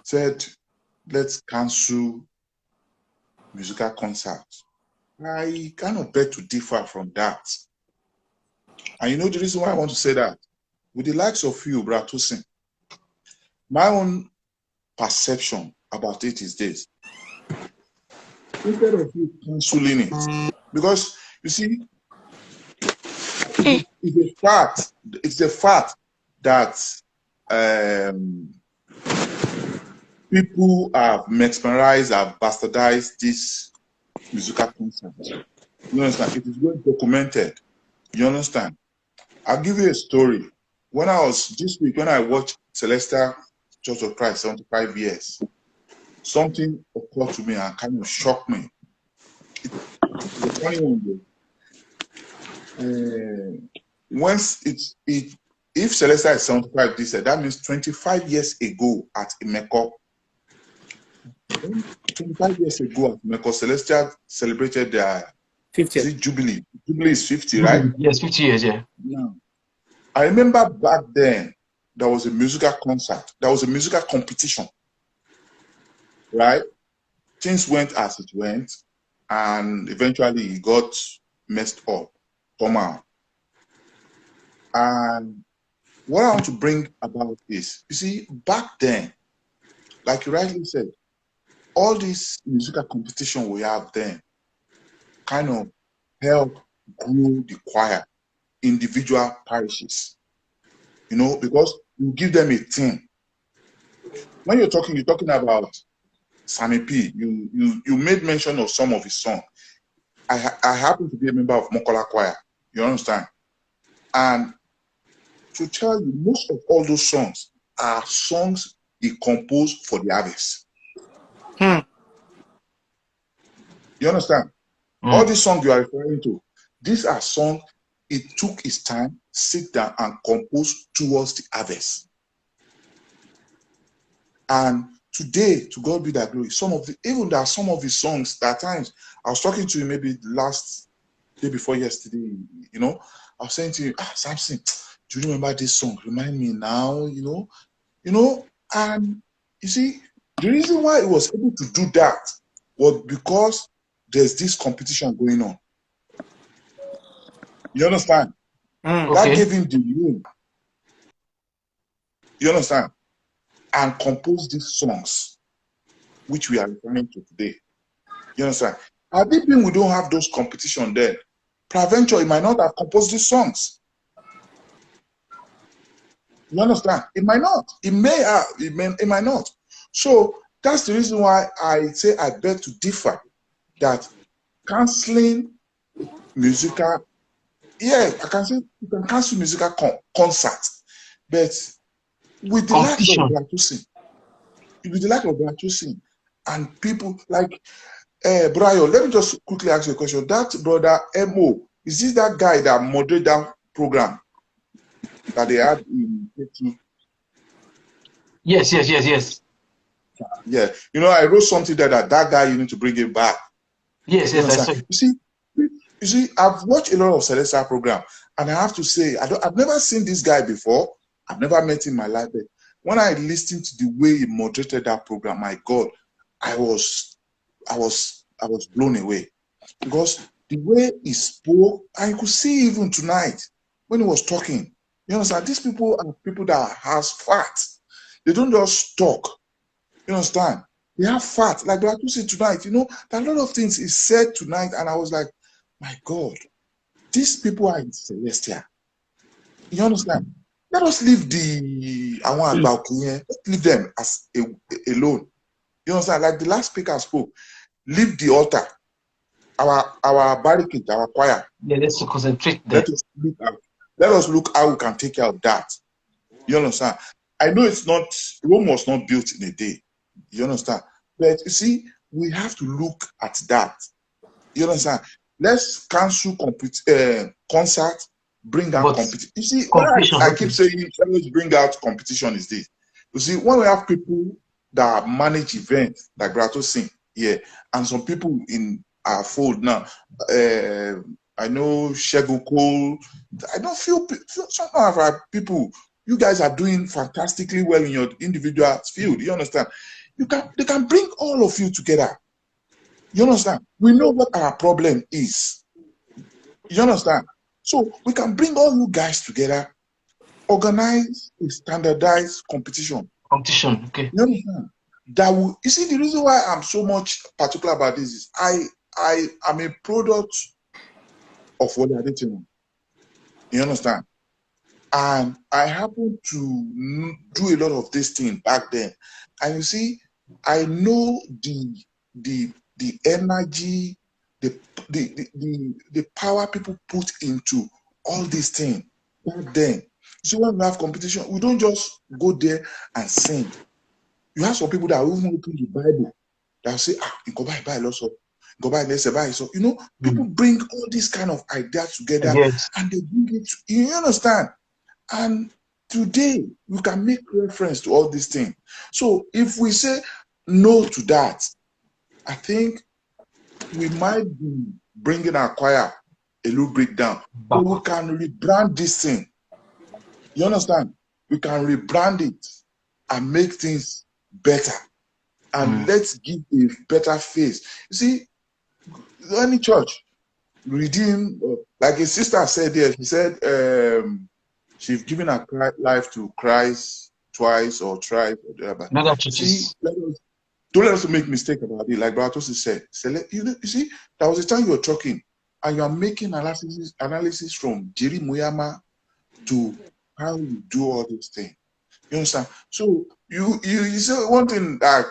Said, let's cancel musical concerts. I kind of beg to differ from that. And you know the reason why I want to say that? With the likes of you, Brother Tosin, my own perception about it is this. Instead of you canceling it, because you see, it's a fact that people have mesmerized, have bastardized this musical concert. You understand? It is well documented. You understand? I'll give you a story. When I was this week, when I watched Celestial Church of Christ 75 years, something occurred to me and kind of shocked me. It's a funny one, though. If Celestial is 75 this year, that means 25 years ago at Imeko, 25 years ago at Imeko, Celestial celebrated their 50th Jubilee. Jubilee is 50, right? Yes, 50 years, yeah. Now, I remember back then, there was a musical concert. There was a musical competition. right? Things went as it went, and eventually it got messed up somehow. And what I want to bring about is, you see, back then, like you rightly said, all this musical competition we have then kind of help grow the choir, individual parishes, because you give them a theme. When you're talking about Sammy P. You made mention of some of his songs. I happen to be a member of Mokola Choir. You understand? And to tell you, most of all those songs are songs he composed for the harvest. You understand? All these songs you are referring to, these are songs he took his time, sit down, and compose towards the harvest. And today, to God be that glory, even there are some of his songs that at times, I was talking to him maybe last day before yesterday, I was saying to him, Samson, do you remember this song? Remind me now, and you see, the reason why he was able to do that was because there's this competition going on. You understand? That gave him the room. You understand? And compose these songs, which we are referring to today. You understand? Had it been we don't have those competition there, peradventure, he might not have composed these songs. You understand? It might not. It may have. It might not. So that's the reason why I say I beg to differ that canceling musical, I can say you can cancel musical concerts, but with the lack of gratuity, and people like Brian, let me just quickly ask you a question. That brother Mo, is this that guy that moderated that program that they had in K2? Yes. Yeah, I wrote something there that guy, you need to bring him back. Yes, I saw. You see, I've watched a lot of Celestial program, and I have to say, I've never seen this guy before. I've never met him in my life, but when I listened to the way he moderated that program, my God, I was blown away, because the way he spoke, I could see even tonight when he was talking. You understand? These people are people that has fat. They don't just talk. You understand? They have fat. Like Bratu said tonight, there are a lot of things he said tonight, and I was like, my God, these people are in Celestia. You understand? Let us leave let's leave them as alone. You understand? Like the last speaker spoke, leave the altar, our barricade, our choir. Yeah, let's concentrate there. Let us look how we can take care of that. You understand? I know Rome was not built in a day. You understand? But you see, we have to look at that. You understand? Let's cancel concert, bring out competition. You see, I keep saying, let's bring out competition is this. You see, when we have people that manage events, like Brato Singh, and some people in our fold now, I know Shegu Cole, I don't feel some of our people, you guys are doing fantastically well in your individual field. You understand? They can bring all of you together. You understand? We know what our problem is. You understand? So we can bring all you guys together, organize a standardized competition. Okay. You understand? You see, the reason why I'm so much particular about this is I am a product of what I did. You understand? And I happened to do a lot of this thing back then. And you see, I know the energy, the power people put into all these things back then. So when we have competition, we don't just go there and sing. You have some people that will even open the Bible that will say, you go buy also. Go buy let's buy. So people bring all these kind of ideas together, and they bring it. You understand? And today we can make reference to all these things. So if we say no to that, I think we might be bringing our choir a little breakdown. But we can rebrand this thing. You understand? We can rebrand it and make things better. and let's give a better face. You see, any church redeem, like a sister said there, she said she's given her life to Christ twice or thrice or whatever. Another See, churches. don't let us make mistake about it. Like Brother Tosin said, you see, there was a time you were talking and you are making analysis from Jerry Muyama to how you do all these things. You understand? So you said one thing that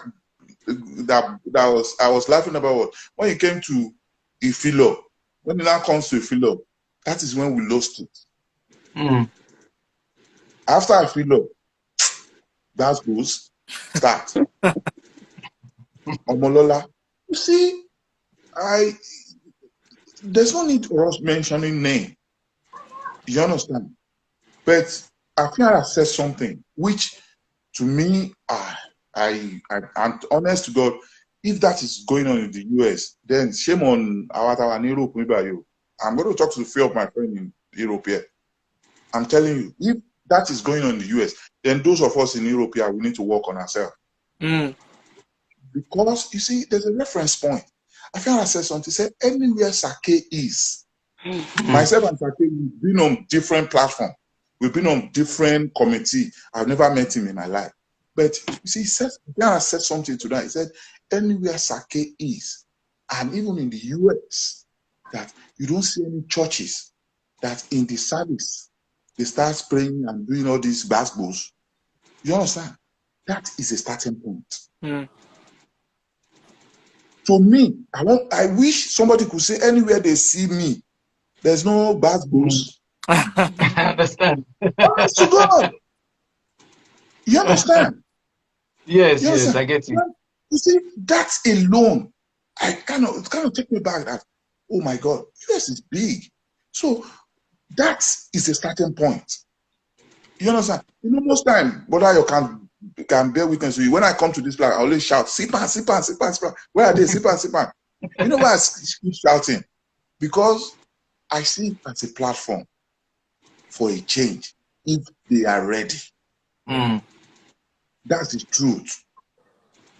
I was laughing about when it came to Ifilo. When it now comes to Ifilo, that is when we lost it. After Ifilo, that goes start. Omolola. You see, there's no need for us mentioning name. You understand? But I think I said something which, to me, I'm honest to God. If that is going on in the US, then shame on our Europe. I'm going to talk to a few of my friends in Europe here. I'm telling you, if that is going on in the US, then those of us in Europe here, we need to work on ourselves. Because, you see, there's a reference point. I think I said something. Said anywhere Sake is. Myself and Sake, we've been on different platforms. We've been on different committee. I've never met him in my life. But you see, I said something to that. He said, anywhere Sake is, and even in the US, that you don't see any churches that in the service, they start praying and doing all these basketballs. You understand? That is a starting point. To me, I wish somebody could say anywhere they see me, there's no basketballs. I understand. Honest to God. You understand? Yes, yes, I get you. You see, that alone, it kind of take me back that, oh my God, US is big. So that is a starting point. You understand? You know, most time, brother, you can bear witness with you. When I come to this place, I always shout, Sipan, Sipan, Sipan, Sipan. Where are they? Sipan, Sipan. You know why I keep shouting? Because I see it as a platform for a change if they are ready. That's the truth.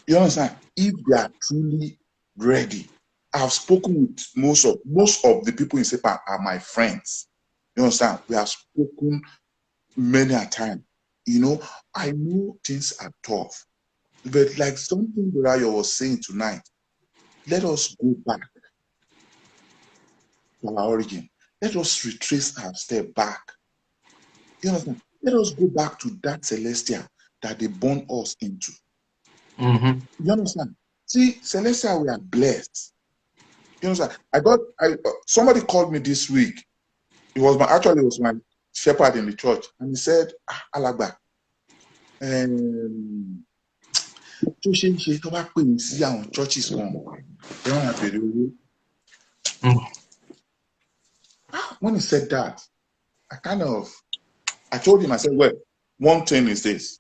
You understand? If they are truly ready. I've spoken with most of the people in Sipan are my friends. You understand? We have spoken many a time. You know, I know things are tough. But like something Brian was saying tonight, let us go back to our origin. Let us retrace our step back. You understand? Let us go back to that celestial that they born us into. You understand? See, celestial, we are blessed. You understand? Somebody called me this week. It was my shepherd in the church, and he said, Alagba, tó ṣe ń ṣe tó bá pè mí sí àwọn churches kan ẹ wọn àbèrè owó. When he said that, I told him, I said, well, one thing is this.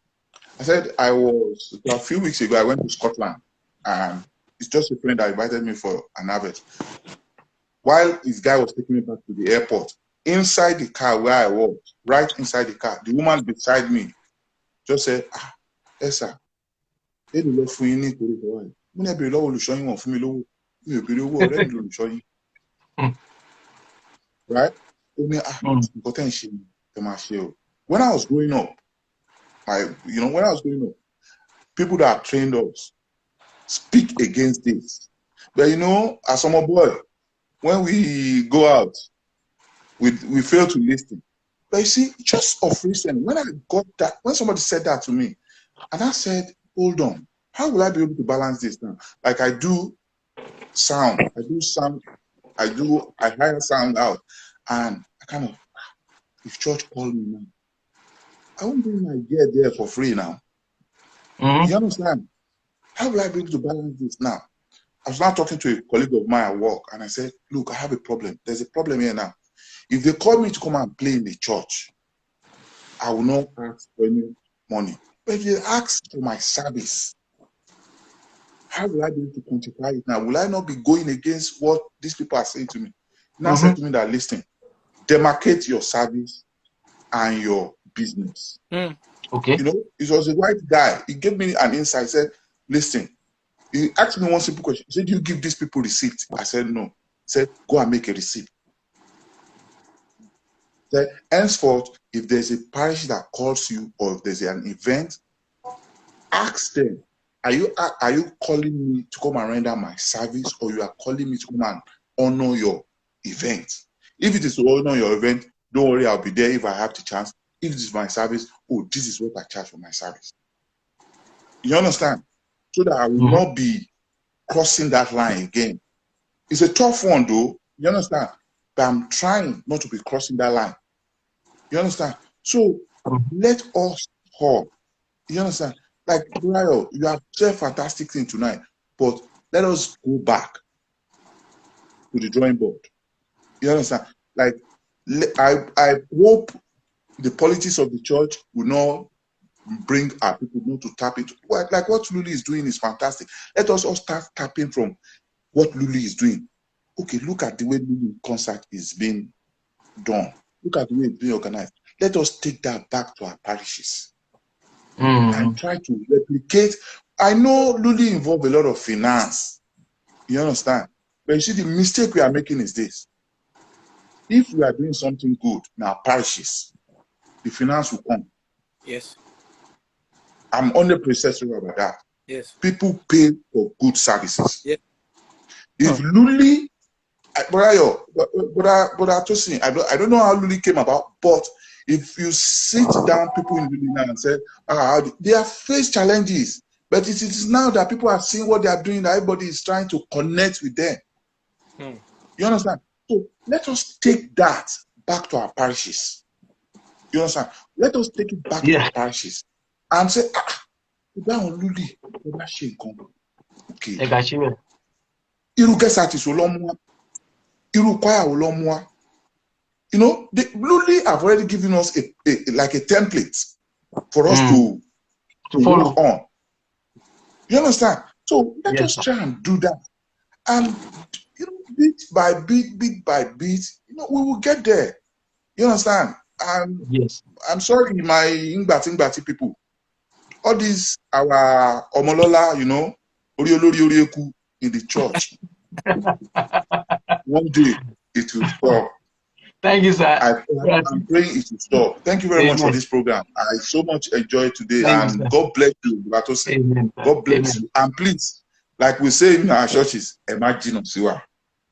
I said, a few weeks ago, I went to Scotland, and it's just a friend that invited me for an harvest. While his guy was taking me back to the airport, inside the car where I was, right inside the car, the woman beside me just said, yes, sir. They do love for you ní ìkórè ìfọwọ́ ẹ̀. Mo ní ẹbẹ̀rẹ̀ lọ́wọ́ olùṣọ́yìn wọn fún mi lówó. Mi ò béèrè owó ọ̀rẹ́ mi lolùṣọ́yìn. Right? Ó ní nǹkan tẹ́ ń ṣe ni ẹ máa ṣe o. When I was growing up, people that trained us speak against this. But as a boy, when we go out, we fail to listen. But you see, just of recent, when somebody said that to me, and I said, hold on, how will I be able to balance this now? Like I do sound, I hire sound out, and if church called me now, I won't bring my gear there for free now. You understand? How will I be able to balance this now? I was now talking to a colleague of mine at work, and I said, look, I have a problem. There's a problem here now. If they call me to come and play in the church, I will not ask for any money. But if they ask for my service, how will I be able to quantify it now? Will I not be going against what these people are saying to me? Now said to me that, listen, demarcate your service and your business. Okay. It was a white guy. He gave me an insight. He said, listen, He asked me one simple question. He said, "Do you give these people receipt?" I said, "No." He said, "Go and make a receipt." He said, "Henceforth, if there's a parish that calls you or if there's an event, ask them, are you calling me to come and render my service, or you are calling me to come and honor your event? If it is to honor your event, don't worry, I'll be there if I have the chance. If it is my service, oh, this is what I charge for my service." You understand? So that I will not be crossing that line again. It's a tough one, though. You understand? But I'm trying not to be crossing that line. You understand? So let us all. You understand? Like, Brian, you have said fantastic thing tonight, but let us go back to the drawing board. You understand? Like, I hope the politics of the church will not bring our people not to tap it. Like what Luli is doing is fantastic. Let us all start tapping from what Luli is doing. Okay, look at the way Luli concert is being done. Look at the way it's being organized. Let us take that back to our parishes and try to replicate. I know Luli involved a lot of finance. You understand? But you see, the mistake we are making is this. If we are doing something good in our parishes, the finance will come. Yes. I'm 100% sure about that. Yes. People pay for good services. Yes. If Luli, brother Tosin, I don't know how Luli came about, but if you sit down people in Luli now and say, they have faced challenges, but it is now that people are seeing what they are doing, that everybody is trying to connect with them. You understand? So let us take that back to our parishes. You understand? Let us take it back to our parishes and say, Luli, okay. Iru guest artist Olomwa, Iru choir Olomwa. You know, Luli have already given us a template for us to work on. You understand? So let us try and do that. And bit by bit, we will get there. You understand? And I'm sorry, my Ingbati people. All these our Omolola, Oriolori in the church. One day it will stop. Thank you, sir. I'm praying it will stop. Thank you very much for this program. I so much enjoyed today. Thank and God bless you, Amen. God bless you. And please, like we say in our churches, imagine us, you are.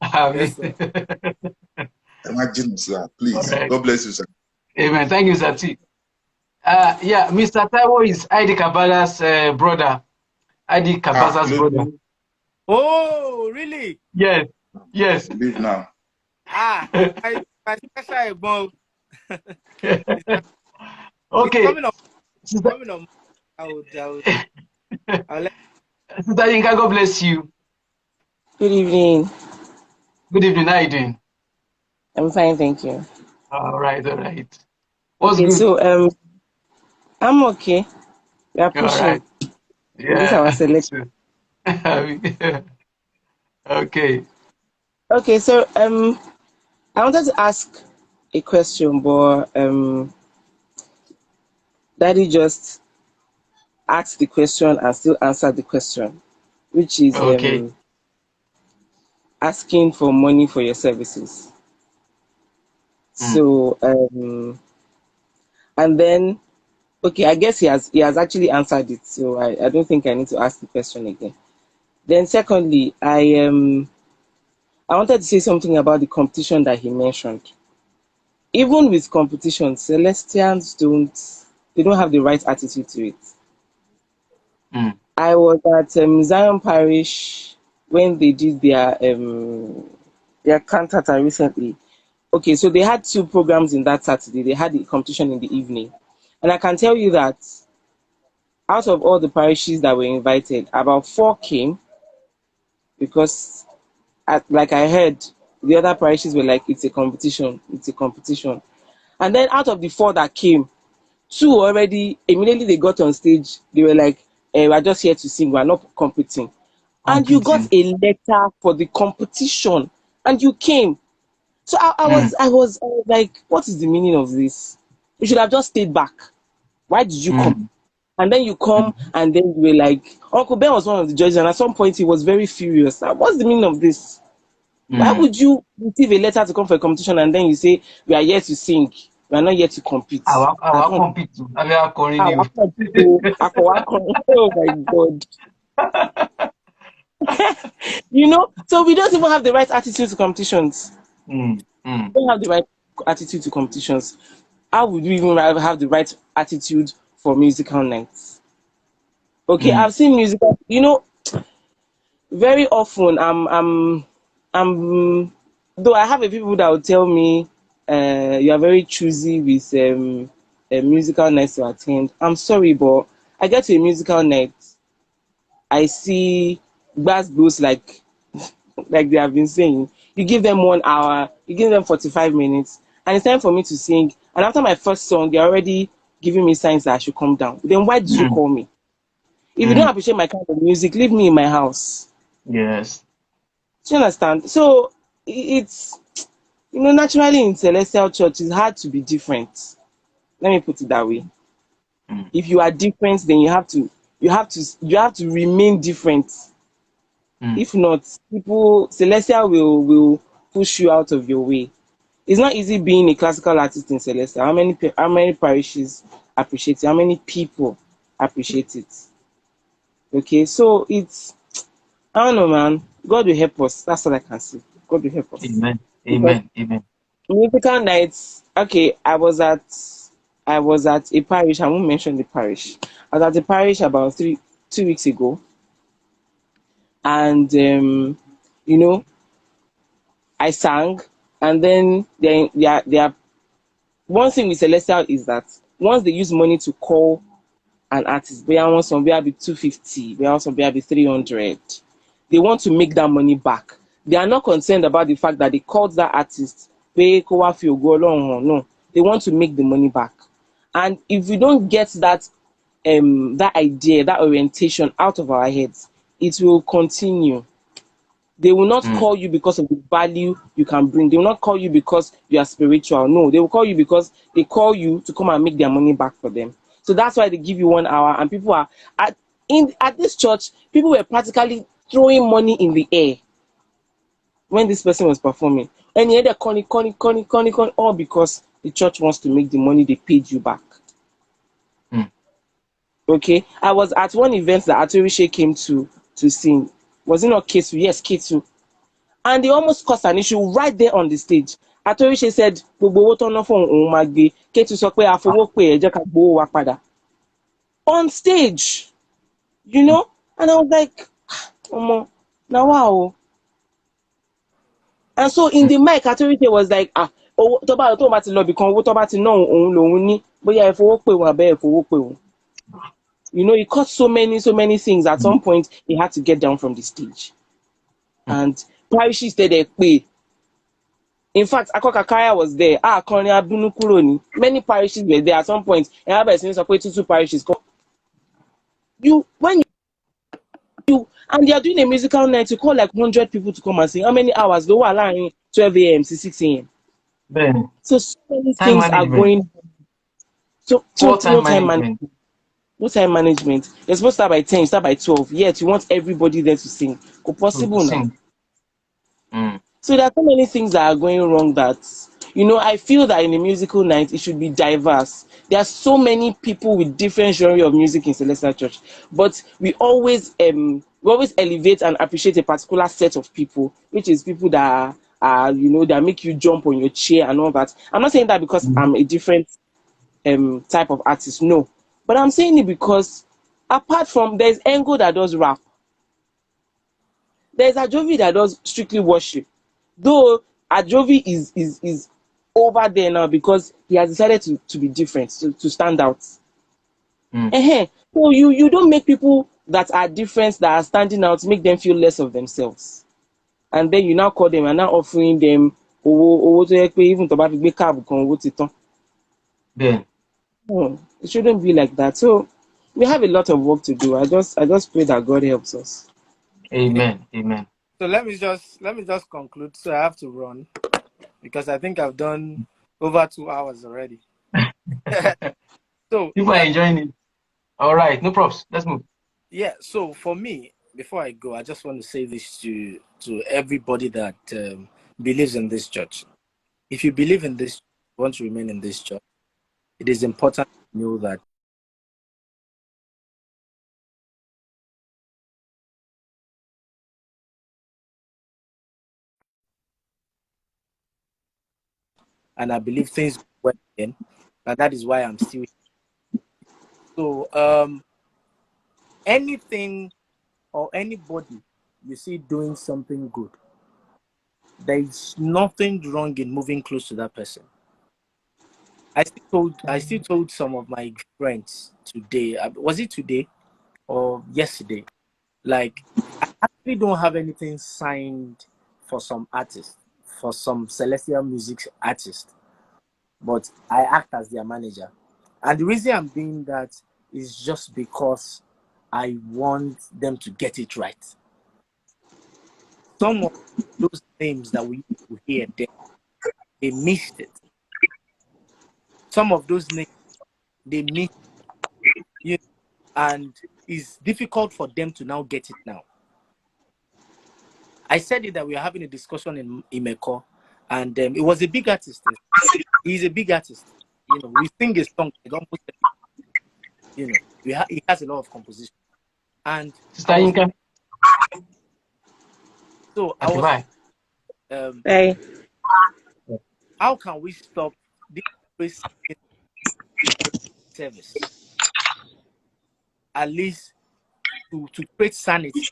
Yes, imagine us, you are. Please. Right. God bless you, sir. Amen. Thank you, sir. Yeah, Mr. Taiwo is ID Kabala's brother. ID Kabala's brother. Oh, really? Yes. Yes. Leave now. My special ball. Okay. Coming up. I'll let Sister Yinka, God bless you. Good evening. Good evening. How are you doing? I'm fine, thank you. All right. What's okay, good? So I'm okay. We are pushing. All right. Yeah. This is our selection. Okay. Okay, so I wanted to ask a question, but Daddy just asked the question and still answered the question, which is asking for money for your services. So and then okay, I guess he has actually answered it, so I don't think I need to ask the question again. Then secondly, I wanted to say something about the competition that he mentioned. Even with competition, Celestians don't have the right attitude to it. I was at Zion Parish when they did their cantata recently. Okay, so they had 2 programs in that Saturday. They had the competition in the evening. And I can tell you that out of all the parishes that were invited, about 4 came because, like I heard, the other parishes were like, it's a competition. And then out of the 4 that came, 2 already, immediately they got on stage, they were like, we're just here to sing, we're not competing. And you got a letter for the competition, and you came. So I was like, what is the meaning of this? You should have just stayed back. Why did you come? And then you come, and then you were like, Uncle Ben was one of the judges, and at some point he was very furious. Now, what's the meaning of this? Why would you receive a letter to come for a competition and then you say we are here to sing, we are not here to compete? I Our don't. compete. Our Ah, calling oh my God. So we don't even have the right attitude to competitions. you. We don't have the right attitude to competitions. How would we even have the right attitude for musical nights? Okay, I've seen musical, very often I'm though I have a people that will tell me you are very choosy with a musical nights to attend. I'm sorry, but I get to a musical night, I see bass boosts like they have been saying. You give them 1 hour, you give them 45 minutes, and it's time for me to sing. And after my first song, they're already giving me signs that I should come down. Then why did you call me? If you don't appreciate my kind of music, leave me in my house. Yes. Do you understand? So it's naturally in celestial church, it's hard to be different. Let me put it that way. If you are different, then you have to remain different. If not, people celestial will push you out of your way. It's not easy being a classical artist in celestial. How many parishes appreciate it? How many people appreciate it? Okay, so I don't know, man. God will help us. That's all I can say. God will help us. Amen. Because Amen. Amen. musical nights. Okay, I was at a parish. I won't mention the parish. I was at a parish about 2 weeks ago, and I sang, and then they are one thing with celestial is that once they use money to call an artist, they want some be 250, they want some be 300. They want to make that money back. They are not concerned about the fact that they called that artist, pay Kowafi go along. No, they want to make the money back. And if we don't get that idea, that orientation out of our heads, it will continue. They will not call you because of the value you can bring. They will not call you because you are spiritual. No, they will call you because they call you to come and make their money back for them. So that's why they give you 1 hour, and people are at this church. People were practically throwing money in the air when this person was performing. And you had conny, all because the church wants to make the money they paid you back. Okay, I was at one event that Atorishe came to sing. Was it not K2? Yes, K2. And they almost caused an issue right there on the stage. Atorishe said, "Gbogbo owó tó ná fún òun máa gbé." K2 sọ pé àfọwọ́pè ẹ jẹ́ ká gbowó wa padà. On stage, and I was like, "Omo, now wow." And so in the mic, Atorishe was like, owó tó bá ti lọ bìkan, owó tó bá ti ná òun lòun ní, bóyá ẹ fowó pè wọ́n àbẹ́ ẹ fowó pè wọ́n. He caught so many things. At some point, he had to get down from the stage. And parishes there pay. In fact, Akokakaya was there. Many parishes were there at some point. And I have two parishes. When you and they are doing a musical night, you call like 100 people to come and sing. How many hours? They were allowing 12 a.m. to 6 a.m. Ben, So many time things are management. going. So Poor time no time management. management. No time management. You're supposed to start by 10, you start by 12. Yet you want everybody there to sing. Possible now. Sing. So there are so many things that are going wrong that, I feel that in a musical night, it should be diverse. There are so many people with different genre of music in Celestial Church, but we always elevate and appreciate a particular set of people, which is people that are that make you jump on your chair and all that. I'm not saying that because I'm a different type of artist, no. But I'm saying it because apart from, there's Engo that does rap. There's Ajovi that does strictly worship. Though Ajovi is over there now because he has decided to be different, to stand out. So you don't make people that are different, that are standing out, make them feel less of themselves. And then you now call them and now offering them even to it shouldn't be like that. So we have a lot of work to do. I just pray that God helps us. Amen. Amen. So let me just conclude. So I have to run because I think I've done over 2 hours already. So people are enjoying it. All right, no props. Let's move. Yeah, so for me, before I go, I just want to say this to everybody that believes in this church. If you believe in this, want to remain in this church, it is important to know that and I believe things went in, and that is why I'm still here. So anything or anybody you see doing something good, there is nothing wrong in moving close to that person. I still told some of my friends today. Was it today or yesterday? Like, I actually don't have anything signed for some artists, for some celestial music artists, but I act as their manager. And the reason I'm doing that is just because I want them to get it right. Some of those names that we used to hear, they missed it. Some of those names, they missed it. And it's difficult for them to now get it now. I said it that we were having a discussion in Imeko, and it was a big artist. He's a big artist. You know, we sing a song, almost, you know, he has a lot of composition. And Sister Inka. So I Okay, was bye. Hey. How can we stop this service? At least to create sanity.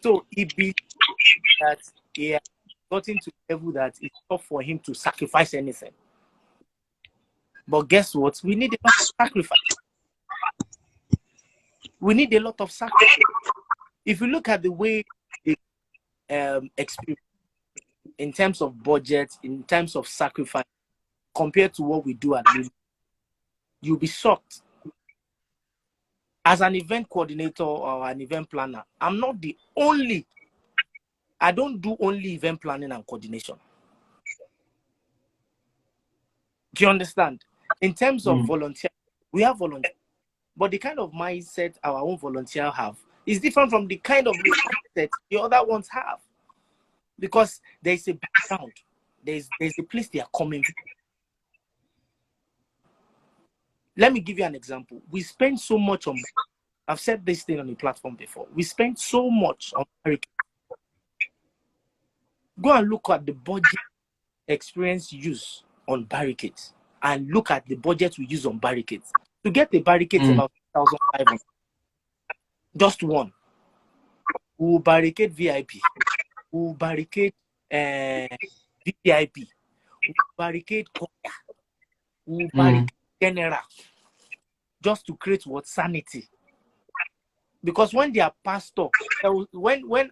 So it be that he has gotten to a level that it's tough for him to sacrifice anything. But guess what? We need a lot of sacrifice. We need a lot of sacrifice. If you look at the way they experience in terms of budget, in terms of sacrifice, compared to what we do at Luli, you'll be shocked. As an event coordinator or an event planner, I'm not the only. I don't do only event planning and coordination. Do you understand? In terms of volunteer, we have volunteers. But the kind of mindset our own volunteers have is different from the kind of mindset the other ones have. Because there's a background. There's a place they are coming from. Let me give you an example. We spend so much on, I've said this thing on the platform before. We spend so much on barricades. Go and look at the budget experience use on barricades and look at the budget we use on barricades. To get the barricades about 1,500. Just one. We'll barricade VIP. We'll barricade VIP. We'll barricade Koya. We'll barricade General. Just to create what? Sanity. Because when their pastor when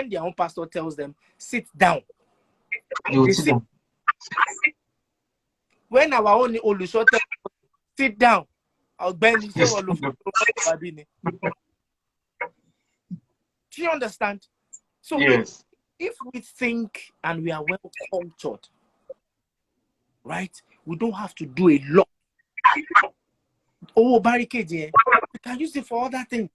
their own pastor tells them sit down, they sit down. When our own Olusho tells them sit down, do you understand? So yes, if we think and we are well cultured, right, we don't have to do a lot. Oh, barricade, yeah. We can use it for other things.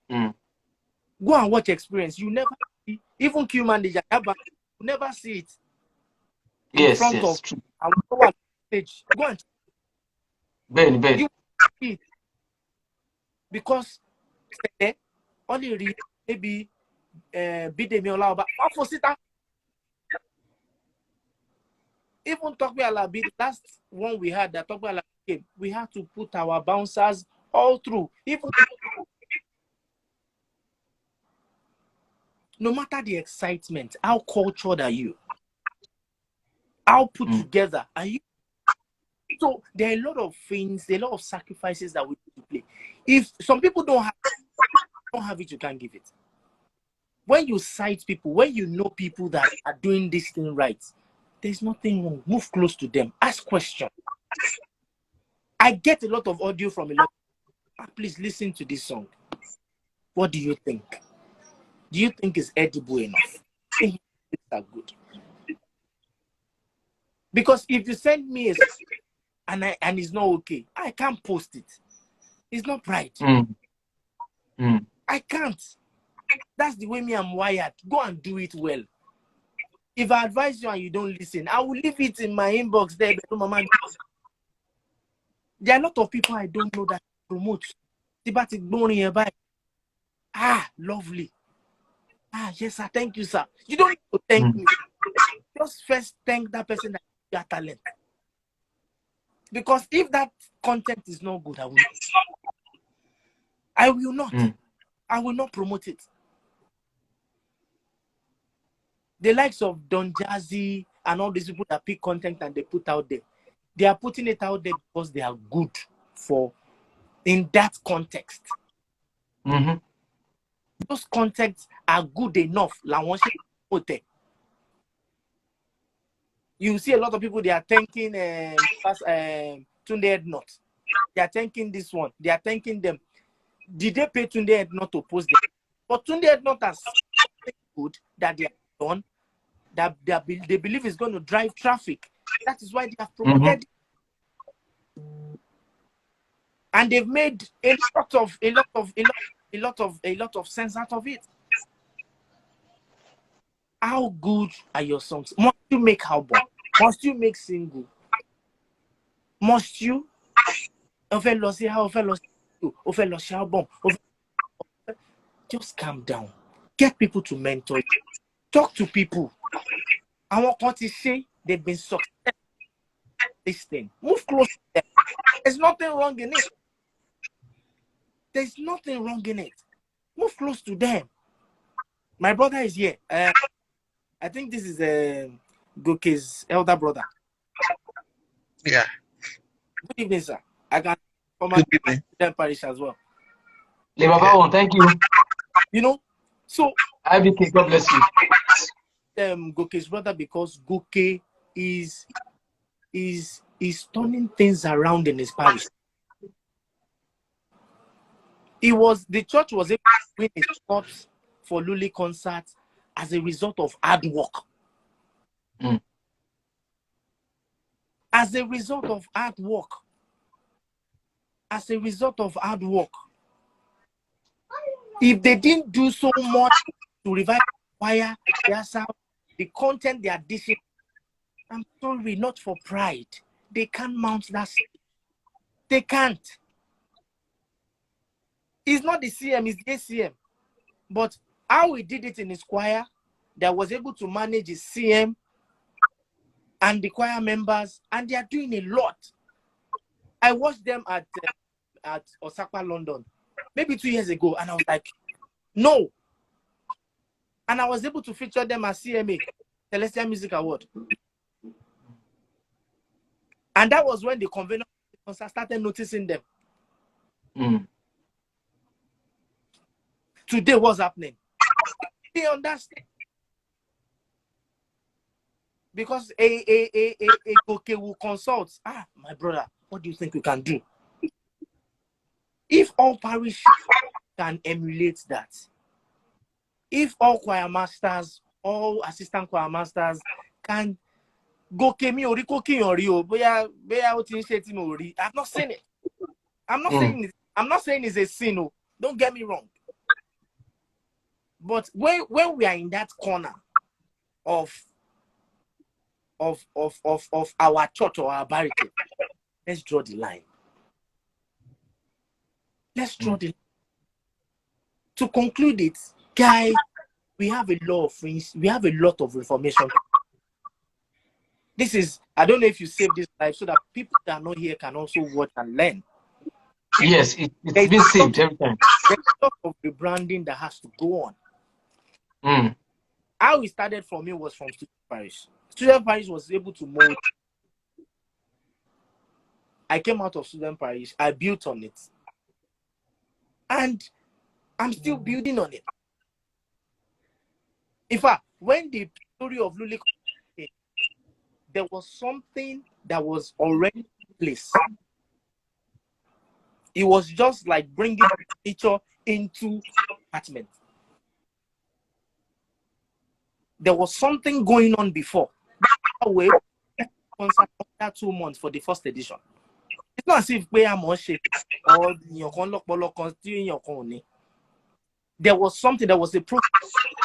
Go and watch Experience. You never see, even Q manager, you never see it in front of our stage. Go and Ben. You see it. Because only maybe Bidemi Olaoba. Even talk about the last one we had that talk about game, we had to put our bouncers all through. Even no matter the excitement, how cultured are you? How put together are you? So there are a lot of things, there are a lot of sacrifices that we need to play. If some people don't have it, you can't give it. When you cite people, when you know people that are doing this thing right, there's nothing wrong. Move close to them. Ask questions. I get a lot of audio from a lot of people. Please listen to this song. What do you think? Do you think it's edible enough? Things are good. Because if you send me and it's not okay, I can't post it. It's not pride. I can't. That's the way me I'm wired. Go and do it well. If I advise you and you don't listen, I will leave it in my inbox there. There are a lot of people I don't know that promote. Ah, lovely. Ah, yes, sir. Thank you, sir. You don't need to thank me. Just first thank that person that you have talent. Because if that content is not good, I will not. I will not promote it. The likes of Don Jazzy and all these people that pick content and they put out there, they are putting it out there because they are good for in that context. Those contexts are good enough. You see a lot of people, they are thanking Tunde Ednot. They are thanking this one. They are thanking them. Did they pay Tunde Ednot to post them? But Tunde Ednot has something good that they have done that they believe is going to drive traffic. That is why they have promoted it. And they've made a lot of sense out of it. How good are your songs? Must you make album? Must you make single? Must you? Just calm down. Get people to mentor you. Talk to people. I want what to say. They've been successful. This thing. Move close to them. There's nothing wrong in it. There's nothing wrong in it. Move close to them. My brother is here. I think this is Goke's elder brother. Yeah. Good evening, sir. I can come out to Parish as well. Thank you. You know, so IBK, God bless you. Goke's brother, because Goke is turning things around in his parish. The church was able to win a spot for Luli concerts as a result of hard work. As a result of hard work. As a result of hard work. If they didn't do so much to revive the choir, the content they are dishing, I'm sorry, not for pride. They can't mount that stage. They can't. It's not the CM, it's the ACM. But how he did it in his choir, that was able to manage his CM and the choir members, and they are doing a lot. I watched them at Osaka, London, maybe 2 years ago, and I was like, no. And I was able to feature them at CMA, Celestial Music Award. And that was when the convener started noticing them. Today, what's happening? They understand. Because a Goke will consult. My brother, what do you think we can do? If all parish can emulate that, if all choir masters, all assistant choir masters can Goke mi ori koki ori o, boya o tin se ti mo ri. I've not seen it. I'm not saying it's a sin. Oh, don't get me wrong. But when we are in that corner of our church or our barricade, let's draw the line. Let's draw the line. To conclude it, guys, we have a lot of things. We have a lot of information. This is, I don't know if you save this live so that people that are not here can also watch and learn. Yes, it's been saved every time. There's a lot of rebranding that has to go on. How it started for me was from Student Parish. Student Parish was able to mold. I came out of Student Parish. I built on it. And I'm still building on it. In fact, when the story of Luli came, there was something that was already in place. It was just like bringing nature into apartment. There was something going on before. concert after 2 months for the first edition. It's not as if we are more shape or there was something that was a provision.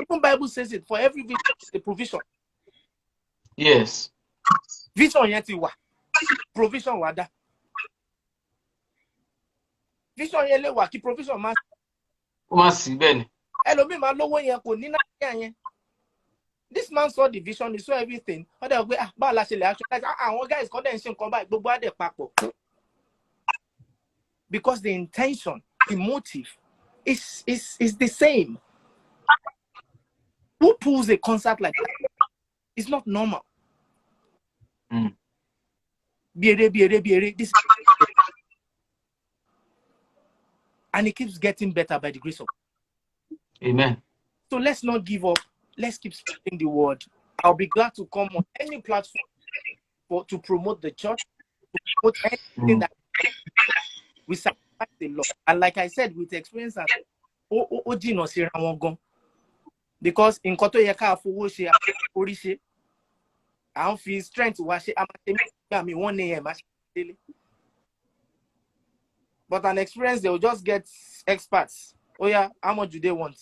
Even Bible says it, for every vision is a provision. Yes. Vision yet wa. Provision wada. Vision yele wa ki provision ma. Ó máa sì bẹ́ẹ̀ ni. Ẹlòmíì máa lówó yẹn kò ní náírà yẹn. This man saw the vision, he saw everything. Other way, báwo la ṣe lè actualize? Àwọn guys kọ́ dẹ̀ ń ṣe nǹkan báyìí, gbogbo á dẹ̀ papọ̀. Because the intention, the motive is the same. Who pulls a concert like that? It's not normal. Biere, this, and it keeps getting better by the grace of God. Amen. So let's not give up. Let's keep spreading the word. I'll be glad to come on any platform to promote the church, to promote anything that we sacrifice a lot. And like I said, with experience, because in Koto Yaka for Orishe, I don't feel strength to wash it. I'm 1 a.m. But an experience, they'll just get experts. Oh yeah, how much do they want?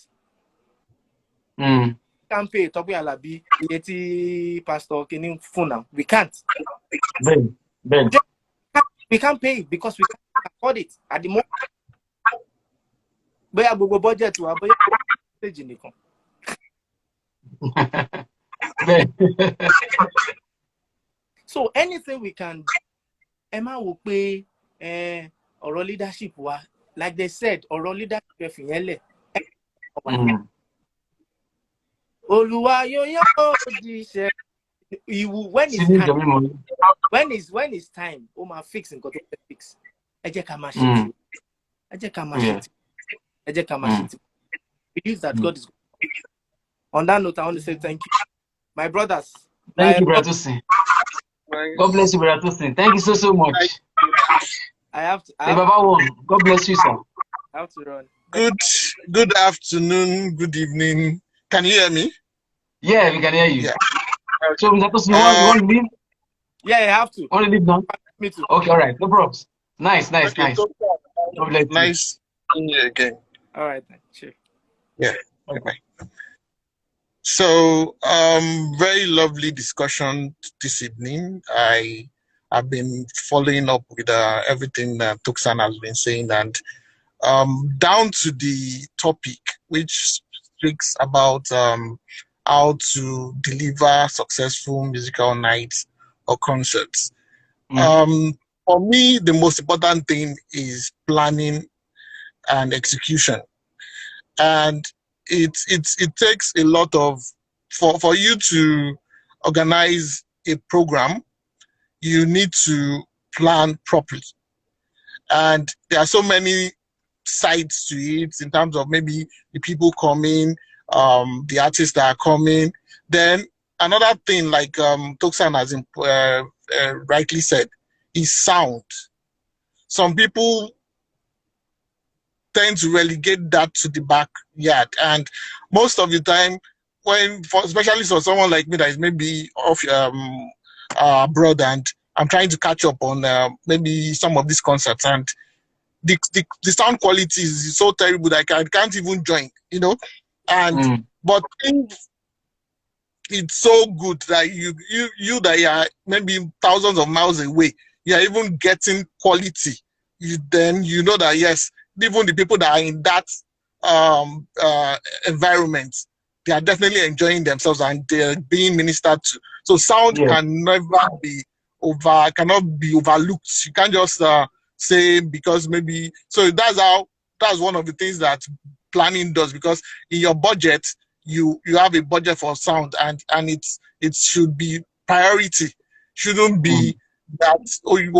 Can't pay Toby Alabi, 80 pastor Kenin phone. We can't. Ben. We can't pay it because we can't afford it at the moment. But we budget to so anything we can do, Emma will pay or leadership. Like they said, or leadership. When it's time, my fix and got to fix. Believe that God is good. On that note, I want to say thank you, my brothers. Thank you, Brother Tosin. God bless you, Brother Tosin. Thank you so much. I have to. God bless you, sir. I have to run. Good afternoon, good evening. Can you hear me? Yeah, we can hear you. Yeah. So, Mr. Tosin, you want to leave? Yeah, I have to. Want to leave now? Me too. Okay, all right. No problems. Nice. Okay, God bless you. Nice seeing you again. All right, then. Sure. Yeah. Okay. So, very lovely discussion this evening. I have been following up with everything that Tosin has been saying, and down to the topic, which speaks about how to deliver successful musical nights or concerts. For me, the most important thing is planning and execution, and it takes a lot of for you to organize a program. You need to plan properly, and there are so many sides to it in terms of maybe the people coming, the artists that are coming. Then another thing, like Tosin has rightly said, is sound. Some people tend to relegate that to the backyard, and most of the time, especially for someone like me that is maybe off abroad and I'm trying to catch up on maybe some of these concerts, and the sound quality is so terrible that I can't even join, and but it's so good that you that are maybe thousands of miles away, you are even getting quality. Then you know that yes, even the people that are in that environment, they are definitely enjoying themselves and they're being ministered to. So sound can never be cannot be overlooked. You can't just say because maybe. So that's one of the things that planning does, because in your budget you have a budget for sound, and it should be priority. Shouldn't be that you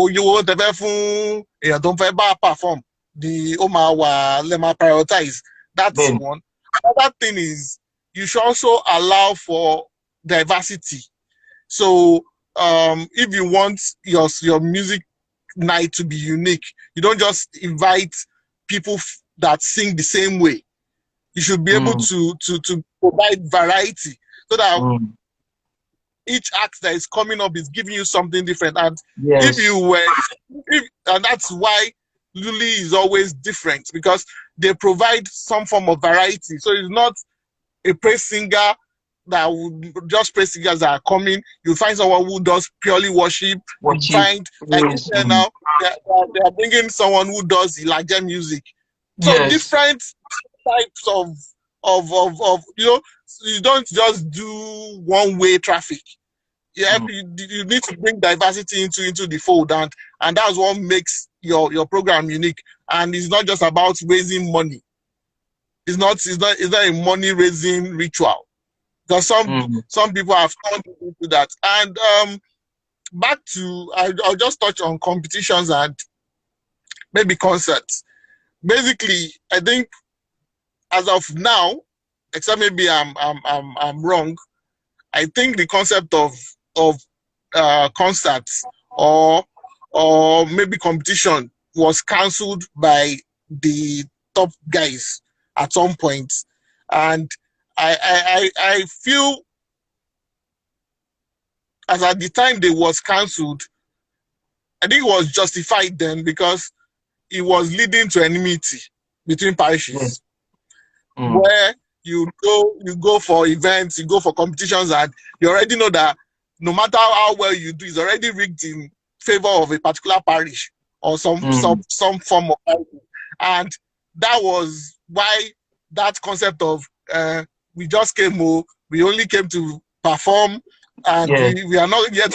don't perform the Lema prioritize. That's one. Another thing is you should also allow for diversity. So if you want your music night to be unique, you don't just invite people that sing the same way. You should be able to provide variety, so that each act that is coming up is giving you something different. And Yes. and that's why Luli is always different, because they provide some form of variety. So it's not a praise singer that would just praise singers that are coming. You find someone who does purely worship. You find like this year now they are bringing someone who does Elijah music. So different types of you don't just do one way traffic. You need to bring diversity into the fold, and that's what makes your program unique. And it's not just about raising money. It's not a money raising ritual, because some people have turned into that. And back to I'll just touch on competitions and maybe concerts. Basically, I think as of now, except maybe I'm wrong, I think the concept of concerts or maybe competition was cancelled by the top guys at some point, and I feel as at the time they was cancelled, I think it was justified then, because it was leading to enmity between parishes, where you go for events, you go for competitions, and you already know that no matter how well you do, it's already rigged in favor of a particular parish or some form of parish. And that was why that concept of we just came, we only came to perform, and we are not yet,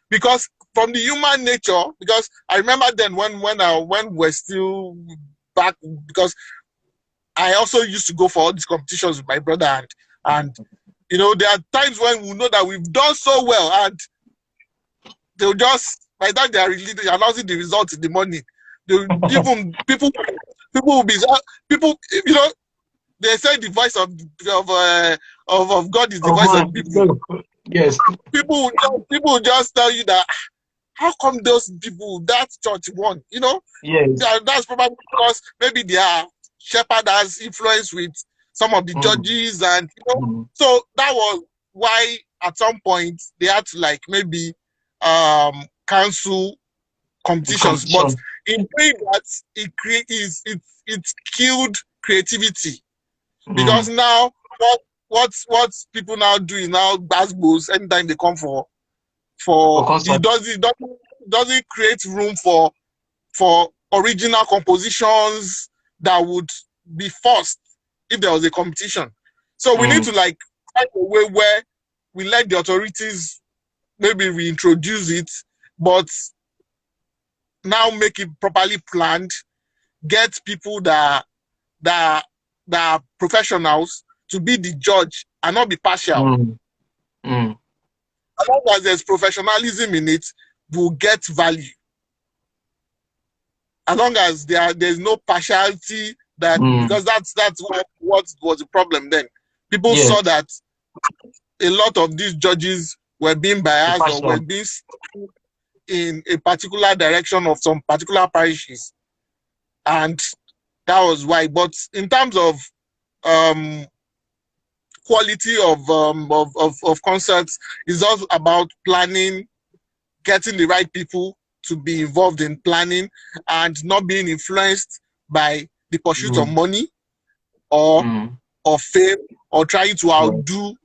because from the human nature, because I remember then when we're still back, because I also used to go for all these competitions with my brother, and there are times when we know that we've done so well, and they'll just, by that they are announcing the results in the morning. Even people will be they say the voice of God is the voice of people. Yes. People will just tell you that, how come those people, that church won? Yes. That's probably because maybe their shepherd has influence with some of the judges, and so that was why at some point they had to maybe cancel competitions. But in doing that, it killed creativity, because now what people now do is now basketballs anytime they come for it doesn't create room for original compositions that would be forced if there was a competition. So we need to find a way where we let the authorities maybe reintroduce it, but now make it properly planned, get people that are professionals to be the judge and not be partial. As long as there's professionalism in it, we'll get value. As long as there's no partiality, because that's what was the problem then. People saw that a lot of these judges were being biased or were being in a particular direction of some particular parishes, and that was why. But in terms of quality of concerts, is all about planning, getting the right people to be involved in planning, and not being influenced by the pursuit of money or fame, or trying to outdo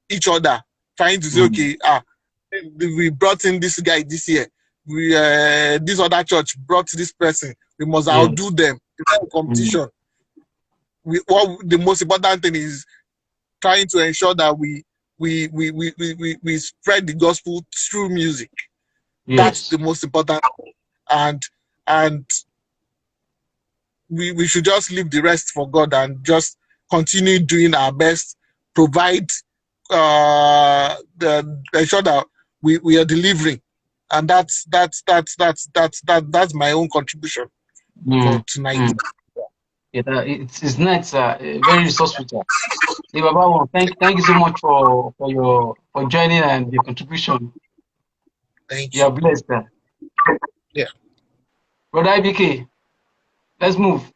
each other, trying to say, okay, we brought in this guy this year, this other church brought this person, we must outdo them. It's not a competition. The most important thing is trying to ensure that we spread the gospel through music. That's the most important, and we should just leave the rest for God and just continue doing our best, provide ensure that we are delivering, and that's my own contribution for tonight. It's nice, very resourceful. Thank you so much for joining and your contribution. Thank you. You are blessed. Yeah. Brother IBK, let's move.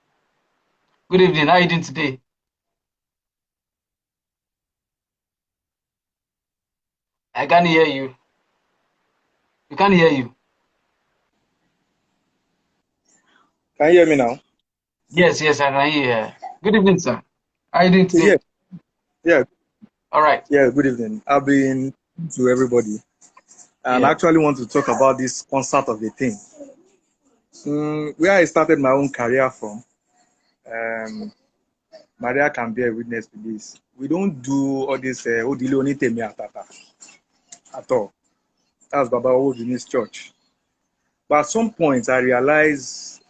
Good evening. How are you doing today? I can't hear you. We can't hear you. Can you hear me now? Yes, yes, I can hear. Good evening, sir. How are you doing Yeah, today? yeah, All right. yeah. Good evening. I've been to everybody, and I Yeah. actually want to talk about this concert of a thing. Where I started my own career from, Maria can bear witness to this. We don't do all this Odile Onitemi Atata at all. That's Baba Owoduni's church. But at some point, I realized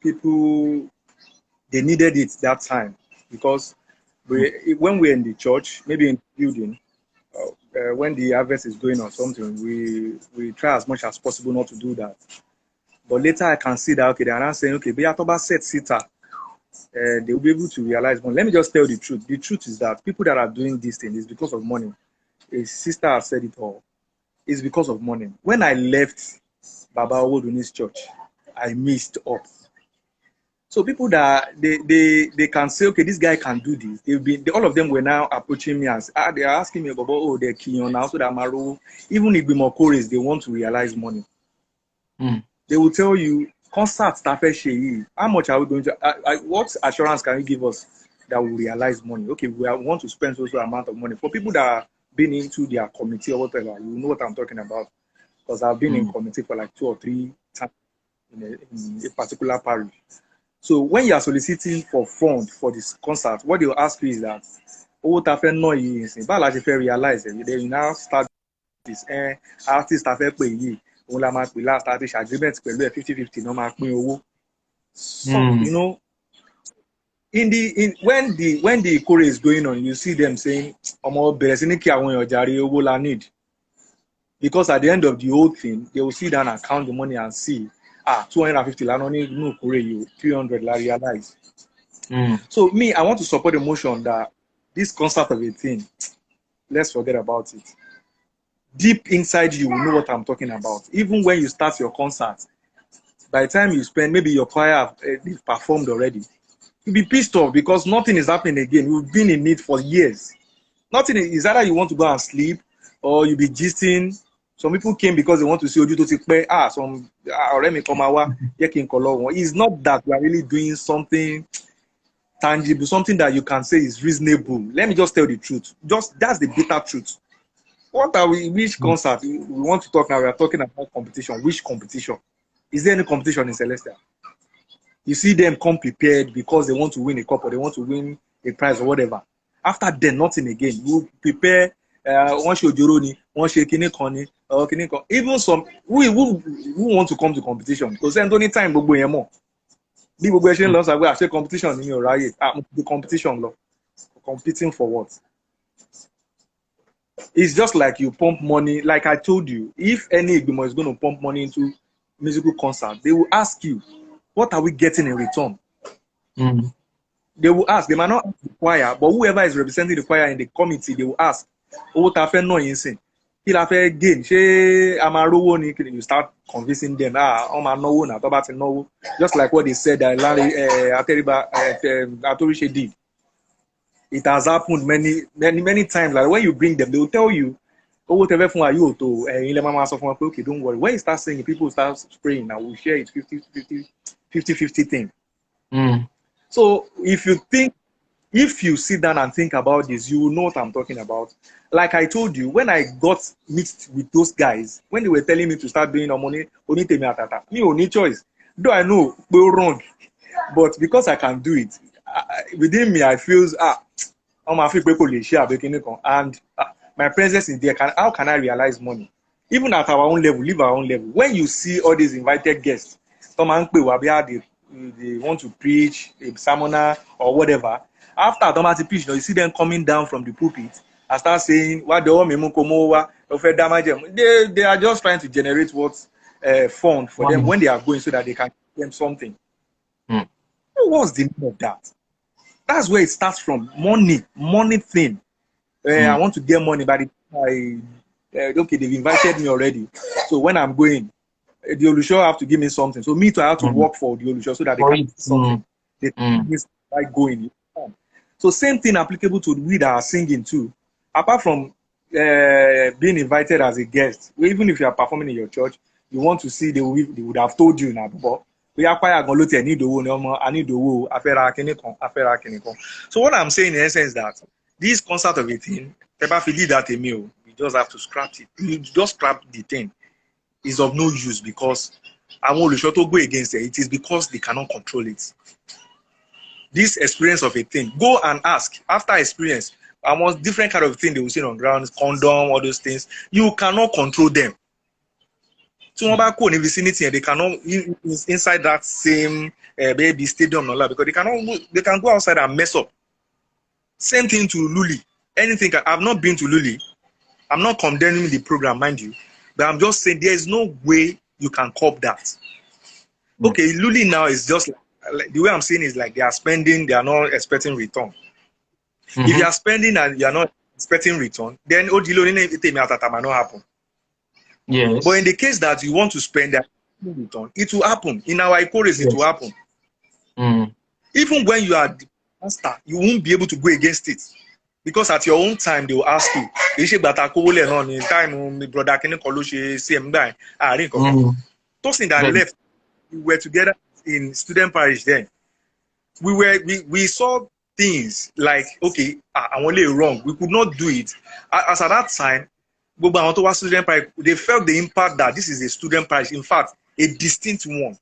people they needed it that time because when we're in the church, maybe in the building, when the harvest is going on something, we try as much as possible not to do that. But later I can see that okay, they are not saying okay, Beatoba set sitter, they will be able to realize more. Let me just tell the truth. The truth is that people that are doing this thing is because of money. A sister has said it all. It's because of money. When I left Baba Owoduni's church, I missed up. So people that they can say, okay, this guy can do this. All of them were now approaching me as they are asking me about they're keen on now so that Maro, even if Bimokores, they want to realize money. They will tell you, concert staff, how much are we going to what assurance can you give us that we realize money? Okay, want to spend social amount of money. For people that are been into their committee or whatever, you know what I'm talking about. Because I've been in committee for like 2 or 3 times in a particular parish. So when you are soliciting for fund for this concert, what they will ask you is that, oh, tafe no yi sin, ba la se fe realize it. Then you now start this, artist tafe pe yi, òun la ma pe last artist agreement pẹ̀lú 50-50 no ma pín owó. So, you know, when the chorus is going on, you see them saying, "Omo bẹ̀rẹ̀ sí ní kí àwọn èèyàn jàre owó la need." Because at the end of the whole thing, they will sit down and count the money and see, 250 la no need no kore you, 300 la realize. So me, I want to support the motion that this concept of a thing, let's forget about it. Deep inside you will know what I'm talking about. Even when you start your concert, by the time you spend, maybe your choir they've performed already, you'll be pissed off because nothing is happening again. You've been in it for years. Nothing is either you want to go and sleep or you'll be gisting. Some people came because they want to see Oju to pay. Some already come out. It's not that we are really doing something tangible, something that you can say is reasonable. Let me just tell the truth. Just that's the bitter truth. What are we? Which concert we want to talk now? We are talking about competition. Which competition? Is there any competition in Celestia? You see them come prepared because they want to win a cup or they want to win a prize or whatever. After then, nothing again. You prepare. One show Joroni, one show Kine Koni, or Kine Koni. Even some who want to come to competition because then only time gbogbo yẹn mọ̀. Bí gbogbo ẹ ṣe ń lọ sàgbé àṣẹ competition ní ọ̀rọ̀ ayé. The competition lọ. Competing for what? It's just like you pump money. Like I told you, if any Igbimo is going to pump money into musical concert, they will ask you, what are we getting in return? They will ask. They might not ask the choir, but whoever is representing the choir in the committee, they will ask, owó ta fẹ́ ná yín sìn, kí la fẹ́ gain? Ṣé a máa rówó ni? You start convincing them, wọ́n máa náwó náà tó bá ti náwó. Just like what they said that Larry Atorise did. It has happened many times. Like when you bring them, they will tell you, owó tẹ́ fẹ́ fún wa yóò tó, ilé máa sọ fún wa pé okay, don't worry. When you start saying it, people start spraying. Now we share it 50-50 thing. So if you sit down and think about this, you will know what I'm talking about. Like I told you, when I got mixed with those guys, when they were telling me to start doing money, me only choice. Though I know we're wrong, but because I can do it, within me, I feel and my presence is there. How can I realize money? Even at our own level, live our own level. When you see all these invited guests, they want to preach, a sermoner or whatever. After automatic preach, you see them coming down from the pulpit and start saying, "What they are just trying to generate what fund for them when they are going so that they can give them something." What's the meaning of that? That's where it starts from. Money thing. I want to get money, but okay, they've invited me already. So when I'm going, the Olusho have to give me something. So me too, I have to work for the Olusho so that they can give something. They like going. So same thing applicable to we that are singing too. Apart from being invited as a guest, even if you are performing in your church, you want to see, they would have told you now before. I need So what I'm saying in essence that this concept of a thing, if you did that a meal, you just have to scrap it. You just scrap the thing. Is of no use because I want to go against it. It is because they cannot control it. This experience of a thing, go and ask after experience. Almost different kind of thing they will see on ground, condom, all those things. You cannot control them. So about in the vicinity, and they cannot inside that same baby stadium because they can go outside and mess up. Same thing to Luli. Anything. I've not been to Luli. I'm not condemning the program, mind you, but I'm just saying there is no way you can cop that. Okay, Luli now is just like the way I'm saying is like they are spending, they are not expecting return. If you are spending and you are not expecting return, then it may not happen. Yes. But in the case that you want to spend that return, it will happen. In our economies, it will happen. Even when you are the master, you won't be able to go against it. Because at your own time, they will ask you, time brother can Tosin that left, we were together in student parish then. We saw things like, okay, I'm only wrong. We could not do it. As at that time, student parish, they felt the impact that this is a student parish. In fact, a distinct one.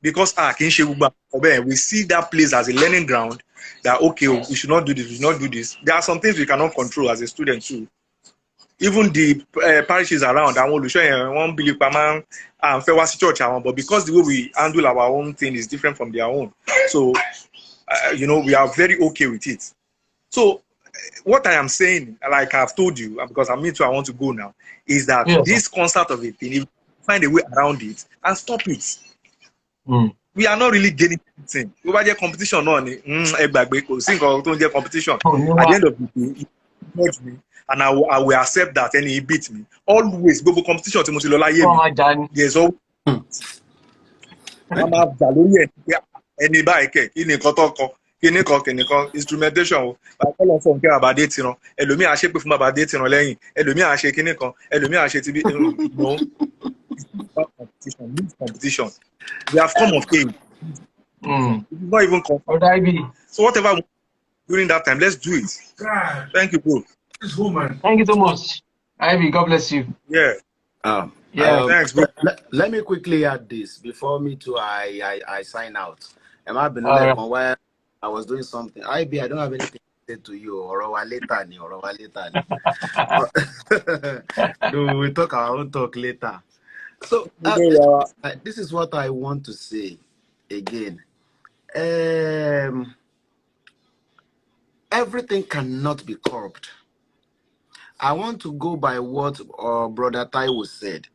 Because we see that place as a learning ground that, okay, we should not do this, we should not do this. There are some things we cannot control as a student too. Even the parishes around, I want to show you one believe church, but because the way we handle our own thing is different from their own. So, we are very okay with it. So, what I am saying, like I've told you, because I want to go now, is that this concept of a thing, if you find a way around it and stop it. We are not really getting anything. Over there competition on competition. At the end of the day, you judge me, and I will accept that, and he beat me. Always go competition. There's always instrumentation. Competition. We have come of age. It's not even confirmed. So whatever during that time, let's do it. Thank you, bro. Thank you so much. Ivy, God bless you. Yeah. Thanks, bro. Let me quickly add this before I sign out. Am I been while I was doing something? Ivy, I don't have anything to say to you. Or later. No, we talk our own talk later. So this is what I want to say again. Everything cannot be corrupt. I want to go by what Brother Taiwo said.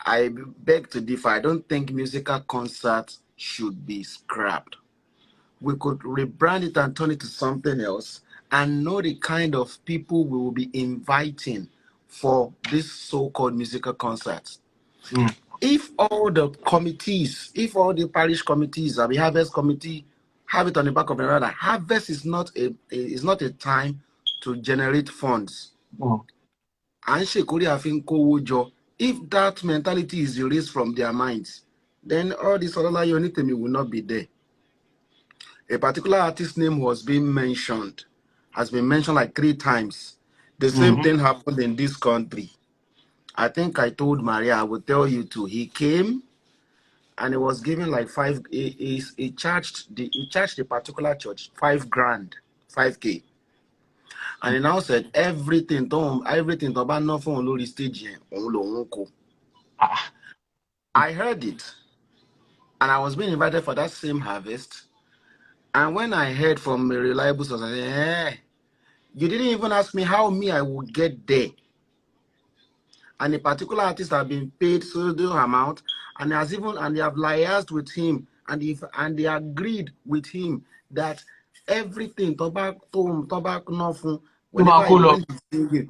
I beg to differ. I don't think musical concerts should be scrapped. We could rebrand it and turn it to something else and know the kind of people we will be inviting for this so-called musical concerts. If all the committees, if all the parish committees, the harvest committee, have it on the back of the radar, harvest is not a time to generate funds. If that mentality is erased from their minds, then all this other unity will not be there. A particular artist's name has been mentioned like 3 times. The same thing happened in this country. I think I told Maria, I would tell you too. He came and he was given like 5. He charged the particular church 5 grand, 5K, and he now said everything about nothing on Luli stage here. I heard it, and I was being invited for that same harvest. And when I heard from a reliable source, I said, you didn't even ask me how I would get there. And a particular artist have been paid so the amount, and they have liaised with him, and they agreed with him that everything tobacco nothing. Whenever he went singing,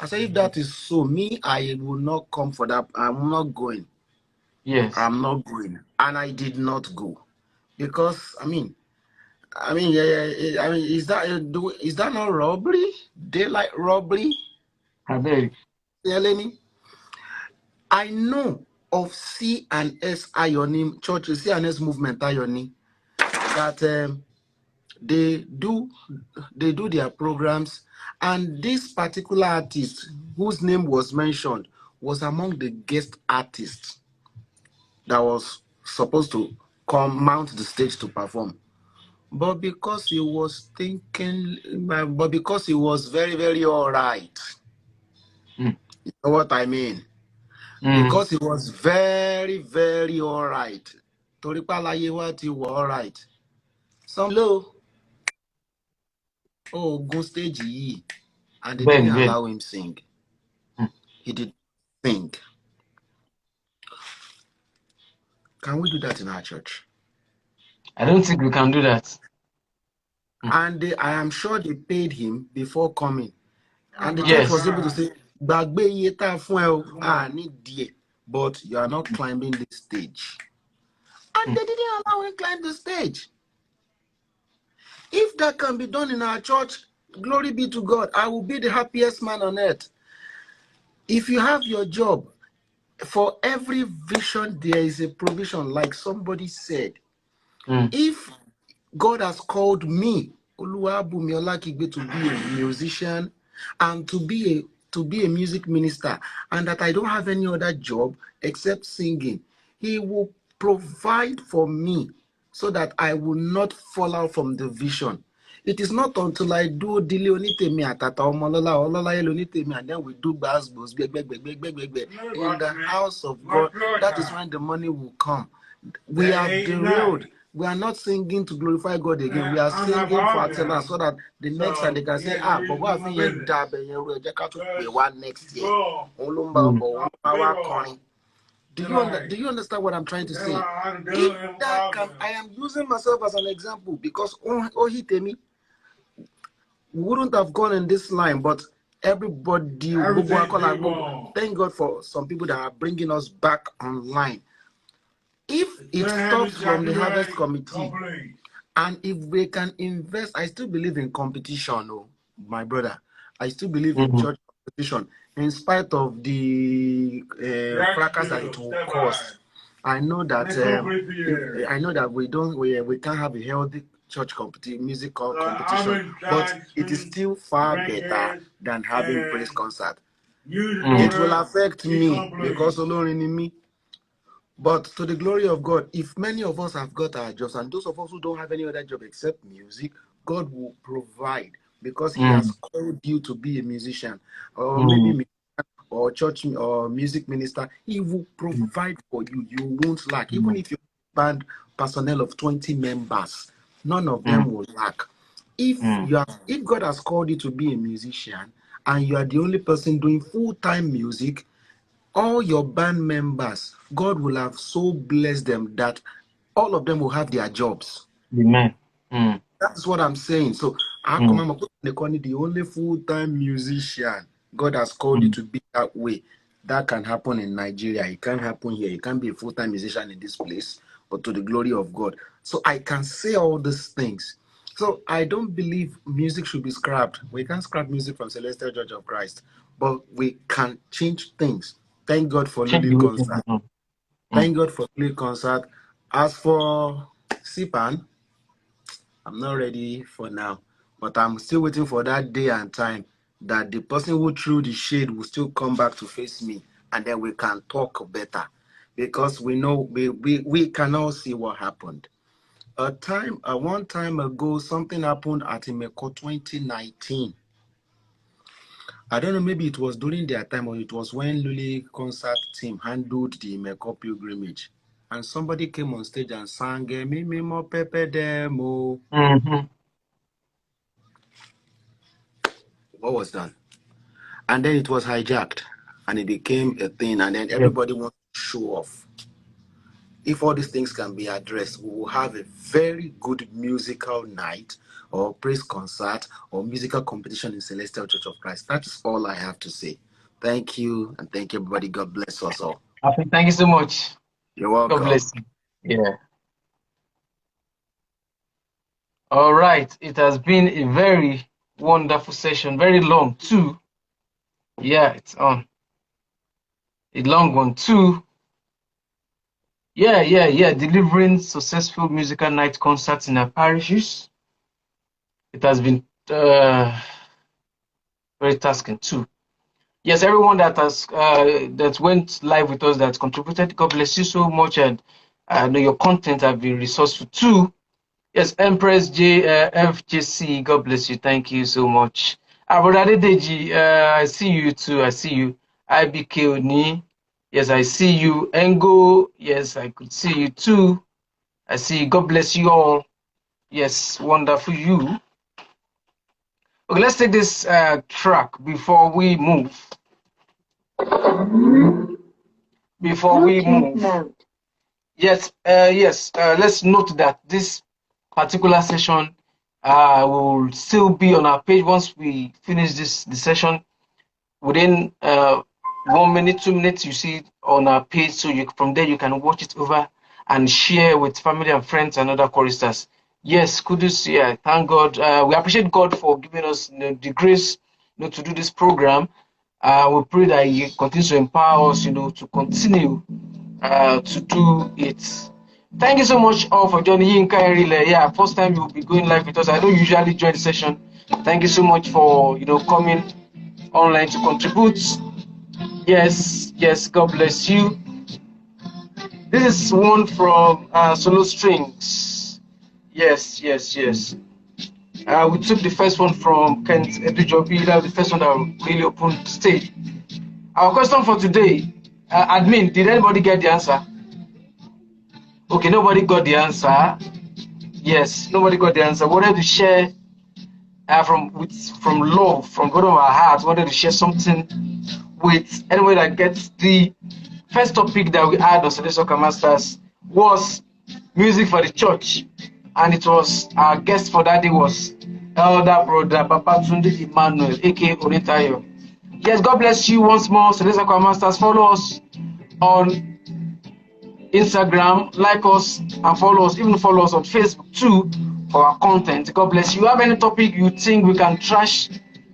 I said, if that is so, me, I will not come for that. I'm not going. Yes. I'm not going. And I did not go. Because, I mean, yeah. I mean, is that not robbery? Daylight robbery? I beg. Yeah, Lenny. I know of C&S Ironing Church, C&S Movement Ironing, that they do their programs, and this particular artist whose name was mentioned was among the guest artists that was supposed to come mount the stage to perform. But because he was very, very all right, Mm. you know what I mean? Mm. Because he was very, very all right. Toripalaye what he was all right. Some low, go stage yìí, and they didn't Beg. allow him sing. Mm. He did sing. Can we do that in our church? I don't think we can do that. And I am sure they paid him before coming. And the church was Yes. able to say, "Gbàgbé iye tá a fún ẹ o, a ní díẹ̀, but you are not climbing the stage." And they didn't allow him climb the stage. If that can be done in our church, glory be to God. I will be the happiest man on earth. If you have your job, for every vision, there is a provision, like somebody said. Mm. If God has called me, Oluwabumi Olakigbe, to be a musician and to be a music minister, and that I don't have any other job except singing, He will provide for me so that I will not fall out from the vision. It is not until I do Dile Onitemi Atata Omolola Ololaye Onitemi, and then we do Basbos in the house of God. That is when the money will come. We have derailed. We are not singing to glorify God again. We are singing for attendance so that the next time they can say, but what have you done next year? Mm. Do you understand what I'm trying to say? If that can, I am using myself as an example because Ohitemi wouldn't have gone in this line, but everybody, thank God for some people that are bringing us back online. If it stops from the harvest committee, and if we can invest, I still believe in competition, my brother. I still believe in church competition, in spite of the fracas that it will cause. I know that we can't have a healthy church competition, music competition, but it is still far better than having praise concert. It will affect me because alone in me. But to the glory of God, if many of us have got our jobs, and those of us who don't have any other job except music, God will provide because He has called you to be a musician, or maybe or church or music minister. He will provide for you. You won't lack. Even if you band personnel of 20 members, none of them will lack. If God has called you to be a musician and you are the only person doing full-time music, all your band members, God will have so blessed them that all of them will have their jobs. Amen. Mm. That's what I'm saying. So, how come I'm the only full-time musician? God has called you to be that way. That can happen in Nigeria. It can't happen here. You can't be a full-time musician in this place, but to the glory of God. So I can say all these things. So I don't believe music should be scrapped. We can't scrap music from Celestial Church of Christ, but we can change things. Thank God for Change Luli the way concert. things are. Thank God for Luli concert. As for Sipan, I'm not ready for now, but I'm still waiting for that day and time that the person who threw the shade will still come back to face me, and then we can talk better, because we know we can all see what happened. One time ago, something happened at Imeko 2019. I don't know, maybe it was during their time or it was when Luli concert team handled the Imeko pilgrimage. And somebody came on stage and sang, "Me mo pepe demo." What was done? And then it was hijacked and it became a thing, and then everybody wants to show off. If all these things can be addressed, we will have a very good musical night or praise concert or musical competition in Celestial Church of Christ. That is all I have to say. Thank you, and thank you, everybody. God bless us all. Thank you so much. You're God welcome. bless you. Yeah. All right. It has been a very wonderful session, very long too. Yeah, it's on. A long one too. Yeah. Delivering successful musical night concerts in our parishes. It has been very tasking too. Yes, everyone that has that went live with us, that contributed, God bless you so much, and I know your content have been resourceful too. Yes, Empress FJC, God bless you. Thank you so much. Brother Deji, I see you too. I see you. IBK Oni, yes, I see you. Engo, yes, I could see you too. I see you. God bless you all. Yes, wonderful you. Okay, let's take this track before we move. Before we move. Yes, let's note that this particular session will still be on our page once we finish the session. Within 1 minute, 2 minutes, you see it on our page. So from there you can watch it over and share with family and friends and other choristers. Yes, kudos. Yeah, thank God. We appreciate God for giving us the grace, to do this program. We pray that He continues to empower us, to continue to do it. Thank you so much all for joining Yinka Erile. Yeah, first time you'll be going live with us. I don't usually join the session. Thank you so much for coming online to contribute. Yes, God bless you. This is one from Solo Strings. Yes. We took the first one from Kent Edujobi. That was the first one that really opened the stage. Our question for today, admin, did anybody get the answer? Okay, nobody got the answer. Yes, nobody got the answer. Wanted to share from love, from bottom of our hearts. Wanted to share something with anyone that gets the first topic that we had on Sunday Soccer Masters was music for the church, and it was our guest for that day was Elder Brother Papa Tunde Emmanuel, aka Onitayo. Yes, God bless you once more, Sunday Soccer Masters. Follow us on Instagram, like us and follow us, even follow us on Facebook too for our content. God bless you. You have any topic you think we can trash,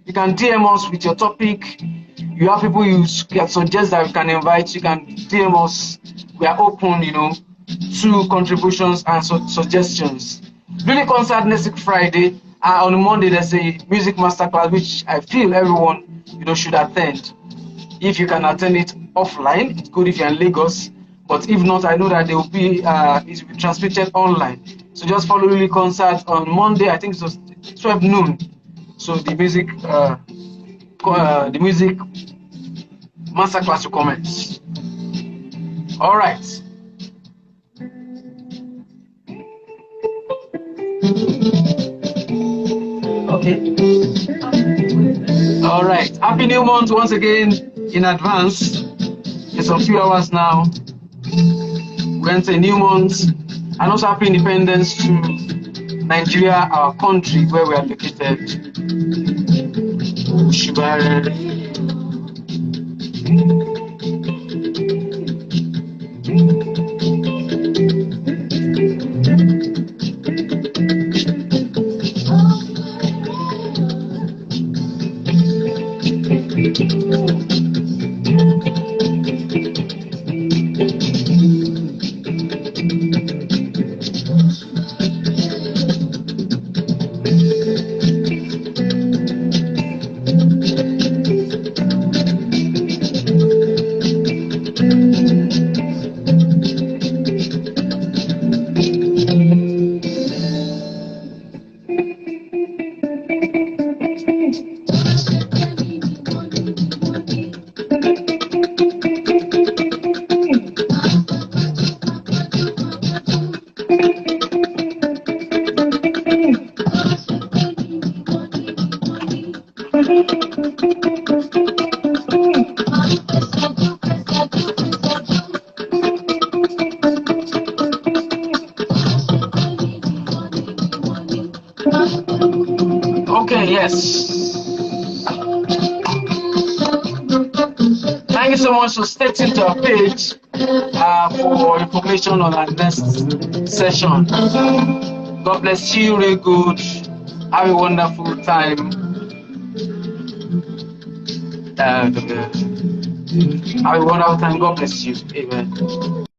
you can DM us with your topic. You have people you can suggest that we can invite, you can DM us. We are open, to contributions and suggestions. Luli concert next week Friday. On Monday there's a music masterclass which I feel everyone should attend. If you can attend it offline, it's good if you're in Lagos. But if not, I know that they will be it will be transmitted online. So just follow Luli concert on Monday. I think it was 12 noon. So the music masterclass will commence. All right. Okay. All right. Happy New Month once again in advance. It's a few hours now. We're into a new month, and also happy independence to Nigeria, our country where we are located. Okay, yes. Thank you so much for stay tuned to our page for information on our next session. God bless you, real good. Have a wonderful time. Have a wonderful time. God bless you. Amen.